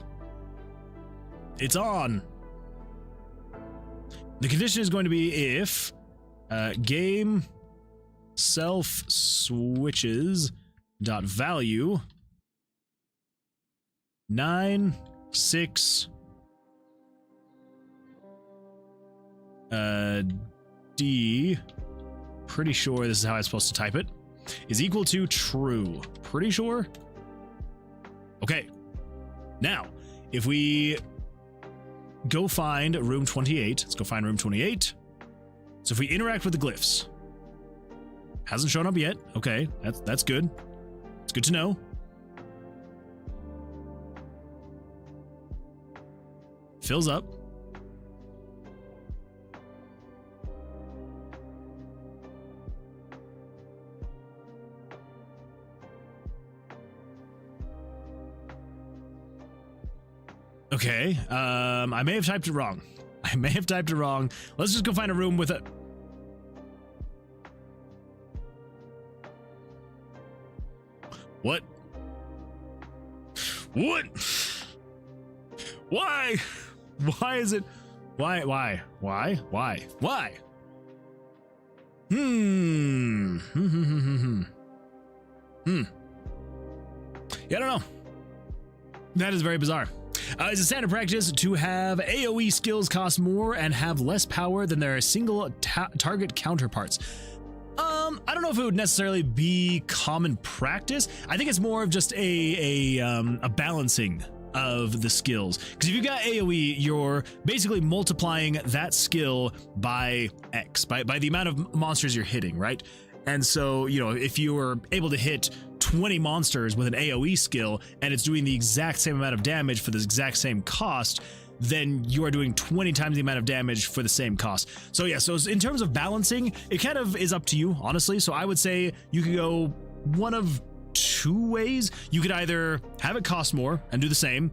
it's on. The condition is going to be if game self switches dot value 9-6 D, pretty sure this is how I'm supposed to type it, is equal to true. Pretty sure? Okay. Now, if we go find room 28, let's go find room 28. So if we interact with the glyphs, hasn't shown up yet. Okay, that's good. It's good to know. Fills up. Okay, I may have typed it wrong. Let's just go find a room with a... What? What? Why? Why is it? Why? Yeah, I don't know. That is very bizarre. It's a standard practice to have AoE skills cost more and have less power than their single target counterparts. I don't know if it would necessarily be common practice. I think it's more of just a balancing of the skills. Because if you've got AoE, you're basically multiplying that skill by X, by the amount of monsters you're hitting, right? And so, you know, if you were able to hit 20 monsters with an AoE skill and it's doing the exact same amount of damage for the exact same cost, then you are doing 20 times the amount of damage for the same cost. So yeah, so in terms of balancing, it kind of is up to you, honestly. So I would say you could go one of two ways. You could either have it cost more and do the same,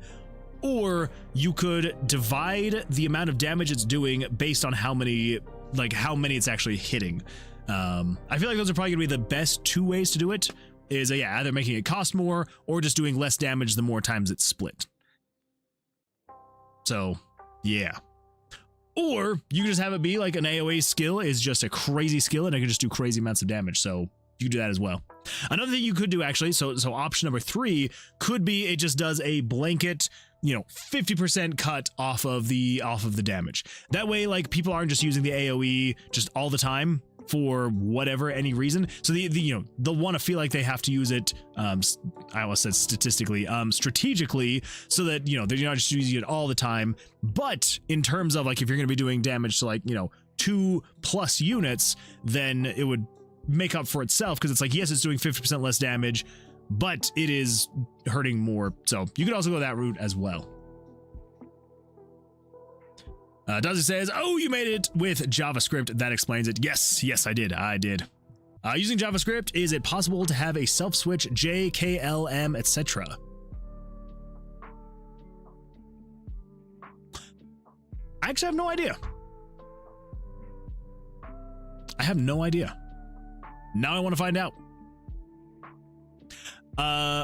or you could divide the amount of damage it's doing based on how many it's actually hitting. I feel like those are probably gonna be the best two ways to do it, is either making it cost more or just doing less damage the more times it's split. So yeah. Or you can just have it be like an AoE skill is just a crazy skill and it can just do crazy amounts of damage. So you can do that as well. Another thing you could do actually, so option number 3 could be it just does a blanket, 50% cut off of the damage. That way, like, people aren't just using the AoE just all the time for whatever, any reason. So they'll want to feel like they have to use it, I almost said statistically, strategically, so that, they're not just using it all the time. But in terms of, like, if you're going to be doing damage to, like, 2+ units, then it would make up for itself, because it's like, yes, it's doing 50% less damage, but it is hurting more. So you could also go that route as well. Dazzy says, oh, you made it with JavaScript. That explains it. Yes, I did. Using JavaScript, is it possible to have a self-switch J, K, L, M, etc.? I actually have no idea. I have no idea. Now I want to find out.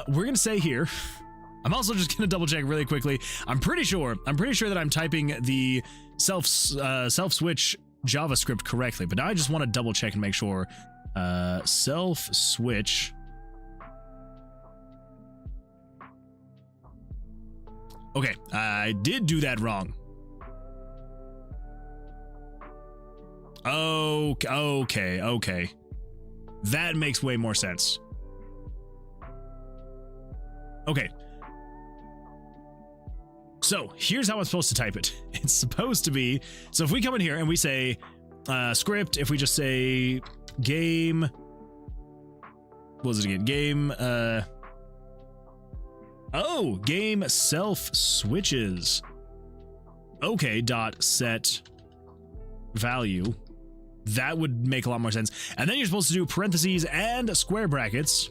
We're gonna say here, I'm also just gonna double check really quickly. I'm pretty sure that I'm typing the self-switch JavaScript correctly, but now I just want to double check and make sure. Self-switch. Okay, I did do that wrong. Okay. That makes way more sense. Okay. So here's how I'm supposed to type it. It's supposed to be, so if we come in here and we say script, if we just say game, what was it again? Game self switches. Okay, dot set value. That would make a lot more sense. And then you're supposed to do parentheses and square brackets.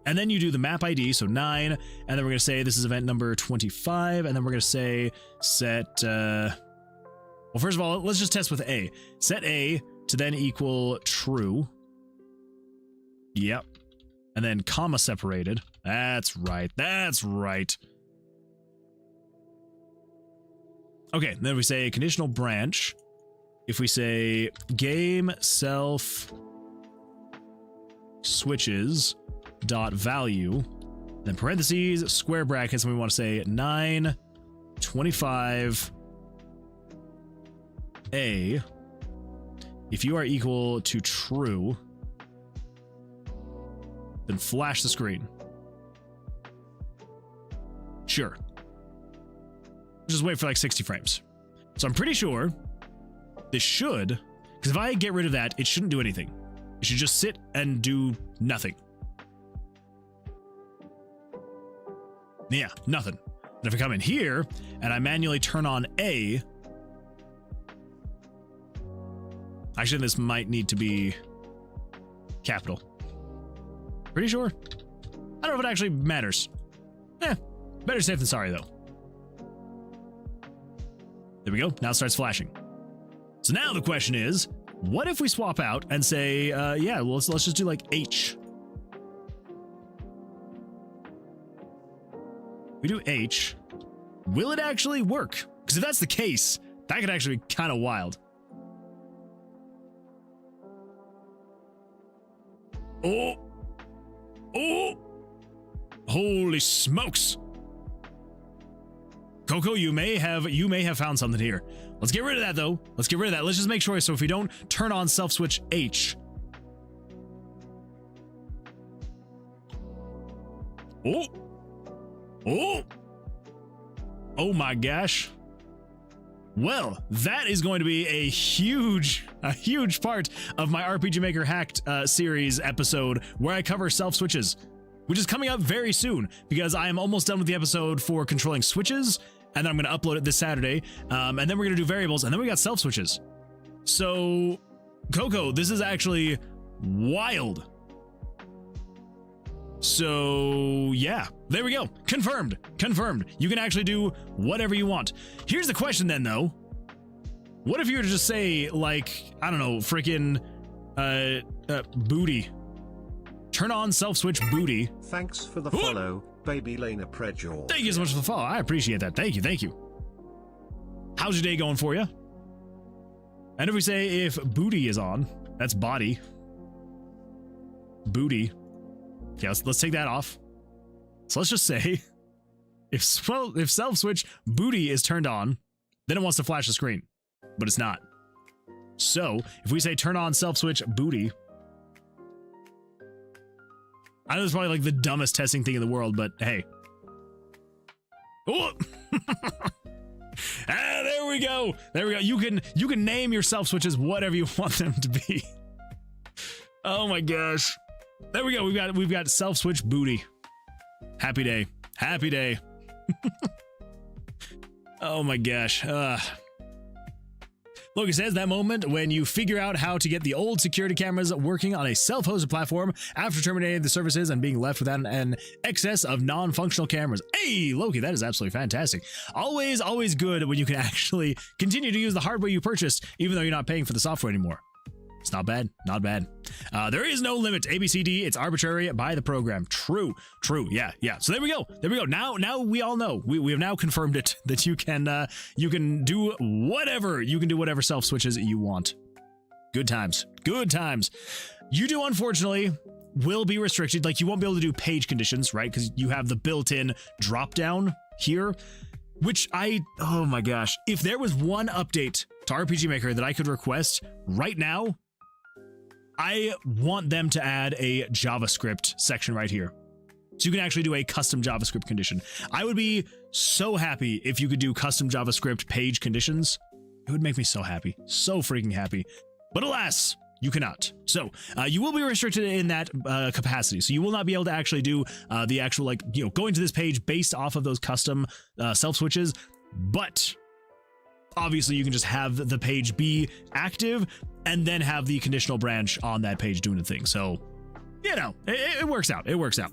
And then you do the map ID, so 9, and then we're going to say this is event number 25, and then we're going to say set, well, first of all, let's just test with A. Set A to then equal true. Yep. And then comma separated. That's right. Okay, then we say conditional branch. If we say game self switches dot value, then parentheses, square brackets, and we want to say 925 A. If you are equal to true, then flash the screen. Sure. Just wait for like 60 frames. So I'm pretty sure this should, because if I get rid of that, it shouldn't do anything. It should just sit and do nothing. Yeah, nothing. And if I come in here and I manually turn on A, actually this might need to be capital. Pretty sure. I don't know if it actually matters. Better safe than sorry though. There we go. Now it starts flashing. So now the question is, what if we swap out and say, yeah, well, let's just do like H. We do H. Will it actually work? Because if that's the case, that could actually be kind of wild. Oh. Holy smokes. Coco, you may have found something here. Let's get rid of that though. Let's just make sure, so if we don't turn on self-switch H. Oh my gosh. Well, that is going to be a huge part of my RPG Maker Hacked series episode where I cover self-switches, which is coming up very soon because I am almost done with the episode for controlling switches, and then I'm going to upload it this Saturday, and then we're going to do variables, and then we got self switches. So, Coco, this is actually wild. So, yeah, there we go. Confirmed. Confirmed. You can actually do whatever you want. Here's the question then, though. What if you were to just say, like, I don't know, freaking, booty. Turn on self-switch booty. Thanks for the follow, baby Lena Prejor. Thank you so much for the follow. I appreciate that. Thank you, thank you. How's your day going for you? And if we say if booty is on, that's body. Booty. Yeah, let's take that off. So let's just say if self-switch booty is turned on, then it wants to flash the screen, but it's not. So if we say turn on self-switch booty, I know it's probably like the dumbest testing thing in the world, but hey. Oh! There we go. There we go. You can name your self switches whatever you want them to be. Oh my gosh. There we go. We've got self switch booty. Happy day. Happy day. Oh my gosh. Loki says that moment when you figure out how to get the old security cameras working on a self-hosted platform after terminating the services and being left without an excess of non-functional cameras. Hey, Loki, that is absolutely fantastic. Always good when you can actually continue to use the hardware you purchased, even though you're not paying for the software anymore. It's not bad, not bad. There is no limit. ABCD, it's arbitrary by the program. True, yeah. So there we go. Now we all know. We have now confirmed it that you can do whatever. You can do whatever self switches you want. Good times. You do, unfortunately, will be restricted. Like, you won't be able to do page conditions, right? Because you have the built-in drop down here, which oh my gosh. If there was one update to RPG Maker that I could request right now, I want them to add a JavaScript section right here. So you can actually do a custom JavaScript condition. I would be so happy if you could do custom JavaScript page conditions. It would make me so happy. So freaking happy. But alas, you cannot. So you will be restricted in that capacity. So you will not be able to actually do the actual, like, going to this page based off of those custom self switches. But obviously you can just have the page be active and then have the conditional branch on that page doing the thing. So, it works out. It works out.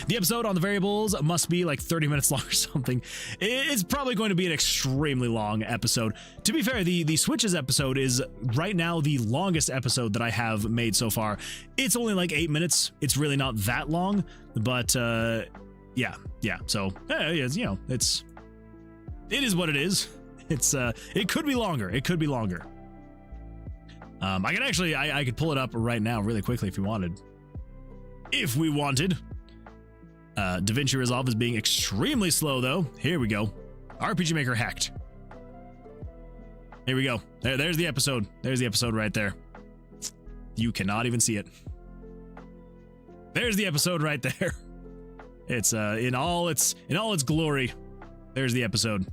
The episode on the variables must be like 30 minutes long or something. It's probably going to be an extremely long episode. To be fair, the switches episode is right now the longest episode that I have made so far. It's only like 8 minutes. It's really not that long, but yeah. So, it is what it is. It could be longer. I could pull it up right now really quickly if we wanted. DaVinci Resolve is being extremely slow though. Here we go. RPG Maker hacked. Here we go. There's the episode. There's the episode right there. You cannot even see it. There's the episode right there. It's in all its glory. There's the episode.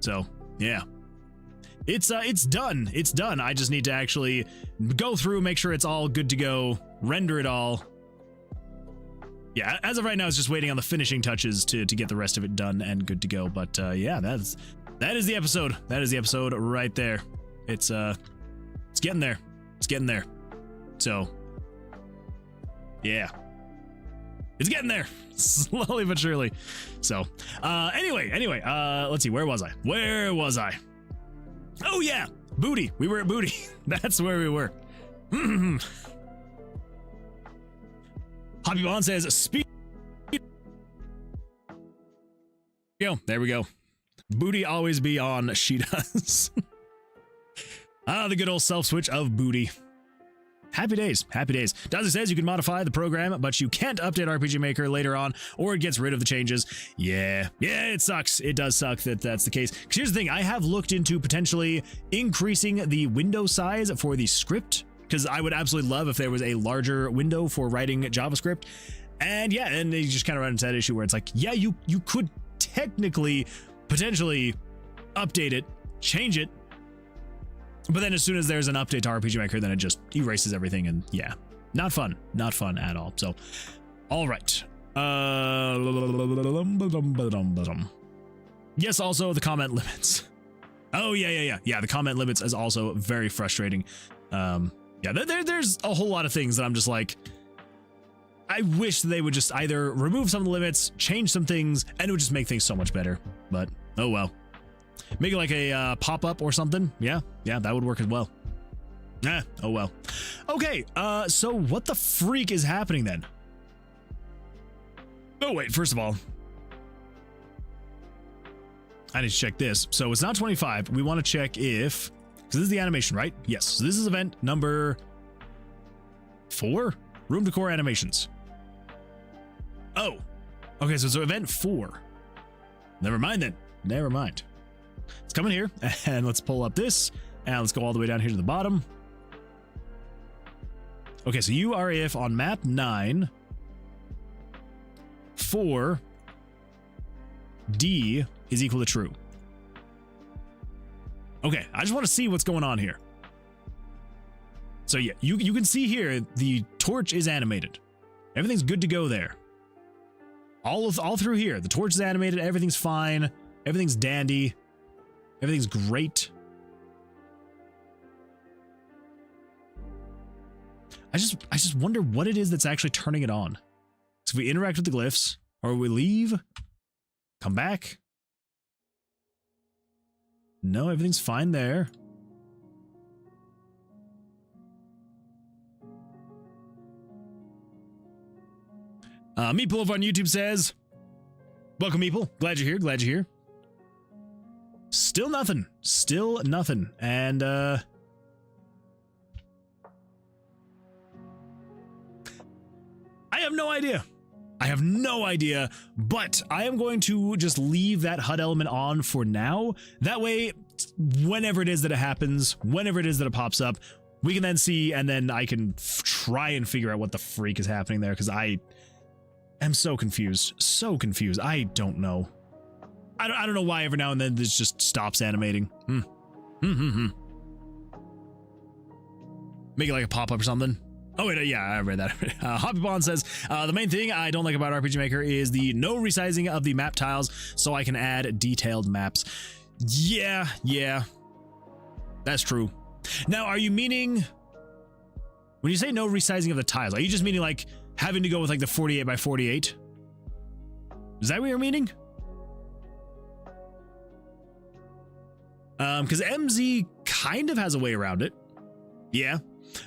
So, yeah. It's done. It's done. I just need to actually go through, make sure it's all good to go, render it all. Yeah, as of right now, it's just waiting on the finishing touches to get the rest of it done and good to go. But yeah, that is the episode. That is the episode right there. It's getting there. It's getting there. So, yeah. It's getting there, slowly but surely. So, anyway, let's see, where was I? Oh yeah, booty. We were at booty. That's where we were. Hoppy Bond says, speed. There we go. Booty always be on, she does. The good old self switch of booty. Happy days. Dazi says you can modify the program, but you can't update RPG Maker later on, or it gets rid of the changes. Yeah, it sucks. It does suck that that's the case. Because here's the thing, I have looked into potentially increasing the window size for the script, because I would absolutely love if there was a larger window for writing JavaScript. And yeah, and you just kind of run into that issue where it's like, yeah, you could technically, potentially update it, change it, but then as soon as there's an update to RPG Maker, then it just erases everything, and yeah, not fun at all. So, all right. Yes, also the comment limits. Oh, yeah. The comment limits is also very frustrating. Yeah, there's a whole lot of things that I'm just like, I wish they would just either remove some of the limits, change some things, and it would just make things so much better. But, oh well. Make it like a pop-up or something. Yeah, that would work as well. Oh well. Okay, so what the freak is happening then? Oh wait, first of all, I need to check this. So it's not 25. We want to check if, because this is the animation, right? Yes. So this is event number 4, room decor animations. Oh, okay. So it's event 4. Never mind then. Never mind. Let's come in here and let's pull up this and let's go all the way down here to the bottom. Okay, so you are if on map 9, 4 D is equal to true. Okay, I just want to see what's going on here. So yeah, you can see here the torch is animated. Everything's good to go there. All through here, the torch is animated. Everything's fine. Everything's dandy. Everything's great. I just wonder what it is that's actually turning it on. So if we interact with the glyphs, or we leave, come back. No, everything's fine there. Meeple over on YouTube says, welcome Meeple, glad you're here. Still nothing. And I have no idea, but I am going to just leave that HUD element on for now. That way, whenever it is that it happens, whenever it is that it pops up, we can then see, and then I can try and figure out what the freak is happening there, because I am so confused. I don't know. I don't know why every now and then this just stops animating. Make it like a pop-up or something. Oh wait, yeah, I read that. Hoppy Bond says, the main thing I don't like about RPG Maker is the no resizing of the map tiles, so I can add detailed maps. Yeah, that's true. Now, are you meaning, when you say no resizing of the tiles, are you just meaning like having to go with like the 48 by 48? Is that what you're meaning? Because MZ kind of has a way around it. Yeah.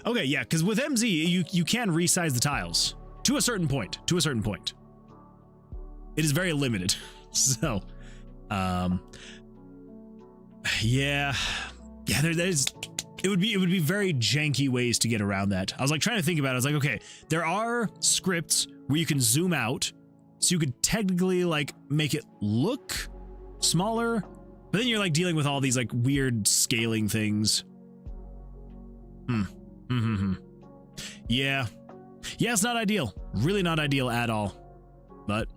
Okay, yeah, because with MZ, you can resize the tiles to a certain point. It is very limited. So, yeah, there's, it would be very janky ways to get around that. I was like trying to think about it. I was like, okay, there are scripts where you can zoom out, so you could technically like make it look smaller, but then you're like dealing with all these like weird scaling things. Yeah, it's not ideal. Really not ideal at all. But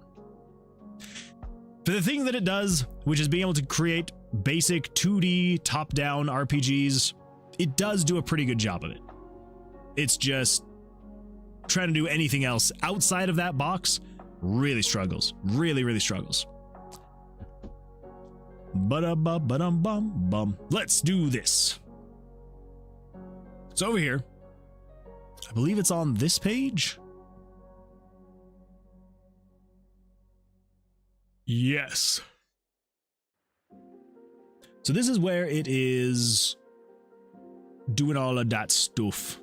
for the thing that it does, which is being able to create basic 2D top-down RPGs, it does do a pretty good job of it. It's just trying to do anything else outside of that box really struggles. Really struggles. Ba-da-ba-ba-dum-bum-bum. Let's do this. So over here, I believe it's on this page. Yes. So this is where it is doing all of that stuff.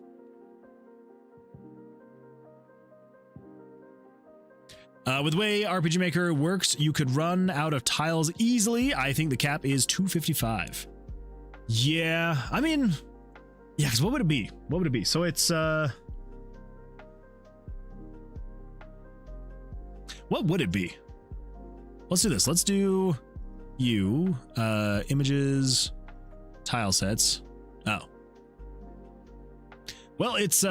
With the way RPG Maker works, you could run out of tiles easily. I think the cap is 255. Yeah, I mean, yeah, because what would it be? So it's, what would it be? Let's do this. Let's do you, images, tile sets. Oh. Well, it's,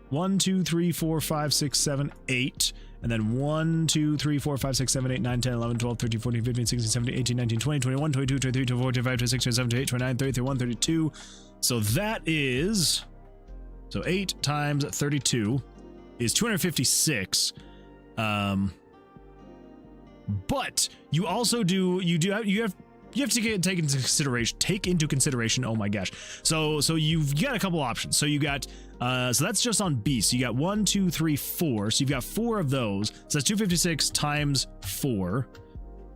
1, 2, 3, 4, 5, 6, 7, 8. And then 1, 2, 3, 4, 5, 6, 7, 8, 9, 10, 11, 12, 13, 14, 15, 16, 17, 18, 19, 20, 21, 22, 23, 24, 25, 26, 27, 28, 29, 30, 31, 32. So that is, so 8 times 32 is 256. But you also you have to take into consideration. Oh my gosh! So you've got a couple options. So you got so that's just on beasts. You got 1, 2, 3, 4. So you've got 4 of those. So that's 256 times 4.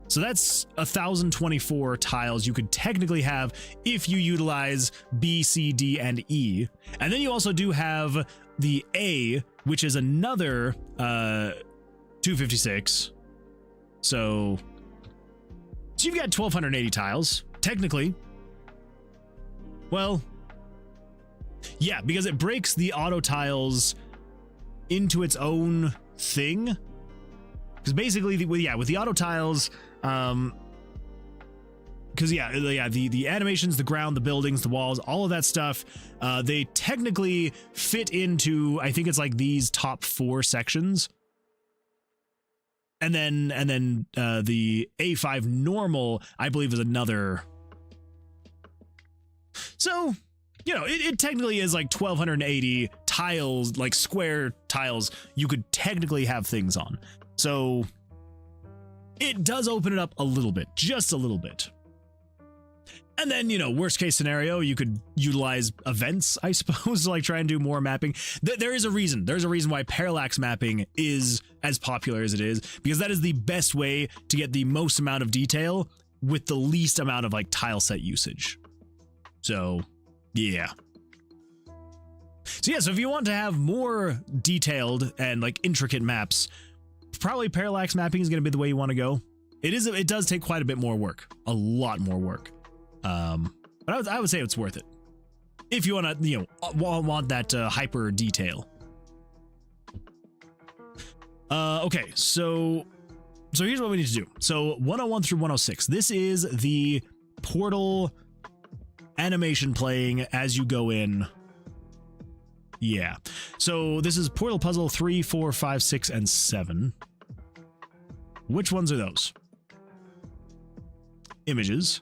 So that's 1,024 tiles you could technically have if you utilize B, C, D, and E. And then you also do have the A, which is another 256. So you've got 1,280 tiles, technically. Well, yeah, because it breaks the auto tiles into its own thing. Because basically, with the auto tiles, because the animations, the ground, the buildings, the walls, all of that stuff, they technically fit into, I think it's like these top 4 sections. And then the A5 normal, I believe, is another. So, it technically is like 1,280 tiles, like square tiles you could technically have things on. So it does open it up a little bit, just a little bit. And then, worst case scenario, you could utilize events, I suppose, to like try and do more mapping. There is a reason. There's a reason why parallax mapping is as popular as it is, because that is the best way to get the most amount of detail with the least amount of like tile set usage. So, yeah. So if you want to have more detailed and like intricate maps, probably parallax mapping is going to be the way you want to go. It does take quite a bit more work, a lot more work. But I would say it's worth it if you want to, want that hyper detail. Okay, so here's what we need to do. So 101 through 106. This is the portal animation playing as you go in. Yeah. So this is portal puzzle 3, 4, 5, 6, and 7. Which ones are those? Images.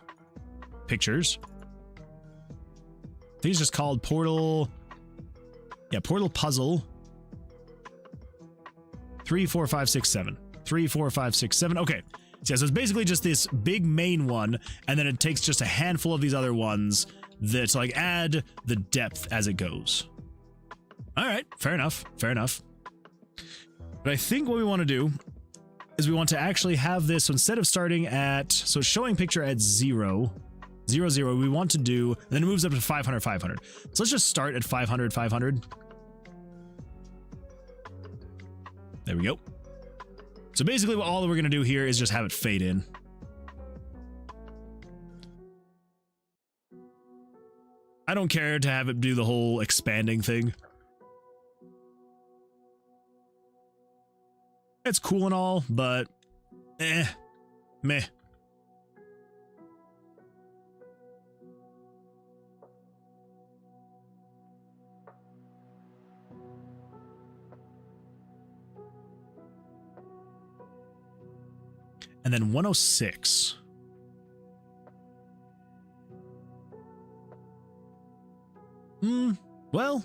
Pictures. I think it's just called portal. Yeah, portal puzzle. 3, 4, 5, 6, 7. 3, 4, 5, 6, 7. Okay. So it's basically just this big main one, and then it takes just a handful of these other ones that like add the depth as it goes. All right, fair enough. Fair enough. But I think what we want to do is we want to actually have this, so instead of starting at, so showing picture at 0, 0, 0, we want to do, and then it moves up to 500, 500. So let's just start at 500, 500. There we go. So basically all that we're going to do here is just have it fade in. I don't care to have it do the whole expanding thing. It's cool and all, but meh. And then 106. Well,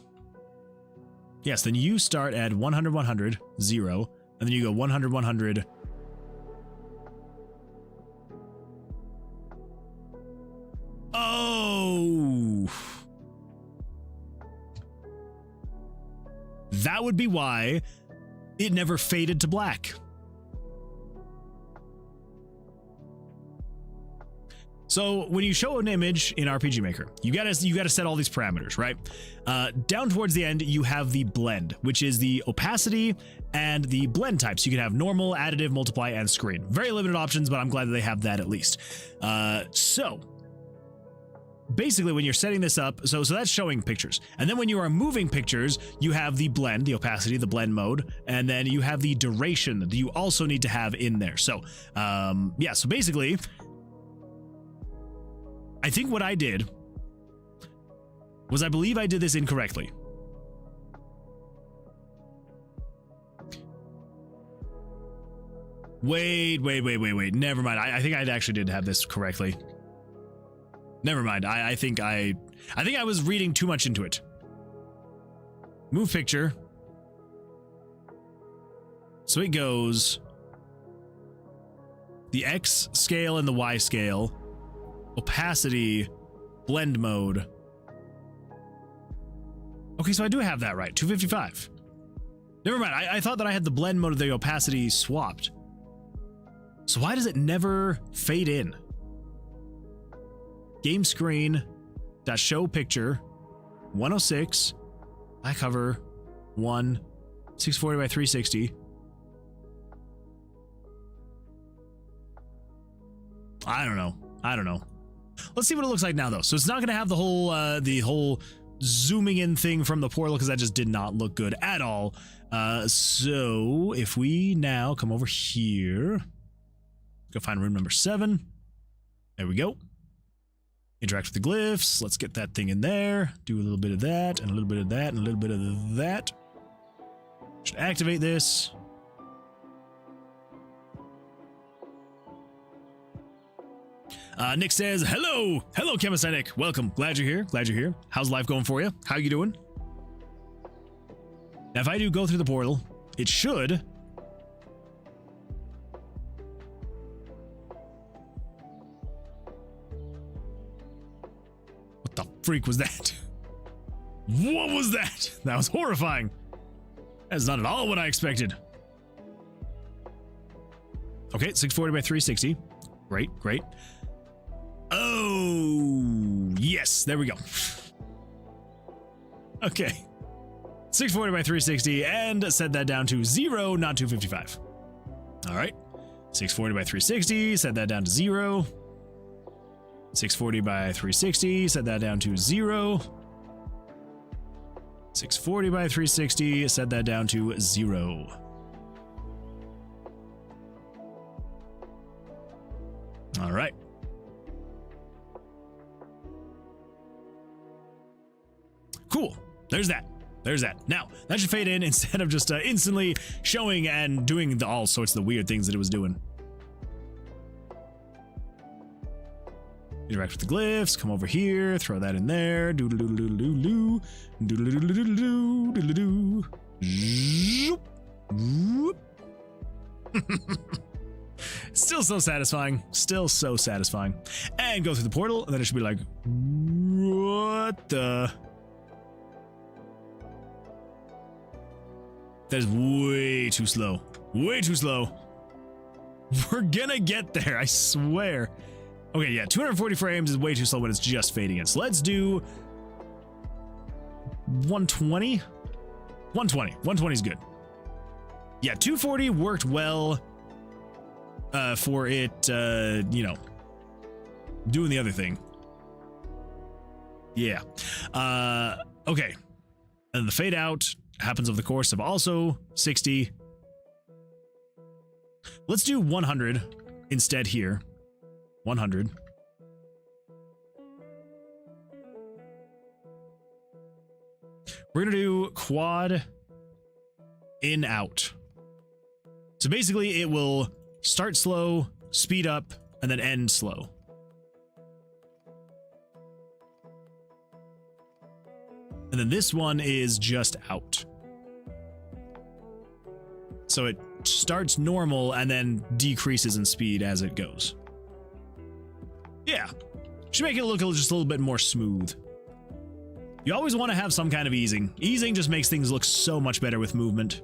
yes, then you start at 100, 100, 0, and then you go 100, 100. Oh! That would be why it never faded to black. So when you show an image in RPG Maker, you gotta set all these parameters, right? Down towards the end, you have the blend, which is the opacity and the blend types. You can have normal, additive, multiply, and screen. Very limited options, but I'm glad that they have that at least. So basically when you're setting this up, so that's showing pictures. And then when you are moving pictures, you have the blend, the opacity, the blend mode, and then you have the duration that you also need to have in there. So yeah, so basically, I think what I did was I believe I did this incorrectly. Wait. Never mind. I think I actually did have this correctly. Never mind. I think I was reading too much into it. Move picture. So it goes the X scale and the Y scale, opacity, blend mode. Okay, so I do have that right, 255. Never mind, I thought that I had the blend mode of the opacity swapped. So why does it never fade in? Game screen, .show picture, 106, I cover 1, 640 by 360. I don't know. Let's see what it looks like now though. So it's not going to have the whole zooming in thing from the portal because that just did not look good at all. So if we now come over here, go find room number 7. There we go. Interact with the glyphs. Let's get that thing in there. Do a little bit of that, and a little bit of that, and a little bit of that. Should activate this. Nick says, hello, Chemist Nick. Welcome. Glad you're here. How's life going for you? How you doing? Now, if I do go through the portal, it should. What the freak was that? What was that? That was horrifying. That's not at all what I expected. Okay, 640 by 360. Great. Oh, yes, there we go. Okay. 640 by 360 and set that down to 0, not 255. All right. 640 by 360, set that down to 0. 640 by 360, set that down to 0. 640 by 360, set that down to 0. All right. Cool. There's that. Now, that should fade in instead of just instantly showing and doing all sorts of the weird things that it was doing. Interact with the glyphs, come over here, throw that in there. Doodle-doodle-doodle-doo. Doodle-doodle-doodle-doo. Zoop. Whoop. Still so satisfying. And go through the portal, and then it should be like, what the... That is way too slow. We're gonna get there, I swear. Okay, yeah, 240 frames is way too slow when it's just fading in. So let's do 120. 120 is good. Yeah, 240 worked well for it, doing the other thing. Yeah. Okay. And the fade out happens over the course of also 60. Let's do 100 instead here. 100. We're gonna do quad in out. So basically it will start slow, speed up, and then end slow. And then this one is just out. So it starts normal and then decreases in speed as it goes. Yeah. Should make it look just a little bit more smooth. You always want to have some kind of easing. Easing just makes things look so much better with movement.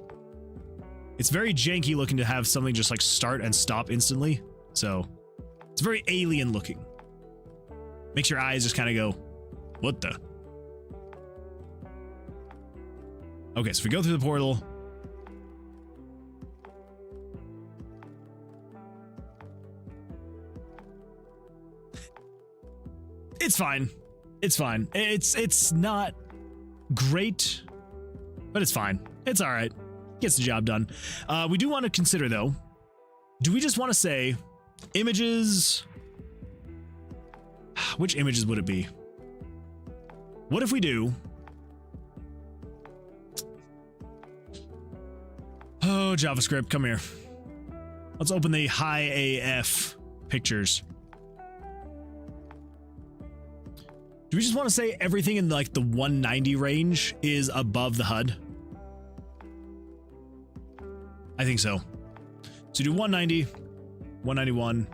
It's very janky looking to have something just like start and stop instantly. So it's very alien looking. Makes your eyes just kind of go, what the? Okay, so we go through the portal. It's fine. It's not great, but it's fine. It's all right. Gets the job done. We do want to consider though, do we just want to say images? Which images would it be? What if we do? Oh, JavaScript, come here. Let's open the high AF pictures. Do we just want to say everything in like the 190 range is above the HUD? I think so. So do 190, 191,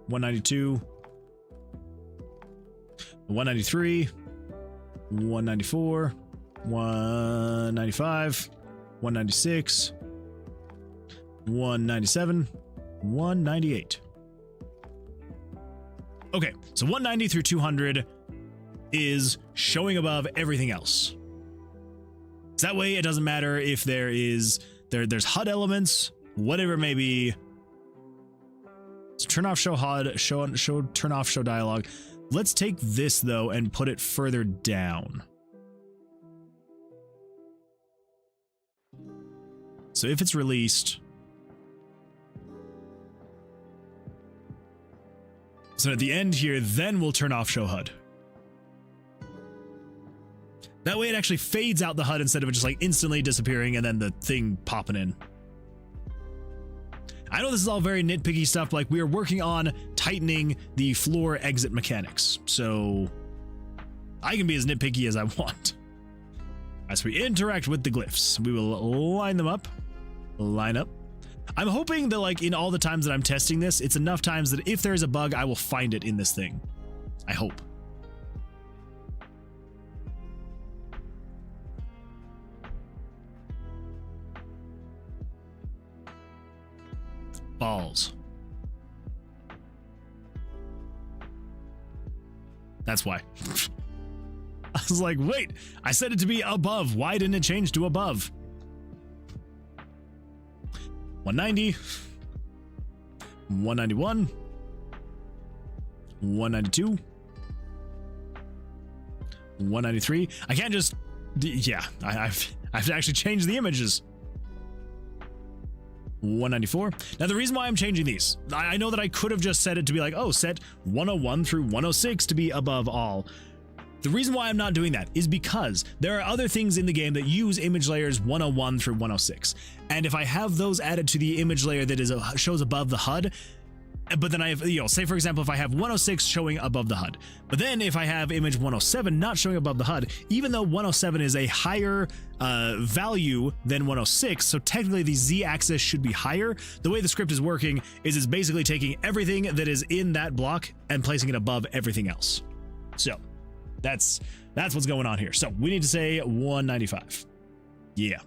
192, 193, 194, 195, 196, 197, 198. Okay, so 190 through 200 is showing above everything else. So that way it doesn't matter if there's HUD elements, whatever it may be. So turn off show HUD, turn off show dialogue. Let's take this though and put it further down. So if it's released, so at the end here, then we'll turn off show HUD. That way it actually fades out the HUD instead of it just like instantly disappearing and then the thing popping in. I know this is all very nitpicky stuff, but like we are working on tightening the floor exit mechanics. So I can be as nitpicky as I want. As we interact with the glyphs, we will line them up. Line up. I'm hoping that like in all the times that I'm testing this, it's enough times that if there's a bug, I will find it in this thing. I hope. Balls. That's why. I was like, wait, I said it to be above. Why didn't it change to above? 190, 191, 192, 193. I can't just, yeah, I have to actually change the images. 194. Now the reason why I'm changing these, I know that I could have just set it to be like, oh, set 101 through 106 to be above all. The reason why I'm not doing that is because there are other things in the game that use image layers 101 through 106. And if I have those added to the image layer that is shows above the HUD, but then I have, say for example, if I have 106 showing above the HUD, but then if I have image 107 not showing above the HUD, even though 107 is a higher value than 106, so technically the Z-axis should be higher, the way the script is working is it's basically taking everything that is in that block and placing it above everything else. So that's what's going on here. So we need to say 195. Yeah.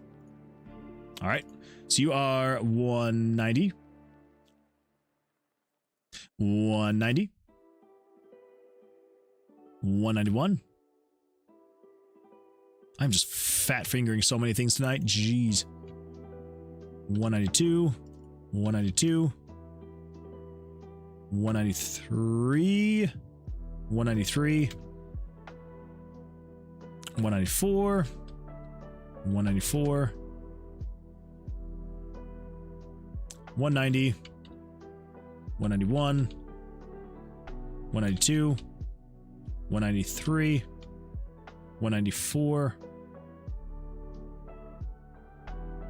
All right. So you are 190. 190. 191. I'm just fat fingering so many things tonight. Jeez. 192. 192. 193. 193. 194, 194, 190, 191, 192, 193, 194,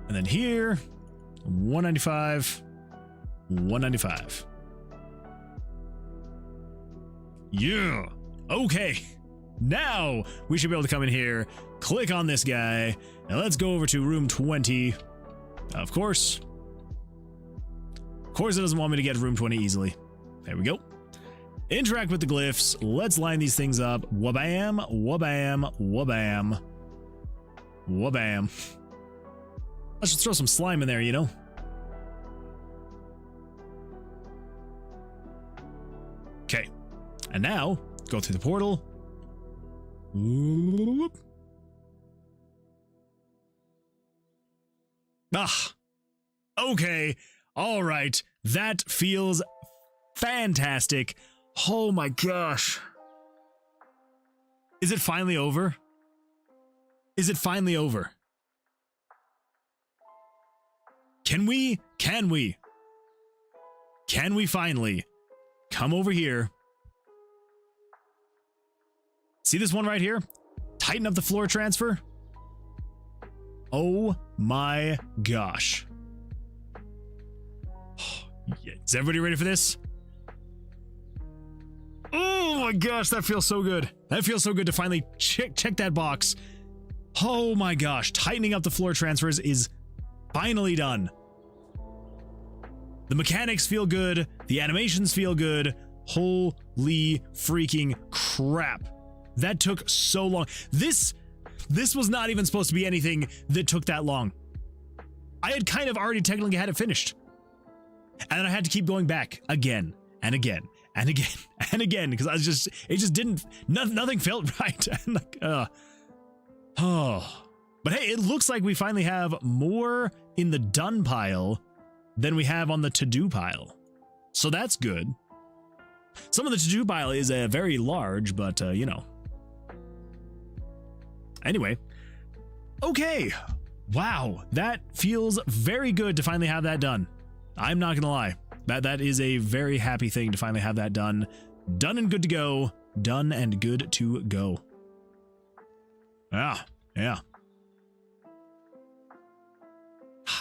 and then here, 195, 195. Yeah, okay. Now we should be able to come in here, click on this guy, and let's go over to room 20. Of course it doesn't want me to get room 20 easily. There we go. Interact with the glyphs. Let's line these things up. Wabam, wabam, wabam, wabam. Let's just throw some slime in there, you know? Okay. And now, go through the portal. Whoop. Ah, okay, all right, that feels fantastic. Oh my gosh. Is it finally over? Is it finally over? Can we finally come over here? See this one right here? Tighten up the floor transfer. Oh my gosh. Is everybody ready for this? Oh my gosh, that feels so good. That feels so good to finally check that box. Oh my gosh, tightening up the floor transfers is finally done. The mechanics feel good. The animations feel good. Holy freaking crap. That took so long. This was not even supposed to be anything that took that long. I had kind of already technically had it finished. And then I had to keep going back again and again and again and again because it just didn't, nothing felt right. And like, But hey, it looks like we finally have more in the done pile than we have on the to-do pile. So that's good. Some of the to-do pile is very large, but you know. Anyway, okay. Wow, that feels very good to finally have that done. I'm not gonna lie. That is a very happy thing to finally have that done. Done and good to go. Done and good to go. Yeah. I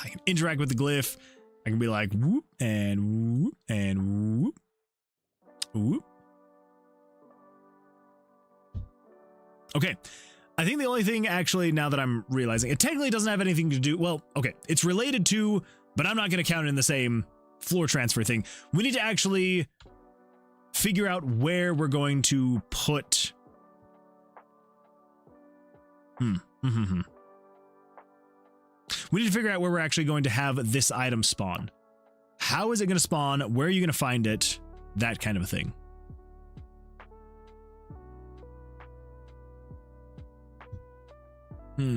can interact with the glyph. I can be like whoop and whoop and whoop. Whoop. Okay. I think the only thing actually now that I'm realizing, it technically doesn't have anything to do, well, okay, it's related to, but I'm not going to count it in the same floor transfer thing. We need to actually figure out where we're going to put. We need to figure out where we're actually going to have this item spawn. How is it going to spawn? Where are you going to find it? That kind of a thing. So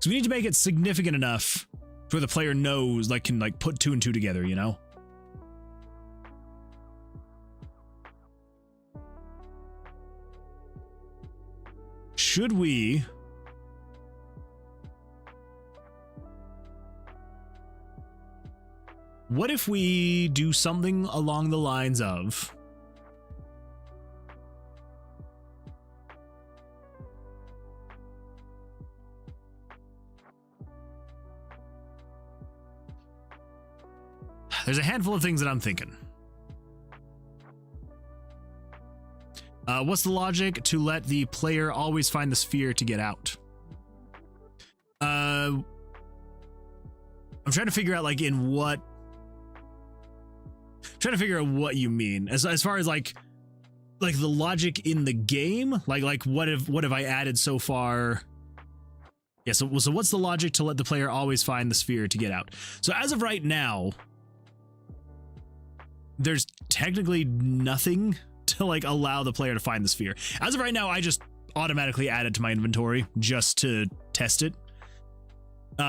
we need to make it significant enough where the player knows, like, can like put 2 and 2 together, you know? Should we? What if we do something along the lines of there's a handful of things that I'm thinking. What's the logic to let the player always find the sphere to get out? I'm trying to figure out like in what. Trying to figure out what you mean as far as like the logic in the game, like what have I added so far? Yeah, so what's the logic to let the player always find the sphere to get out? So as of right now, there's technically nothing to like allow the player to find the sphere. As of right now, I just automatically add it to my inventory just to test it.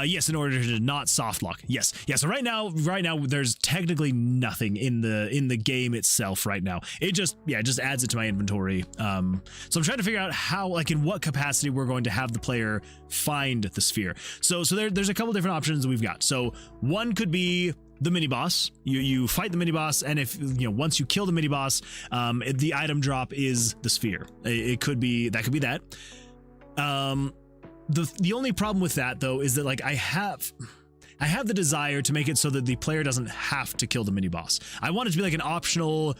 Yes, in order to not soft lock. Yes. Yeah, so right now there's technically nothing in the game itself right now. It just adds it to my inventory. So I'm trying to figure out how, like, in what capacity we're going to have the player find the sphere. So there's a couple different options we've got. So one could be the mini boss. You fight the mini boss, and if once you kill the mini boss, the item drop is the sphere. It could be that. The only problem with that though is that like I have the desire to make it so that the player doesn't have to kill the mini boss. I want it to be like an optional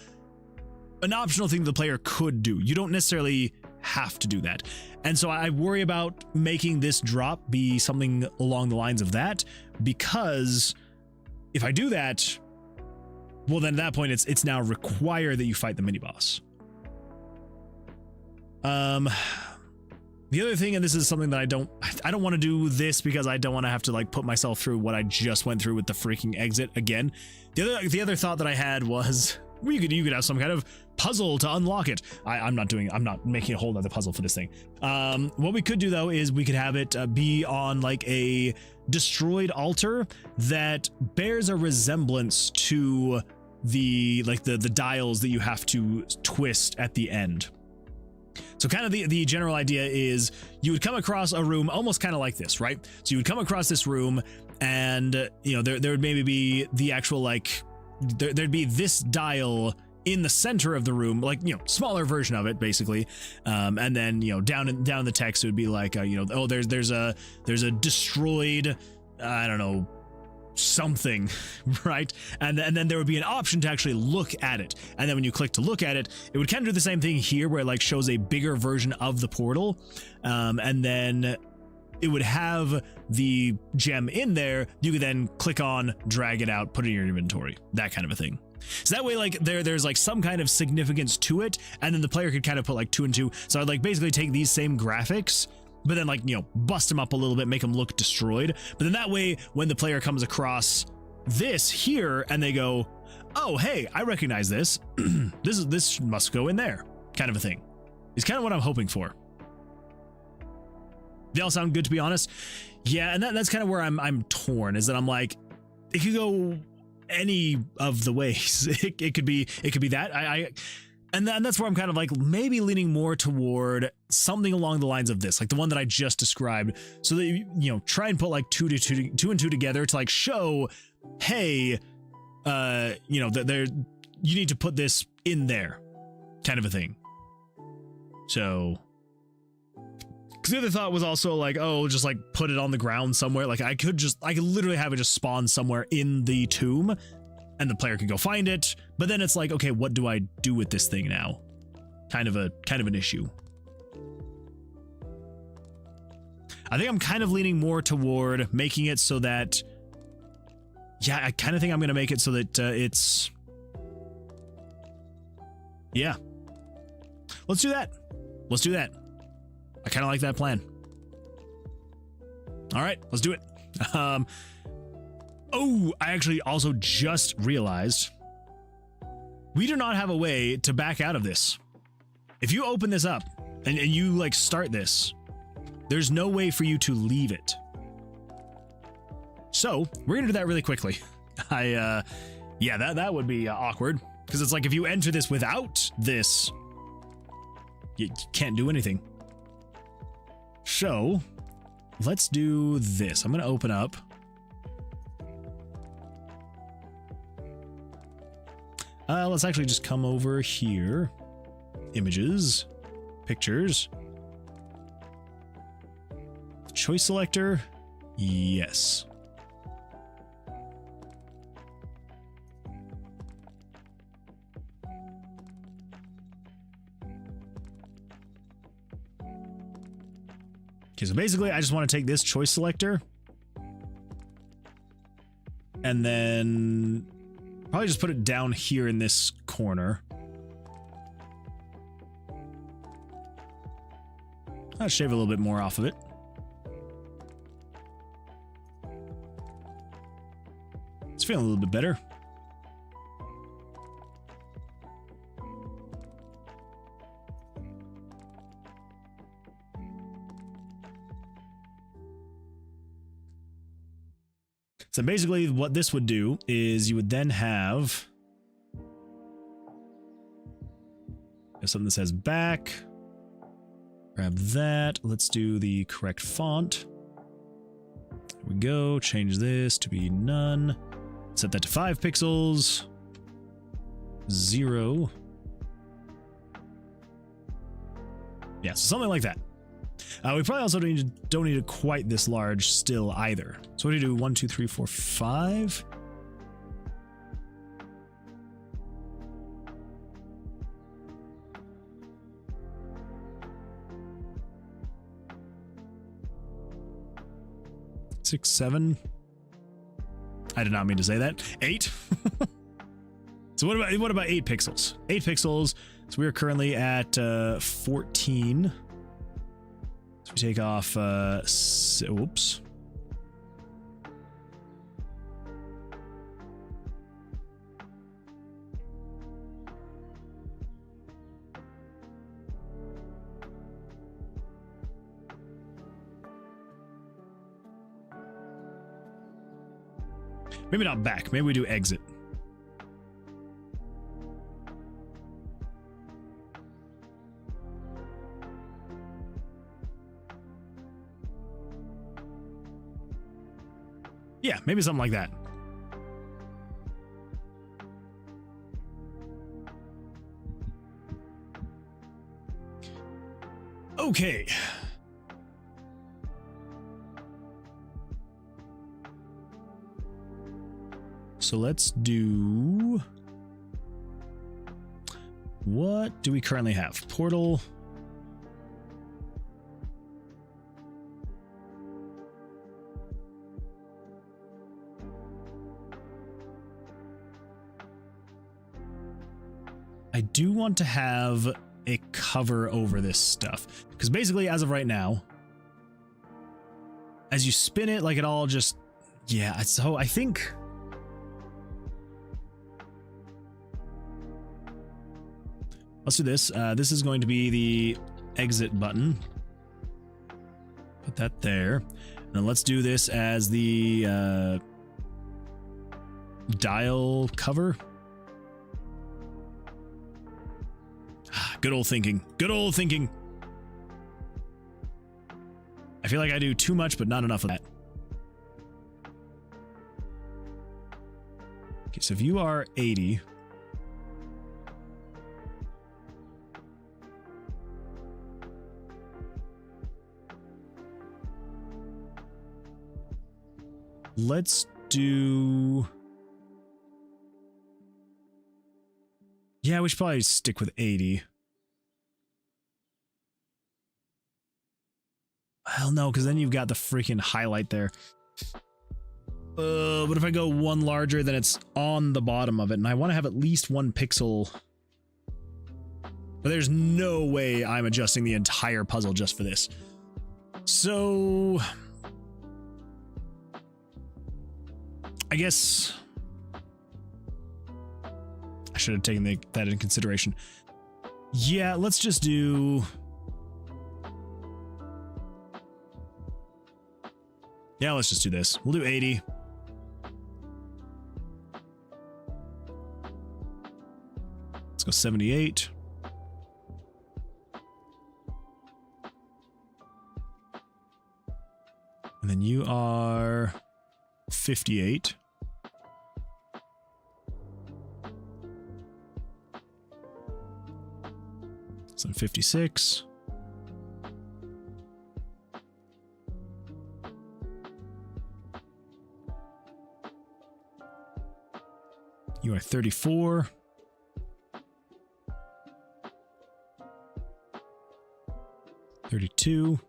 thing the player could do. You don't necessarily have to do that. And so I worry about making this drop be something along the lines of that, because if I do that, well then at that point it's now required that you fight the mini boss. The other thing, and this is something that I don't want to do this because I don't want to have to like put myself through what I just went through with the freaking exit again. The other thought that I had was you could have some kind of puzzle to unlock it. I'm not making a whole other puzzle for this thing. What we could do though is we could have it be on like a destroyed altar that bears a resemblance to the dials that you have to twist at the end. So kind of the general idea is you would come across a room almost kind of like this, right? So you would come across this room and, there would maybe be the actual, like, there'd be this dial in the center of the room, like, smaller version of it, basically. And then, down in the text, it would be like, there's a destroyed, I don't know, something, right? And then there would be an option to actually look at it. And then when you click to look at it, it would kind of do the same thing here where it like shows a bigger version of the portal. And then it would have the gem in there. You could then click on, drag it out, put it in your inventory, that kind of a thing. So that way, like there's like some kind of significance to it, and then the player could kind of put like 2 and 2. So I'd like basically take these same graphics, but then like, you know, bust them up a little bit, make them look destroyed. But then that way, when the player comes across this here and they go, oh, hey, I recognize this. this must go in there, kind of a thing. It's kind of what I'm hoping for. They all sound good, to be honest. Yeah, and that's kind of where I'm torn, is that I'm like, it could go any of the ways. It could be that. And that's where I'm kind of like maybe leaning more toward something along the lines of this, like the one that I just described, so that you know, try and put like 2 and 2 together to like show, hey, you know, that you need to put this in there, kind of a thing. So, because the other thought was also like, oh, just like put it on the ground somewhere. Like I could literally have it just spawn somewhere in the tomb, and the player could go find it. But then it's like, okay, what do I do with this thing now? Kind of an issue. I think I'm kind of leaning more toward making it so that, yeah, I kind of think I'm going to make it so that it's, yeah. Let's do that. I kind of like that plan. All right, let's do it. Oh, I actually also just realized we do not have a way to back out of this. If you open this up and you like start this, there's no way for you to leave it. So we're gonna do that really quickly. Yeah, that would be awkward, because it's like if you enter this without this, you can't do anything. So let's do this. I'm gonna open up. Let's actually just come over here. Images, pictures, choice selector. Yes. Okay, so basically I just want to take this choice selector and then probably just put it down here in this corner. I'll shave a little bit more off of it. It's feeling a little bit better. So basically what this would do is you would then have something that says back. Grab that. Let's do the correct font. There we go. Change this to be none. Set that to 5 pixels. 0. Yeah, so something like that. We probably also don't need it quite this large still either. So what do you do? 1, 2, 3, 4, 5. Six, 7. I did not mean to say that. 8. So what about 8 pixels? 8 pixels. So we are currently at 14. So we take off, oops. Maybe not back. Maybe we do exit. Yeah, maybe something like that. Okay. So let's do... What do we currently have? Portal. I do want to have a cover over this stuff, because basically as of right now, as you spin it, like it all just, yeah, so I think let's do this. This is going to be the exit button. Put that there. And then let's do this as the dial cover. Good old thinking. Good old thinking. I feel like I do too much, but not enough of that. Okay, so if you are 80... Let's do... Yeah, we should probably stick with 80. Well, no, because then you've got the freaking highlight there. But if I go one larger, then it's on the bottom of it, and I want to have at least 1 pixel. But there's no way I'm adjusting the entire puzzle just for this. So... I guess... I should have taken that into consideration. Yeah, let's just do... Yeah, let's just do this. We'll do 80. Let's go 78. And then you are 58. So 56. You are 34. $32.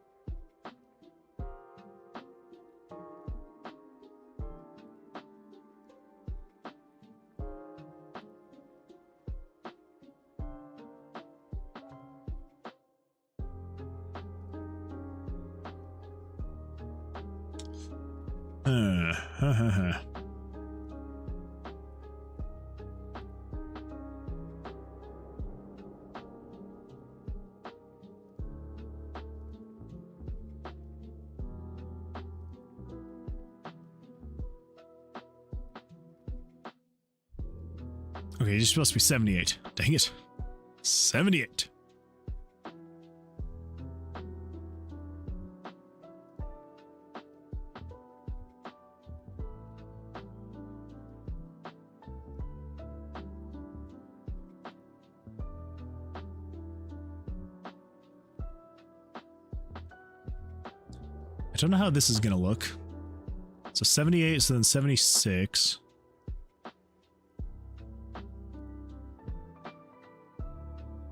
Okay, you're supposed to be 78. Dang it. 78. I don't know how this is going to look. So 78, so then 76.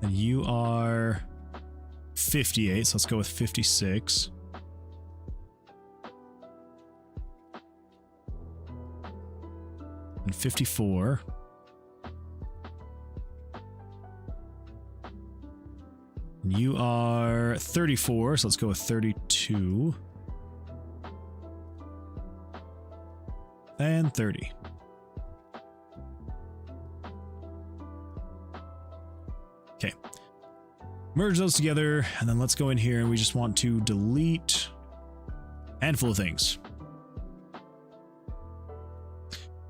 And you are 58, so let's go with 56. And 54. And you are 34, so let's go with 32. And 30. Okay. Merge those together, and then let's go in here and we just want to delete a handful of things.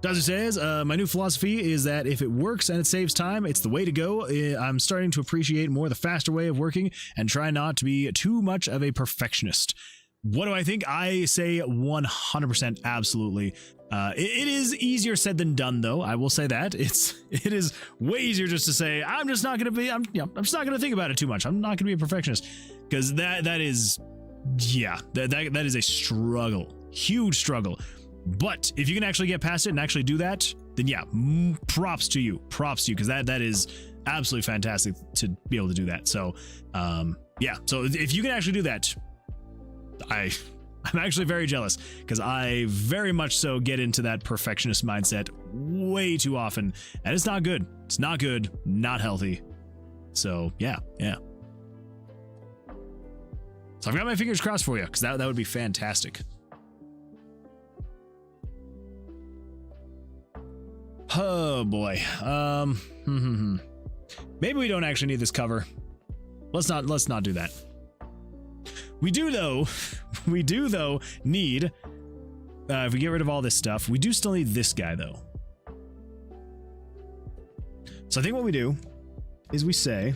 Dazu says, my new philosophy is that if it works and it saves time, it's the way to go. I'm starting to appreciate more the faster way of working and try not to be too much of a perfectionist. What do I think? I say 100% absolutely. It is easier said than done, though. I will say that it is way easier just to say I'm just not going to be. I'm just not going to think about it too much. I'm not going to be a perfectionist, because that is, yeah, that is a struggle, huge struggle. But if you can actually get past it and actually do that, then yeah, props to you, because that is absolutely fantastic to be able to do that. So yeah, so if you can actually do that, I'm actually very jealous, because I very much so get into that perfectionist mindset way too often, and it's not good. It's not good, not healthy. So yeah. So I've got my fingers crossed for you, because that would be fantastic. Oh boy. Maybe we don't actually need this cover. Let's not do that. We do though need, if we get rid of all this stuff, we do still need this guy though. So I think what we do is we say,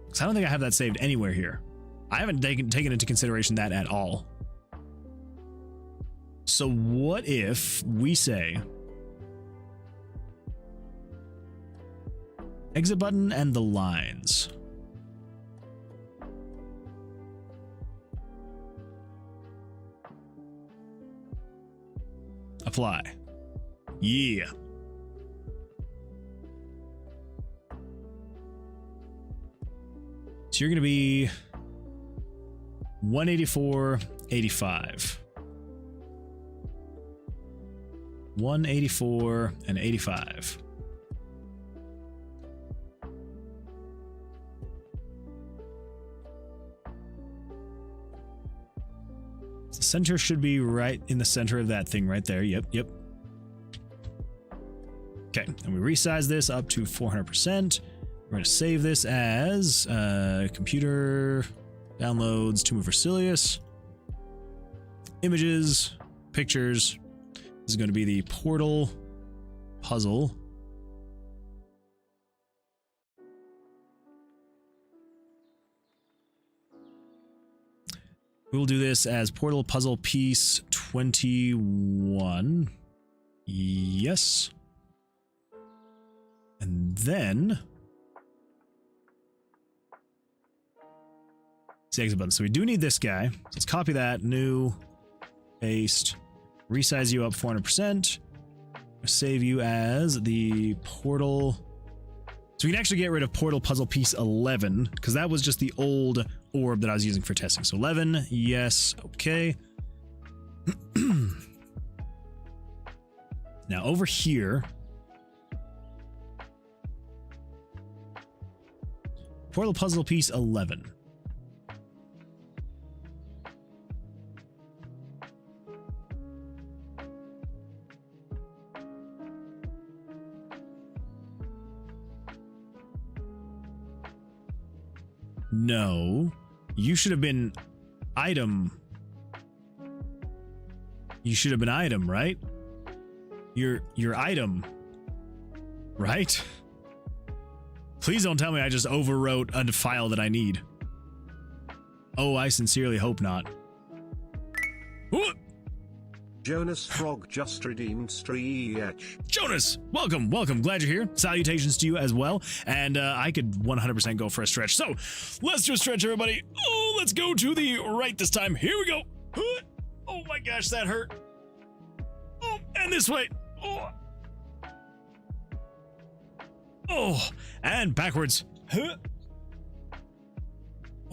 because I don't think I have that saved anywhere here. I haven't taken into consideration that at all. So what if we say exit button and the lines? Apply. Yeah. So you're going to be 184.85. 184 and 85. The center should be right in the center of that thing right there. Yep. Okay, and we resize this up to 400%. We're going to save this as computer downloads Tomb of Vercilias, images, pictures. This is going to be the portal puzzle. We will do this as portal puzzle piece 21. Yes. And then it's the exit button. So we do need this guy. So let's copy that. New. Paste. Resize you up 400%. Save you as the portal. So we can actually get rid of portal puzzle piece 11, because that was just the old orb that I was using for testing. So 11, yes, okay. Now over here, portal puzzle piece 11. No, you should have been item. You should have been item, right? Your item, right? Please don't tell me I just overwrote a file that I need. Oh, I sincerely hope not. Ooh. Jonas Frog just redeemed Streech. Jonas, welcome. Glad you're here. Salutations to you as well. And I could 100% go for a stretch. So let's do a stretch, everybody. Oh, let's go to the right this time. Here we go. Oh my gosh, that hurt. Oh, and this way. Oh, and backwards.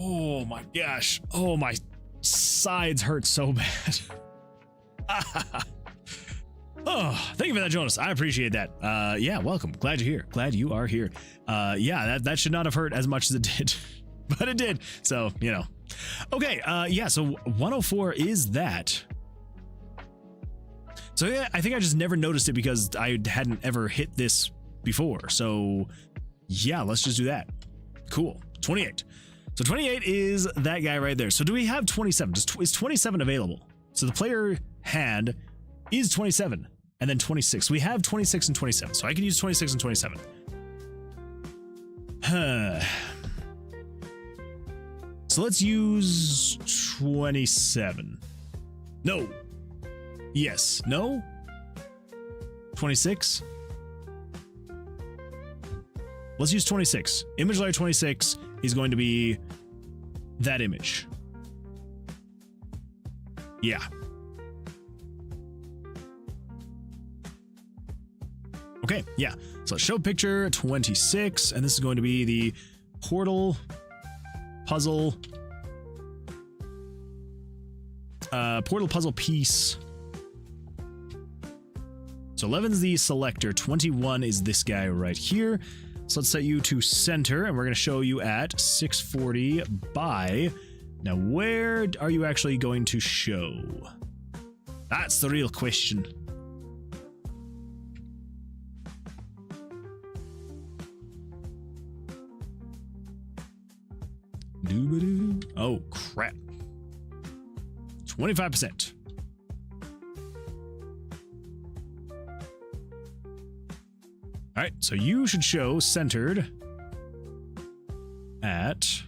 Oh my gosh. Oh, my sides hurt so bad. Oh, thank you for that, Jonas. I appreciate that. Yeah, welcome. Glad you're here. Glad you are here. Yeah, that should not have hurt as much as it did, but it did. So, you know. Okay, yeah, so 104 is that. So yeah, I think I just never noticed it because I hadn't ever hit this before. So yeah, let's just do that. Cool. 28. So 28 is that guy right there. So do we have 27? Is 27 available? So the player hand is 27 and then 26. We have 26 and 27. So I can use 26 and 27. So let's use 27. No. Yes. No. 26. Let's use 26. Image layer 26 is going to be that image. Yeah. Okay, yeah. So let's show picture 26, and this is going to be the portal puzzle. Portal puzzle piece. So 11's the selector, 21 is this guy right here. So let's set you to center, and we're going to show you at 640 by... Now, where are you actually going to show? That's the real question. Oh, crap. 25%. All right, so you should show centered at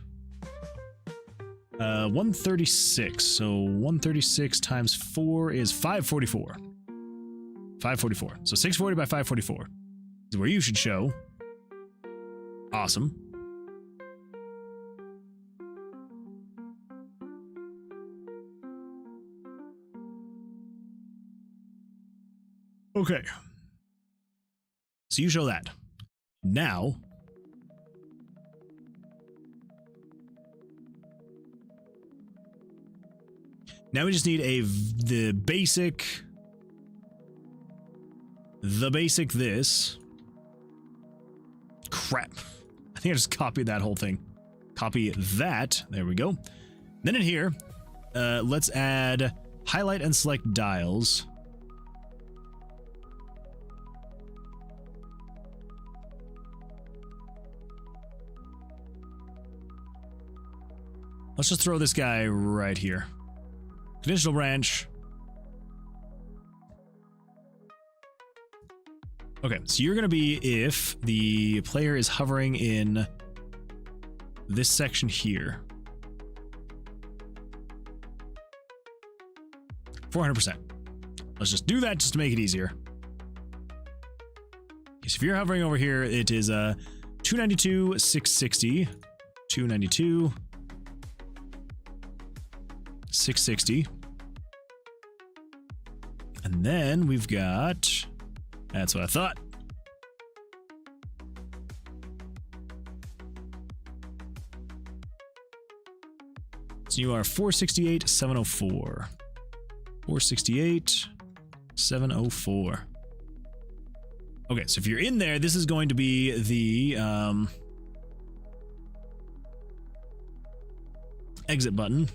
136. So 136 times 4 is 544. 544. So 640 by 544 is where you should show. Awesome. Okay. So you show that. Now, we just need the basic this. Crap. I think I just copied that whole thing. Copy that. There we go. Then in here, let's add highlight and select dials. Let's just throw this guy right here. Conditional branch. Okay, so you're going to be if the player is hovering in this section here. 400%. Let's just do that just to make it easier. Okay, so if you're hovering over here, it is 292, 660, 292, 660. And then we've got, that's what I thought. So you are 468, 704. 468, 704. Okay, so if you're in there, this is going to be the exit button.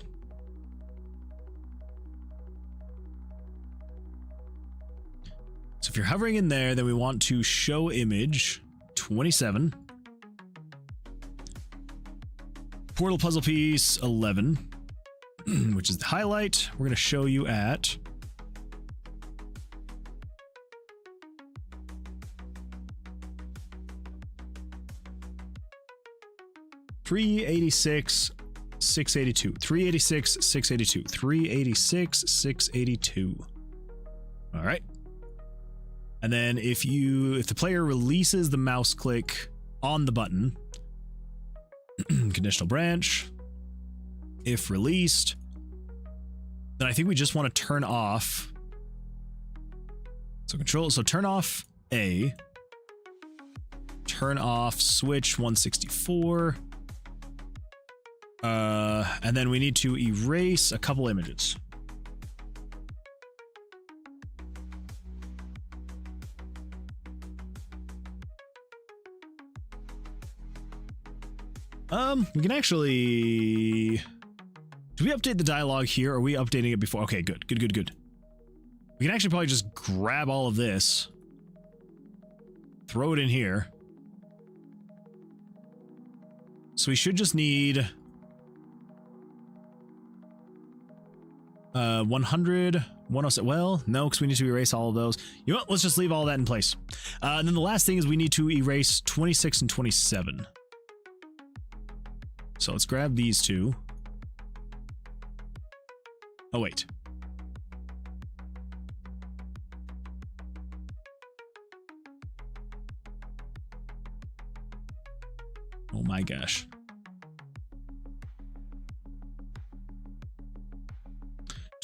So if you're hovering in there, then we want to show image 27. Portal puzzle piece 11, which is the highlight. We're going to show you at 386, 682. 386, 682. 386, 682. All right. And then if the player releases the mouse click on the button, conditional branch, if released, then I think we just want to turn off. So turn off A, turn off switch 164, and then we need to erase a couple images. We can actually... Do we update the dialogue here, or are we updating it before? Okay, good. We can actually probably just grab all of this, throw it in here. So we should just need 100, 107. Well, no, because we need to erase all of those. You know what? Let's just leave all that in place. And then the last thing is we need to erase 26 and 27. So let's grab these two. Oh, wait. Oh my gosh.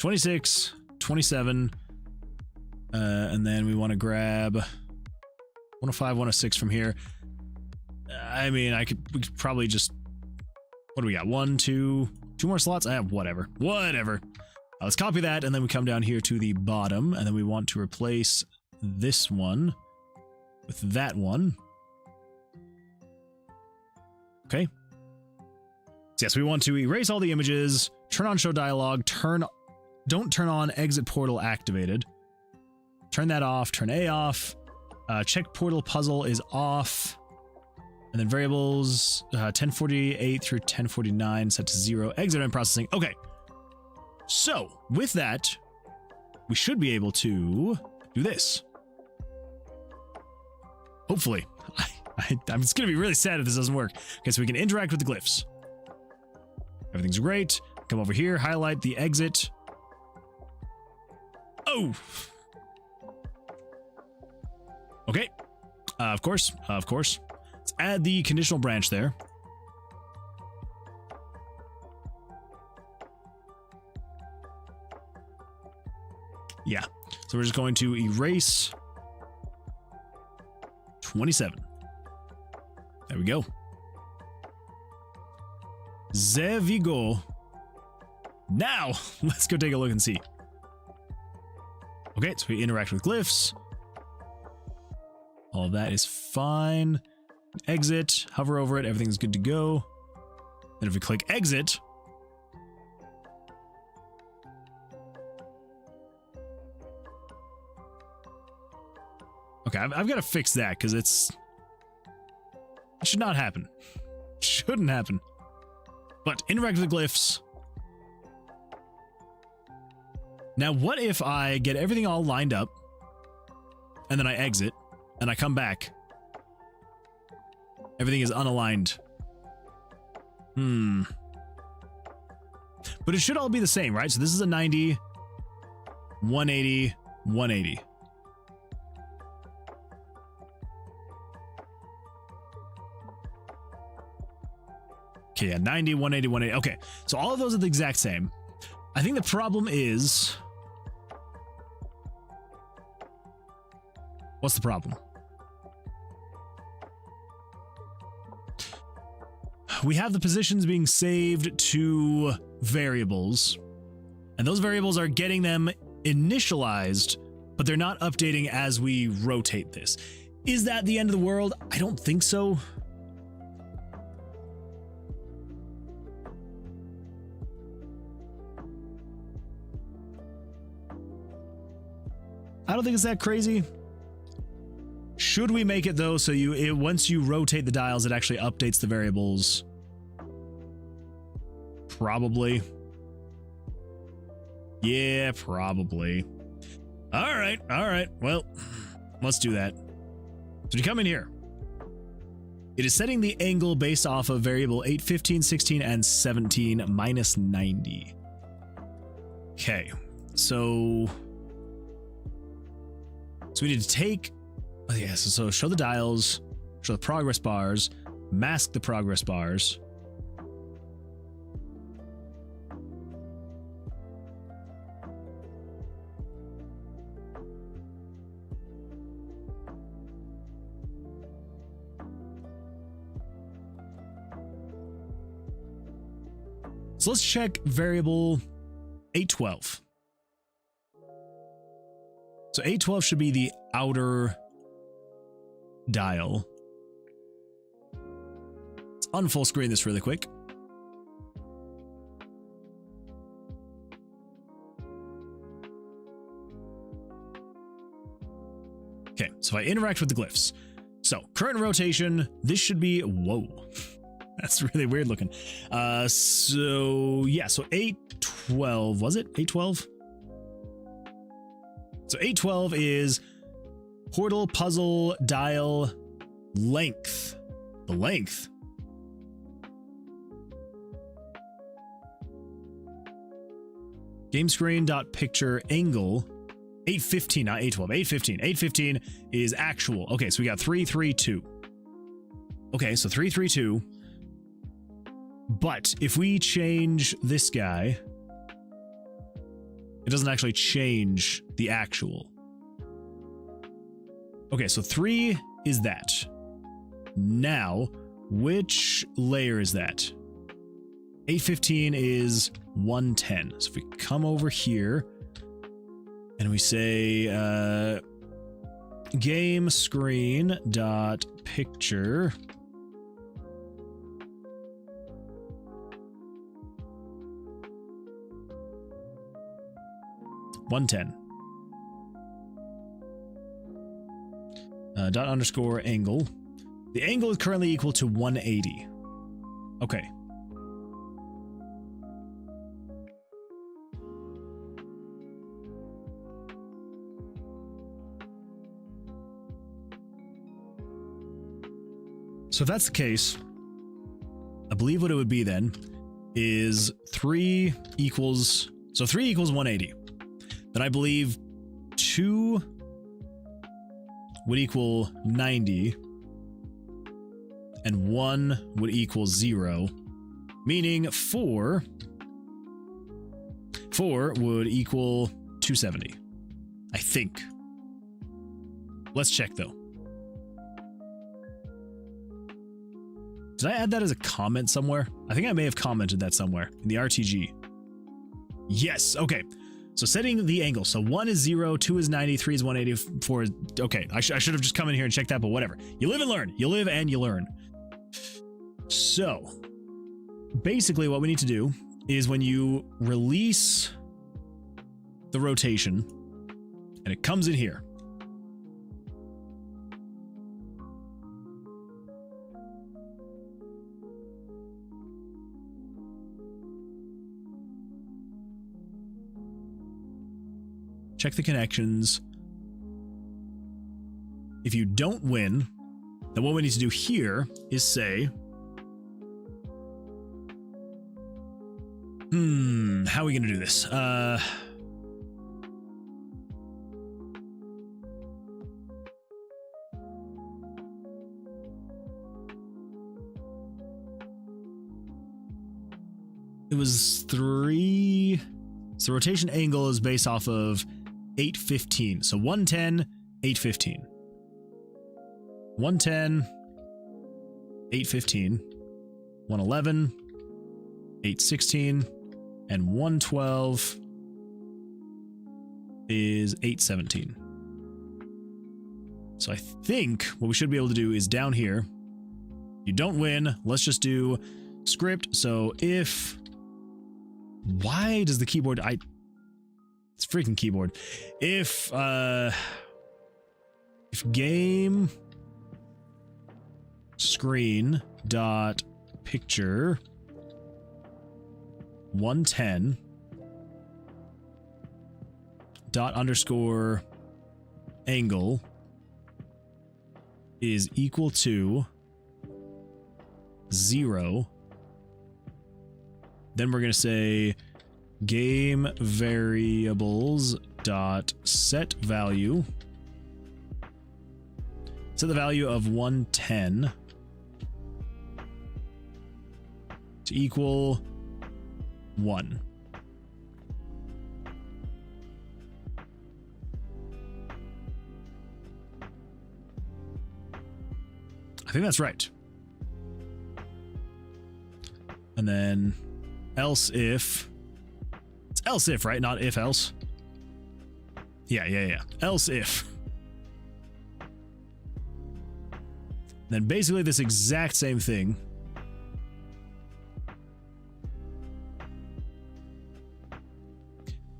$26, $27, and then we want to grab 105, 106 from here. I mean, we could probably just, what do we got? Two more slots? Whatever. Let's copy that, and then we come down here to the bottom, and then we want to replace this one with that one. Okay. So yes, we want to erase all the images, turn on show dialogue, don't turn on exit portal activated. Turn that off, turn A off. Check portal puzzle is off. And then variables 1048 through 1049 set to 0. Exit and processing. Okay. So with that, we should be able to do this. Hopefully. I'm just going to be really sad if this doesn't work. Okay, so we can interact with the glyphs. Everything's great. Come over here, highlight the exit. Oh! Okay. Of course. Let's add the conditional branch there. Yeah. So we're just going to erase 27. There we go. There we go. Now, let's go take a look and see. Okay, so we interact with glyphs. All of that is fine. Exit, hover over it, everything's good to go. Then if we click exit, okay, I've got to fix that because it should not happen. Shouldn't happen. But interact with the glyphs. Now, what if I get everything all lined up and then I exit and I come back? Everything is unaligned. But it should all be the same, right? So this is a 90, 180, 180. Okay, yeah, 90, 180, 180. Okay, so all of those are the exact same. I think the problem is... What's the problem? We have the positions being saved to variables, and those variables are getting them initialized, but they're not updating as we rotate this. Is that the end of the world? I don't think so. I don't think it's that crazy. Should we make it though, so once you rotate the dials, it actually updates the variables? Probably. Yeah, probably. All right. Well, let's do that. So you come in here. It is setting the angle based off of variable 8, 15, 16, and 17 minus 90. Okay, so we need to take... Oh yeah, so show the dials, show the progress bars, mask the progress bars. So let's check variable 812. So 812 should be the outer dial. Let's unfull screen this really quick. Okay, so if I interact with the glyphs. So current rotation, this should be, whoa. That's really weird looking. So yeah, so 812, was it? 812? So 812 is portal puzzle dial length. The length. Game screen dot picture angle 815, not 812, 815. 815 is actual. Okay, so we got 332. Okay, so 332. But if we change this guy, it doesn't actually change the actual. Okay, so 3 is that. Now, which layer is that? 815 is 110. So if we come over here and we say game screen dot picture 110 dot underscore angle. The angle is currently equal to 180. Okay. So if that's the case, I believe what it would be then is 3 equals, so 3 equals 180. Then I believe 2 would equal 90 and 1 would equal 0, meaning 4 would equal 270. I think. Let's check though. Did I add that as a comment somewhere? I think I may have commented that somewhere in the RTG. Yes, okay. So setting the angle. So 1 is 0, 2 is 90, 3 is 180, 4 is... Okay, I should have just come in here and checked that, but whatever. You live and learn. You live and you learn. So, basically what we need to do is when you release the rotation, and it comes in here, check the connections. If you don't win, then what we need to do here is say, how are we going to do this? It was 3. So the rotation angle is based off of 815. So 110, 815. 110, 815, 111, 816, and 112 is 817. So I think what we should be able to do is down here, you don't win, let's just do script. So if, why does the keyboard, it's freaking keyboard. If game screen dot picture 110 dot underscore angle is equal to 0, then we're going to say game variables dot set value, set the value of 110 to equal 1. I think that's right. And then else if, it's else if, right? Not if else. Yeah. Else if. Then basically this exact same thing.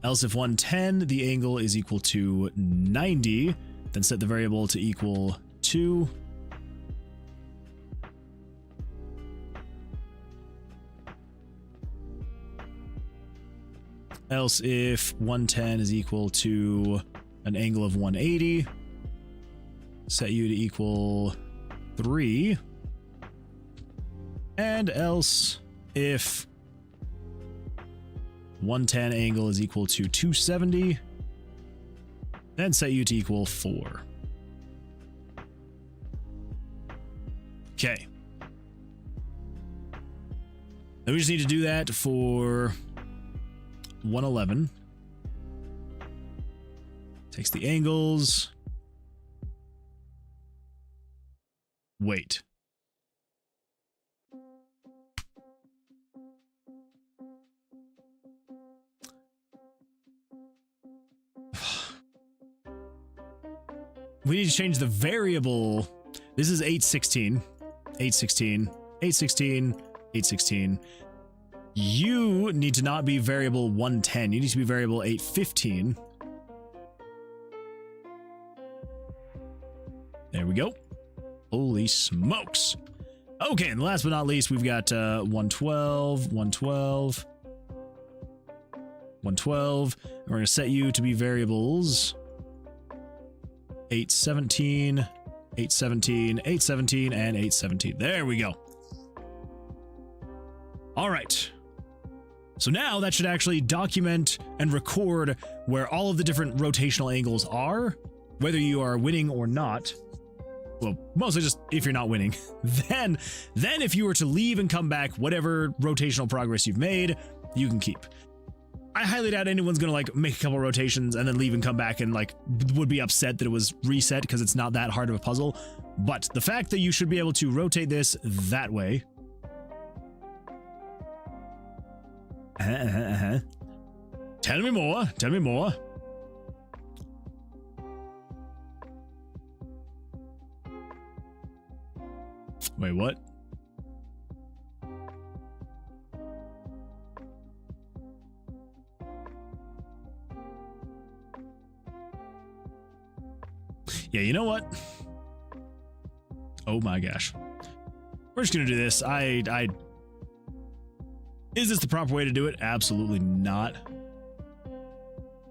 Else if 110, the angle is equal to 90, then set the variable to equal 2. Else if 110 is equal to an angle of 180, set u to equal 3. And else if 110 angle is equal to 270, then set u to equal 4. Okay. Then we just need to do that for 111. Takes the angles. Wait. We need to change the variable. This is 816. 816. 816. 816. You need to not be variable 110. You need to be variable 815. There we go. Holy smokes. Okay, and last but not least, we've got 112, 112, 112. And we're going to set you to be variables 817, 817, 817, and 817. There we go. All right. So now that should actually document and record where all of the different rotational angles are, whether you are winning or not. Well, mostly just if you're not winning. Then if you were to leave and come back, whatever rotational progress you've made, you can keep. I highly doubt anyone's gonna like make a couple rotations and then leave and come back and like would be upset that it was reset because it's not that hard of a puzzle. But the fact that you should be able to rotate this that way. Tell me more. Tell me more. Wait, what? Yeah, you know what? Oh my gosh. We're just gonna do this. Is this the proper way to do it? Absolutely not.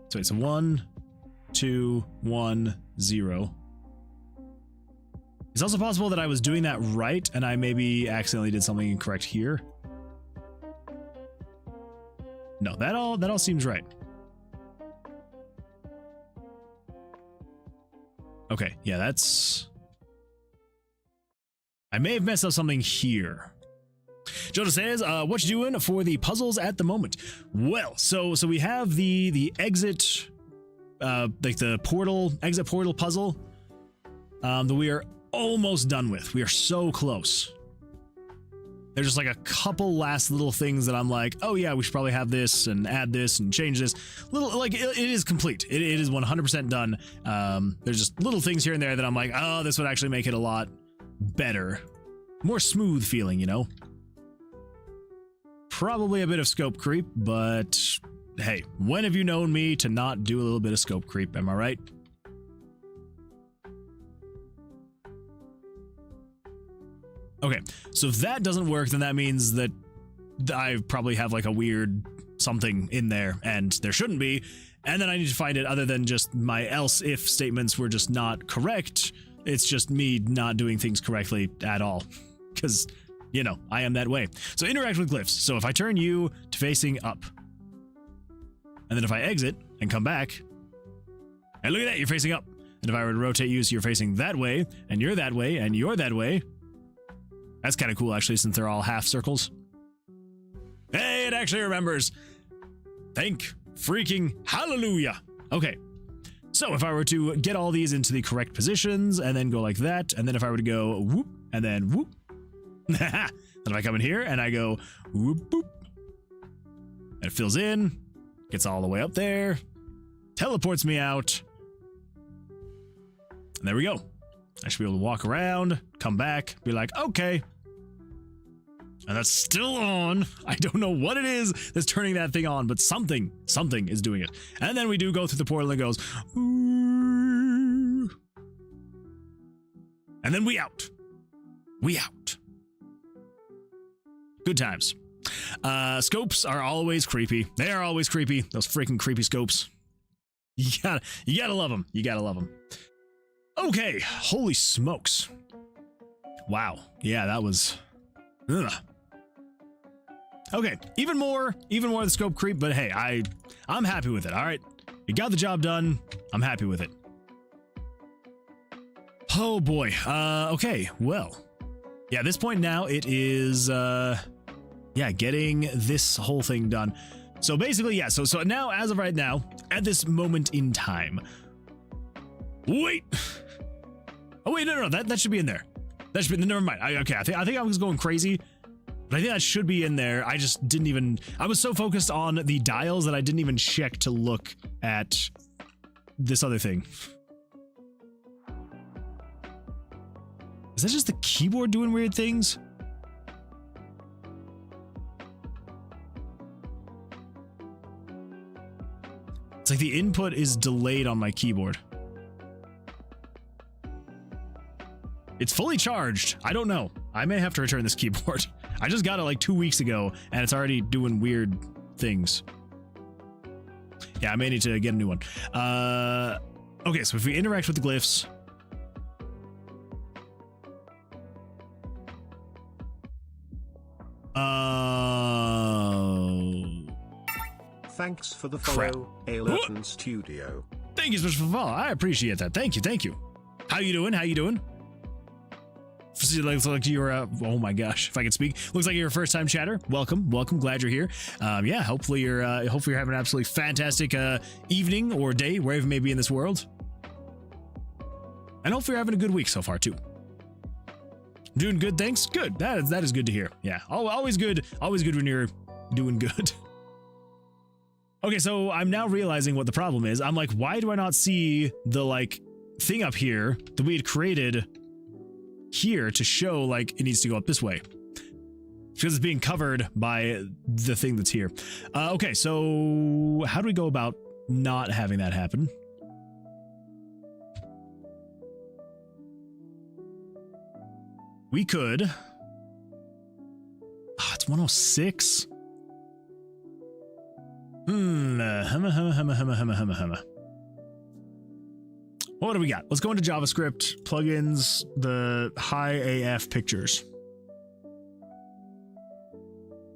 So it's 1, 2, 1, 0. It's also possible that I was doing that right and I maybe accidentally did something incorrect here. No, that all seems right. Okay, yeah, that's... I may have messed up something here. Jonah says, what you doing for the puzzles at the moment? Well, so we have the exit, like the exit portal puzzle, that we are almost done with. We are so close. There's just like a couple last little things that I'm like, oh yeah, we should probably have this and add this and change this. Little, like, it is complete. It is 100% done. There's just little things here and there that I'm like, oh, this would actually make it a lot better. More smooth feeling, you know? Probably a bit of scope creep, but hey, when have you known me to not do a little bit of scope creep, am I right? Okay, so if that doesn't work, then that means that I probably have like a weird something in there, and there shouldn't be, and then I need to find it other than just my else-if statements were just not correct. It's just me not doing things correctly at all, because, you know, I am that way. So interact with glyphs. So if I turn you to facing up, and then if I exit and come back, and look at that, you're facing up. And if I were to rotate you so you're facing that way, and you're that way, and you're that way, that's kind of cool, actually, since they're all half circles. Hey, it actually remembers. Thank freaking hallelujah. Okay, so if I were to get all these into the correct positions and then go like that, and then if I were to go whoop, and then whoop, then if I come in here and I go whoop, boop, and it fills in, gets all the way up there, teleports me out, and there we go. I should be able to walk around, come back, be like, okay. And that's still on. I don't know what it is that's turning that thing on, but something is doing it. And then we do go through the portal and it goes, ooh. And then we out. We out. Good times. Scopes are always creepy. They are always creepy. Those freaking creepy scopes. You gotta love them. You gotta love them. Okay, holy smokes. Wow. Yeah, that was... Ugh. Okay, even more of the scope creep, but hey, I'm happy with it, all right? You got the job done. I'm happy with it. Oh boy. Okay, well. Yeah, at this point now, it is, yeah, getting this whole thing done. So basically, yeah, so now, as of right now, at this moment in time... Wait! Oh wait, no, that should be in there. That should be, never mind. Okay, I think I was going crazy, but I think that should be in there. I just didn't even, I was so focused on the dials that I didn't even check to look at this other thing. Is that just the keyboard doing weird things? It's like the input is delayed on my keyboard. It's fully charged. I don't know. I may have to return this keyboard. I just got it like 2 weeks ago and it's already doing weird things. Yeah, I may need to get a new one. Okay, so if we interact with the glyphs. Thanks for the follow, Alerton Studio. Thank you so much for the follow. I appreciate that. Thank you, thank you. How you doing? How you doing? Looks like you're, oh my gosh, if I could speak. Looks like you're a first-time chatter. Welcome, welcome. Glad you're here. Yeah, hopefully you're having an absolutely fantastic evening or day, wherever you may be in this world. And hopefully you're having a good week so far too. Doing good, thanks. Good. That is good to hear. Yeah, always good when you're doing good. Okay, so I'm now realizing what the problem is. I'm like, why do I not see the like thing up here that we had created here to show like it needs to go up this way? Because it's being covered by the thing that's here. Okay, so how do we go about not having that happen? We could. Oh, it's 106. What do we got? Let's go into JavaScript, plugins, the high AF pictures.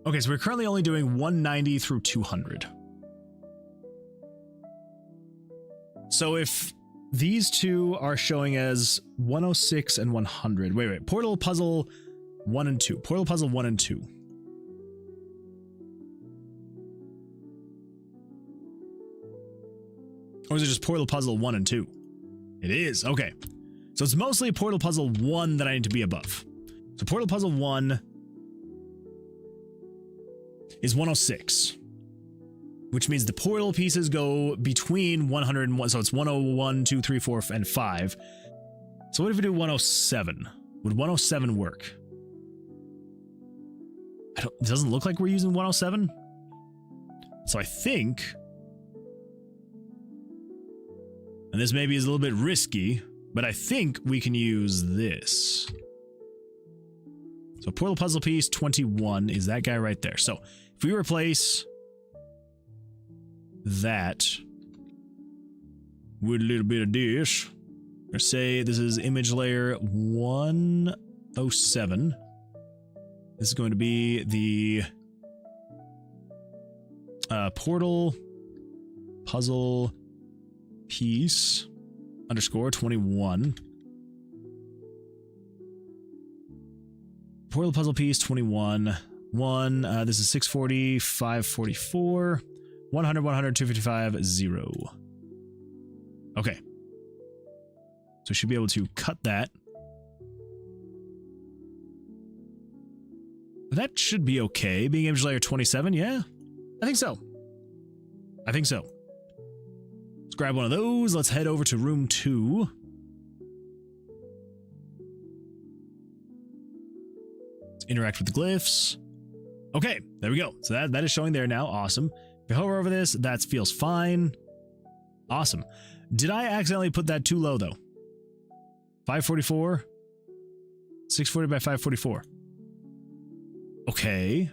Okay, so we're currently only doing 190 through 200. So if these two are showing as 106 and 100. Wait. Portal Puzzle 1 and 2. Portal Puzzle 1 and 2. Or is it just Portal Puzzle 1 and 2? It is. Okay. So it's mostly Portal Puzzle 1 that I need to be above. So Portal Puzzle 1 is 106. Which means the portal pieces go between 100 and 1. So it's 101, 2, 3, 4, and 5. So what if we do 107? Would 107 work? It doesn't look like we're using 107. So I think, and this maybe is a little bit risky, but I think we can use this. So portal puzzle piece 21 is that guy right there. So if we replace that with a little bit of this, or say this is image layer 107. This is going to be the portal puzzle piece underscore 21. Portal puzzle piece 21. This is 640, 544, 100, 100, 255, 0. Okay. So we should be able to cut that. That should be okay. Being image layer 27, yeah? I think so. I think so. Let's grab one of those. Let's head over to room 2. Let's interact with the glyphs. Okay, there we go. So that is showing there now. Awesome. If you hover over this, that feels fine. Awesome. Did I accidentally put that too low, though? 544? 640 by 544. Okay.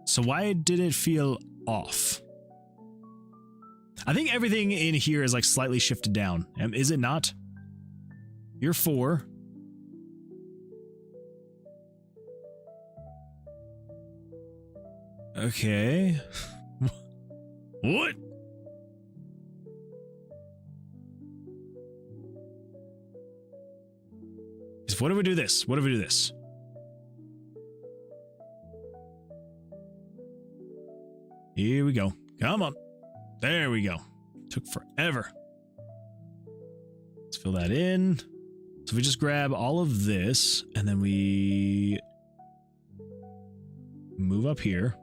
So why did it feel off? I think everything in here is like slightly shifted down. Is it not? You're 4. Okay. What? What if we do this? What if we do this? Here we go. Come on. There we go. Took forever. Let's fill that in. So if we just grab all of this, and then we move up here.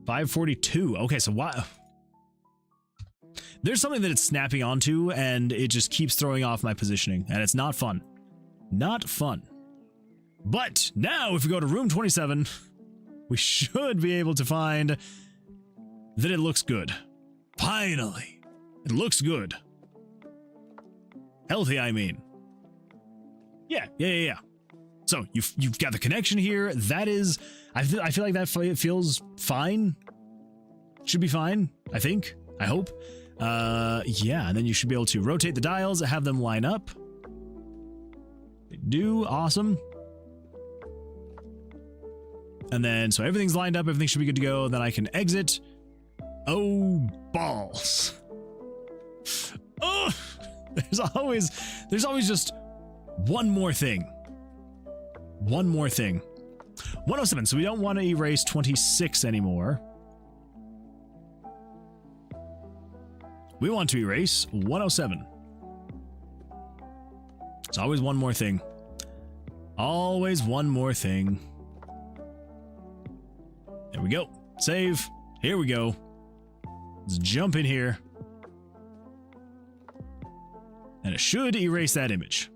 $542. Okay, so why? There's something that it's snapping onto, and it just keeps throwing off my positioning, and it's not fun. Not fun. But now, if we go to room 27, we should be able to find that it looks good. Finally, it looks good. Healthy, I mean. Yeah. So you've got the connection here. That is, I feel like that feels fine. Should be fine, I think. I hope. Yeah, and then you should be able to rotate the dials, have them line up. They do, awesome. And then, so everything's lined up, everything should be good to go. Then I can exit. Oh, balls. Oh, there's always just one more thing. One more thing. 107, so we don't want to erase 26 anymore. We want to erase 107. It's always one more thing. Always one more thing. There we go. Save. Here we go. Let's jump in here. And it should erase that image.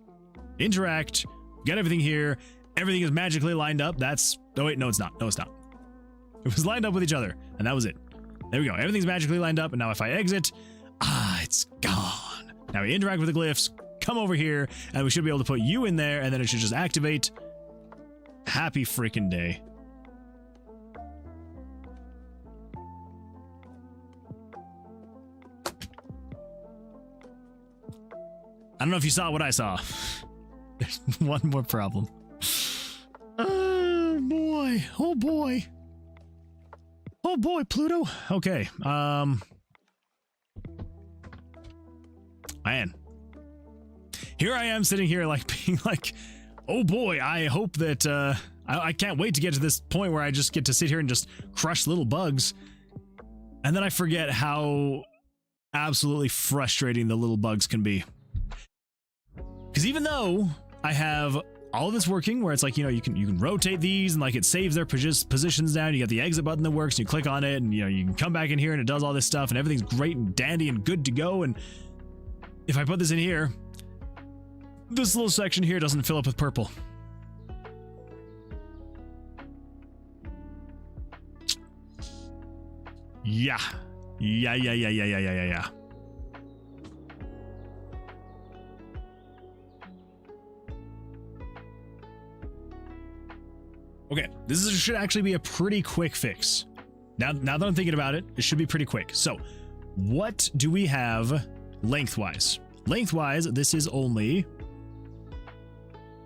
Interact. Got everything here. Everything is magically lined up. That's... Oh, wait. No, it's not. No, it's not. It was lined up with each other. And that was it. There we go. Everything's magically lined up. And now if I exit... it's gone. Now we interact with the glyphs. Come over here. And we should be able to put you in there. And then it should just activate. Happy freaking day. I don't know if you saw what I saw. There's one more problem. Oh boy. Oh boy. Oh boy, Pluto. Okay. Man. Here I am sitting here like being like, oh boy, I hope that I can't wait to get to this point where I just get to sit here and just crush little bugs. And then I forget how absolutely frustrating the little bugs can be. Because even though I have all of this working, where it's like, you know, you can rotate these and like it saves their positions down. You got the exit button that works, and you click on it, and you know you can come back in here and it does all this stuff, and everything's great and dandy and good to go. And if I put this in here, this little section here doesn't fill up with purple. Yeah. Okay, this should actually be a pretty quick fix. Now that I'm thinking about it, it should be pretty quick. So, what do we have lengthwise? Lengthwise, this is only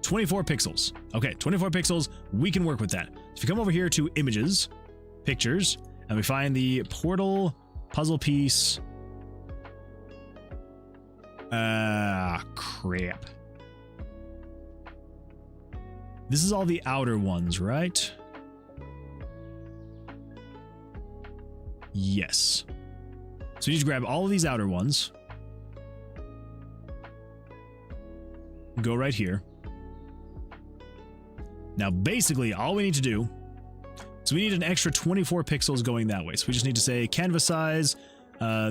24 pixels. Okay, 24 pixels, we can work with that. So if you come over here to images, pictures, and we find the portal puzzle piece. Crap. This is all the outer ones, right? Yes. So you just grab all of these outer ones. Go right here. Now, basically, all we need to do, so we need an extra 24 pixels going that way. So we just need to say canvas size, so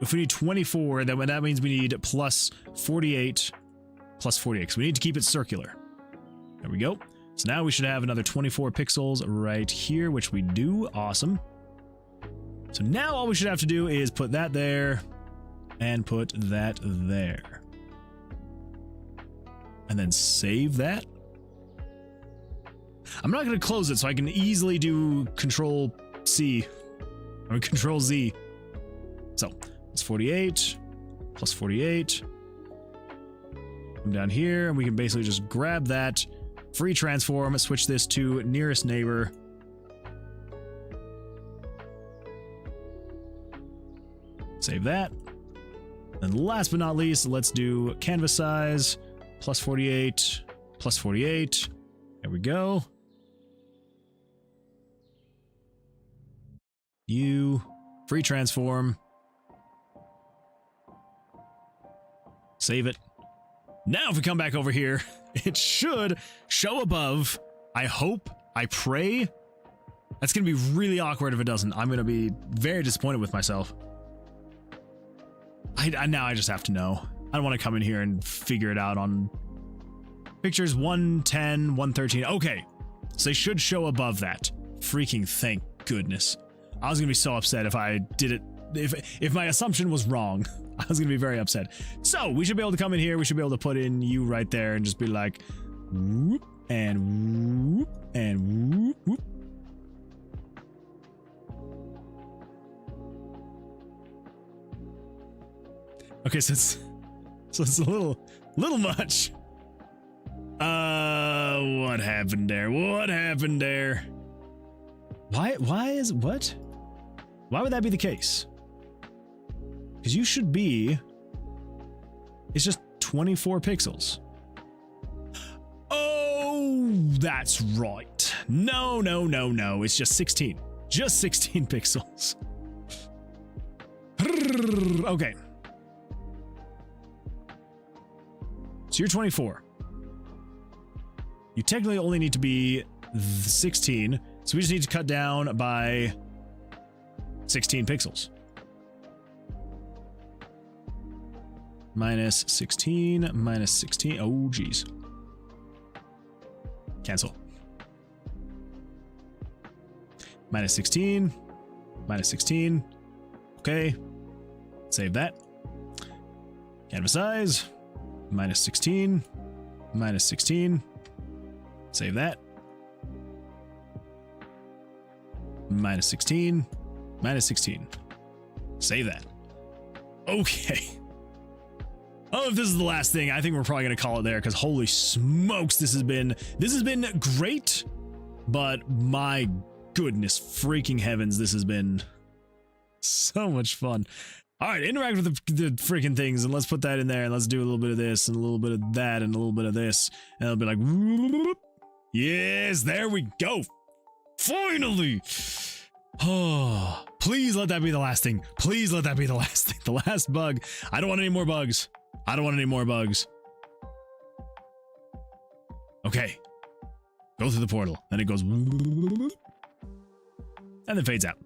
if we need 24, then that means we need plus 48, because we need to keep it circular. There we go. So now we should have another 24 pixels right here, which we do. Awesome. So now all we should have to do is put that there and put that there. And then save that. I'm not going to close it so I can easily do Control C or Control Z. So it's 48 plus 48. Come down here and we can basically just grab that, free transform, switch this to nearest neighbor. Save that. And last but not least, let's do canvas size plus 48 plus 48. There we go. You. Free transform. Save it. Now if we come back over here, it should show above. I hope, I pray. That's going to be really awkward if it doesn't. I'm going to be very disappointed with myself. Now I just have to know. I don't want to come in here and figure it out on pictures 110, 113. Okay, so they should show above that. Freaking thank goodness. I was going to be so upset if I did it. If my assumption was wrong, I was going to be very upset. So we should be able to come in here. We should be able to put in you right there and just be like, whoop, and whoop, and whoop, whoop. Okay, so it's a little much. What happened there? What happened there? Why would that be the case? Because you should be, it's just 24 pixels. Oh, that's right. No, it's just 16. Just 16 pixels. Okay. So you're 24. You technically only need to be 16, so we just need to cut down by 16 pixels. Minus 16, minus 16. Oh, geez. Cancel. Minus 16, minus 16. Okay. Save that. Canvas size. Minus 16, minus 16. Save that. Minus 16, minus 16. Save that. Okay. Oh, if this is the last thing, I think we're probably gonna call it there, because holy smokes, this has been great, but my goodness freaking heavens, this has been so much fun. All right, interact with the freaking things, and let's put that in there, and let's do a little bit of this, and a little bit of that, and a little bit of this, and it'll be like, whoop. Yes, there we go. Finally. Oh, please let that be the last thing. Please let that be the last thing. The last bug. I don't want any more bugs. I don't want any more bugs. Okay. Go through the portal. Then it goes. And then fades out.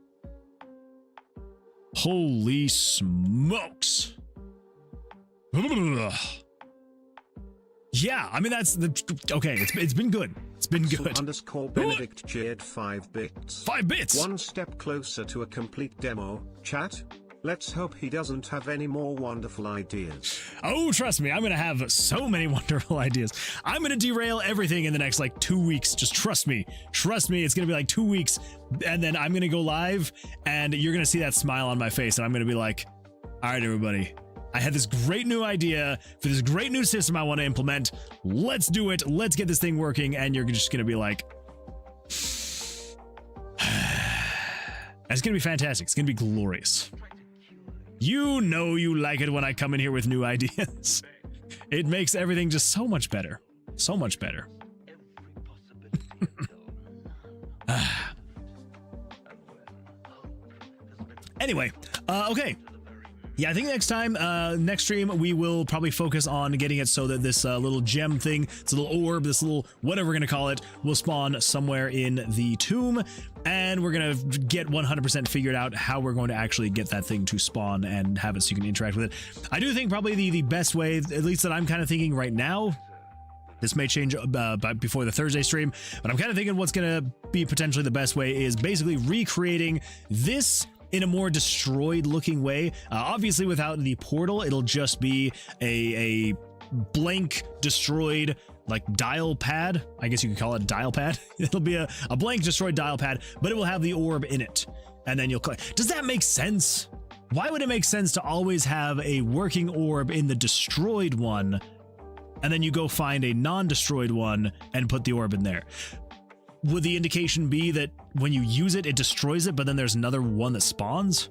Holy smokes. Yeah, I mean, that's the. Okay, it's been good. It's been good. _ Benedict cheered 5 bits. 5 bits! One step closer to a complete demo. Chat. Let's hope he doesn't have any more wonderful ideas. Oh, trust me, I'm gonna have so many wonderful ideas. I'm gonna derail everything in the next, like, 2 weeks. Just trust me. Trust me, it's gonna be like 2 weeks, and then I'm gonna go live, and you're gonna see that smile on my face, and I'm gonna be like, all right, everybody. I had this great new idea for this great new system I want to implement. Let's do it. Let's get this thing working, and you're just gonna be like... It's gonna be fantastic. It's gonna be glorious. You know you like it when I come in here with new ideas. It makes everything just so much better. So much better. Anyway, okay. Yeah, I think next time, next stream, we will probably focus on getting it so that this little gem thing, this little orb, this little whatever we're going to call it, will spawn somewhere in the tomb. And we're going to get 100% figured out how we're going to actually get that thing to spawn and have it so you can interact with it. I do think probably the best way, at least that I'm kind of thinking right now, this may change before the Thursday stream, but I'm kind of thinking what's going to be potentially the best way is basically recreating this in a more destroyed looking way. Obviously without the portal, it'll just be a blank destroyed like dial pad. I guess you could call it a dial pad. It'll be a blank destroyed dial pad, but it will have the orb in it. And then you'll click. Does that make sense? Why would it make sense to always have a working orb in the destroyed one, and then you go find a non-destroyed one and put the orb in there? Would the indication be that when you use it, it destroys it, but then there's another one that spawns?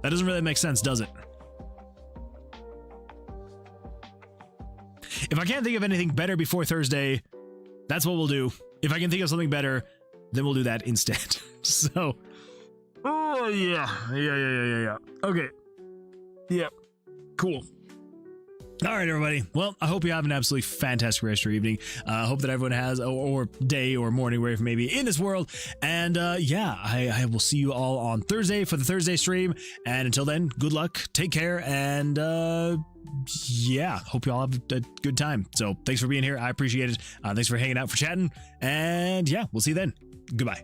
That doesn't really make sense, does it? If I can't think of anything better before Thursday, That's what we'll do. If I can think of something better, then we'll do that instead. So, oh yeah. Okay. Yep. Cool. All right, everybody. Well, I hope you have an absolutely fantastic rest of your evening. I hope that everyone has, or day or morning, wherever it may be in this world. And yeah, I will see you all on Thursday for the Thursday stream. And until then, good luck, take care, and yeah, hope you all have a good time. So thanks for being here. I appreciate it. Thanks for hanging out, for chatting. And yeah, we'll see you then. Goodbye.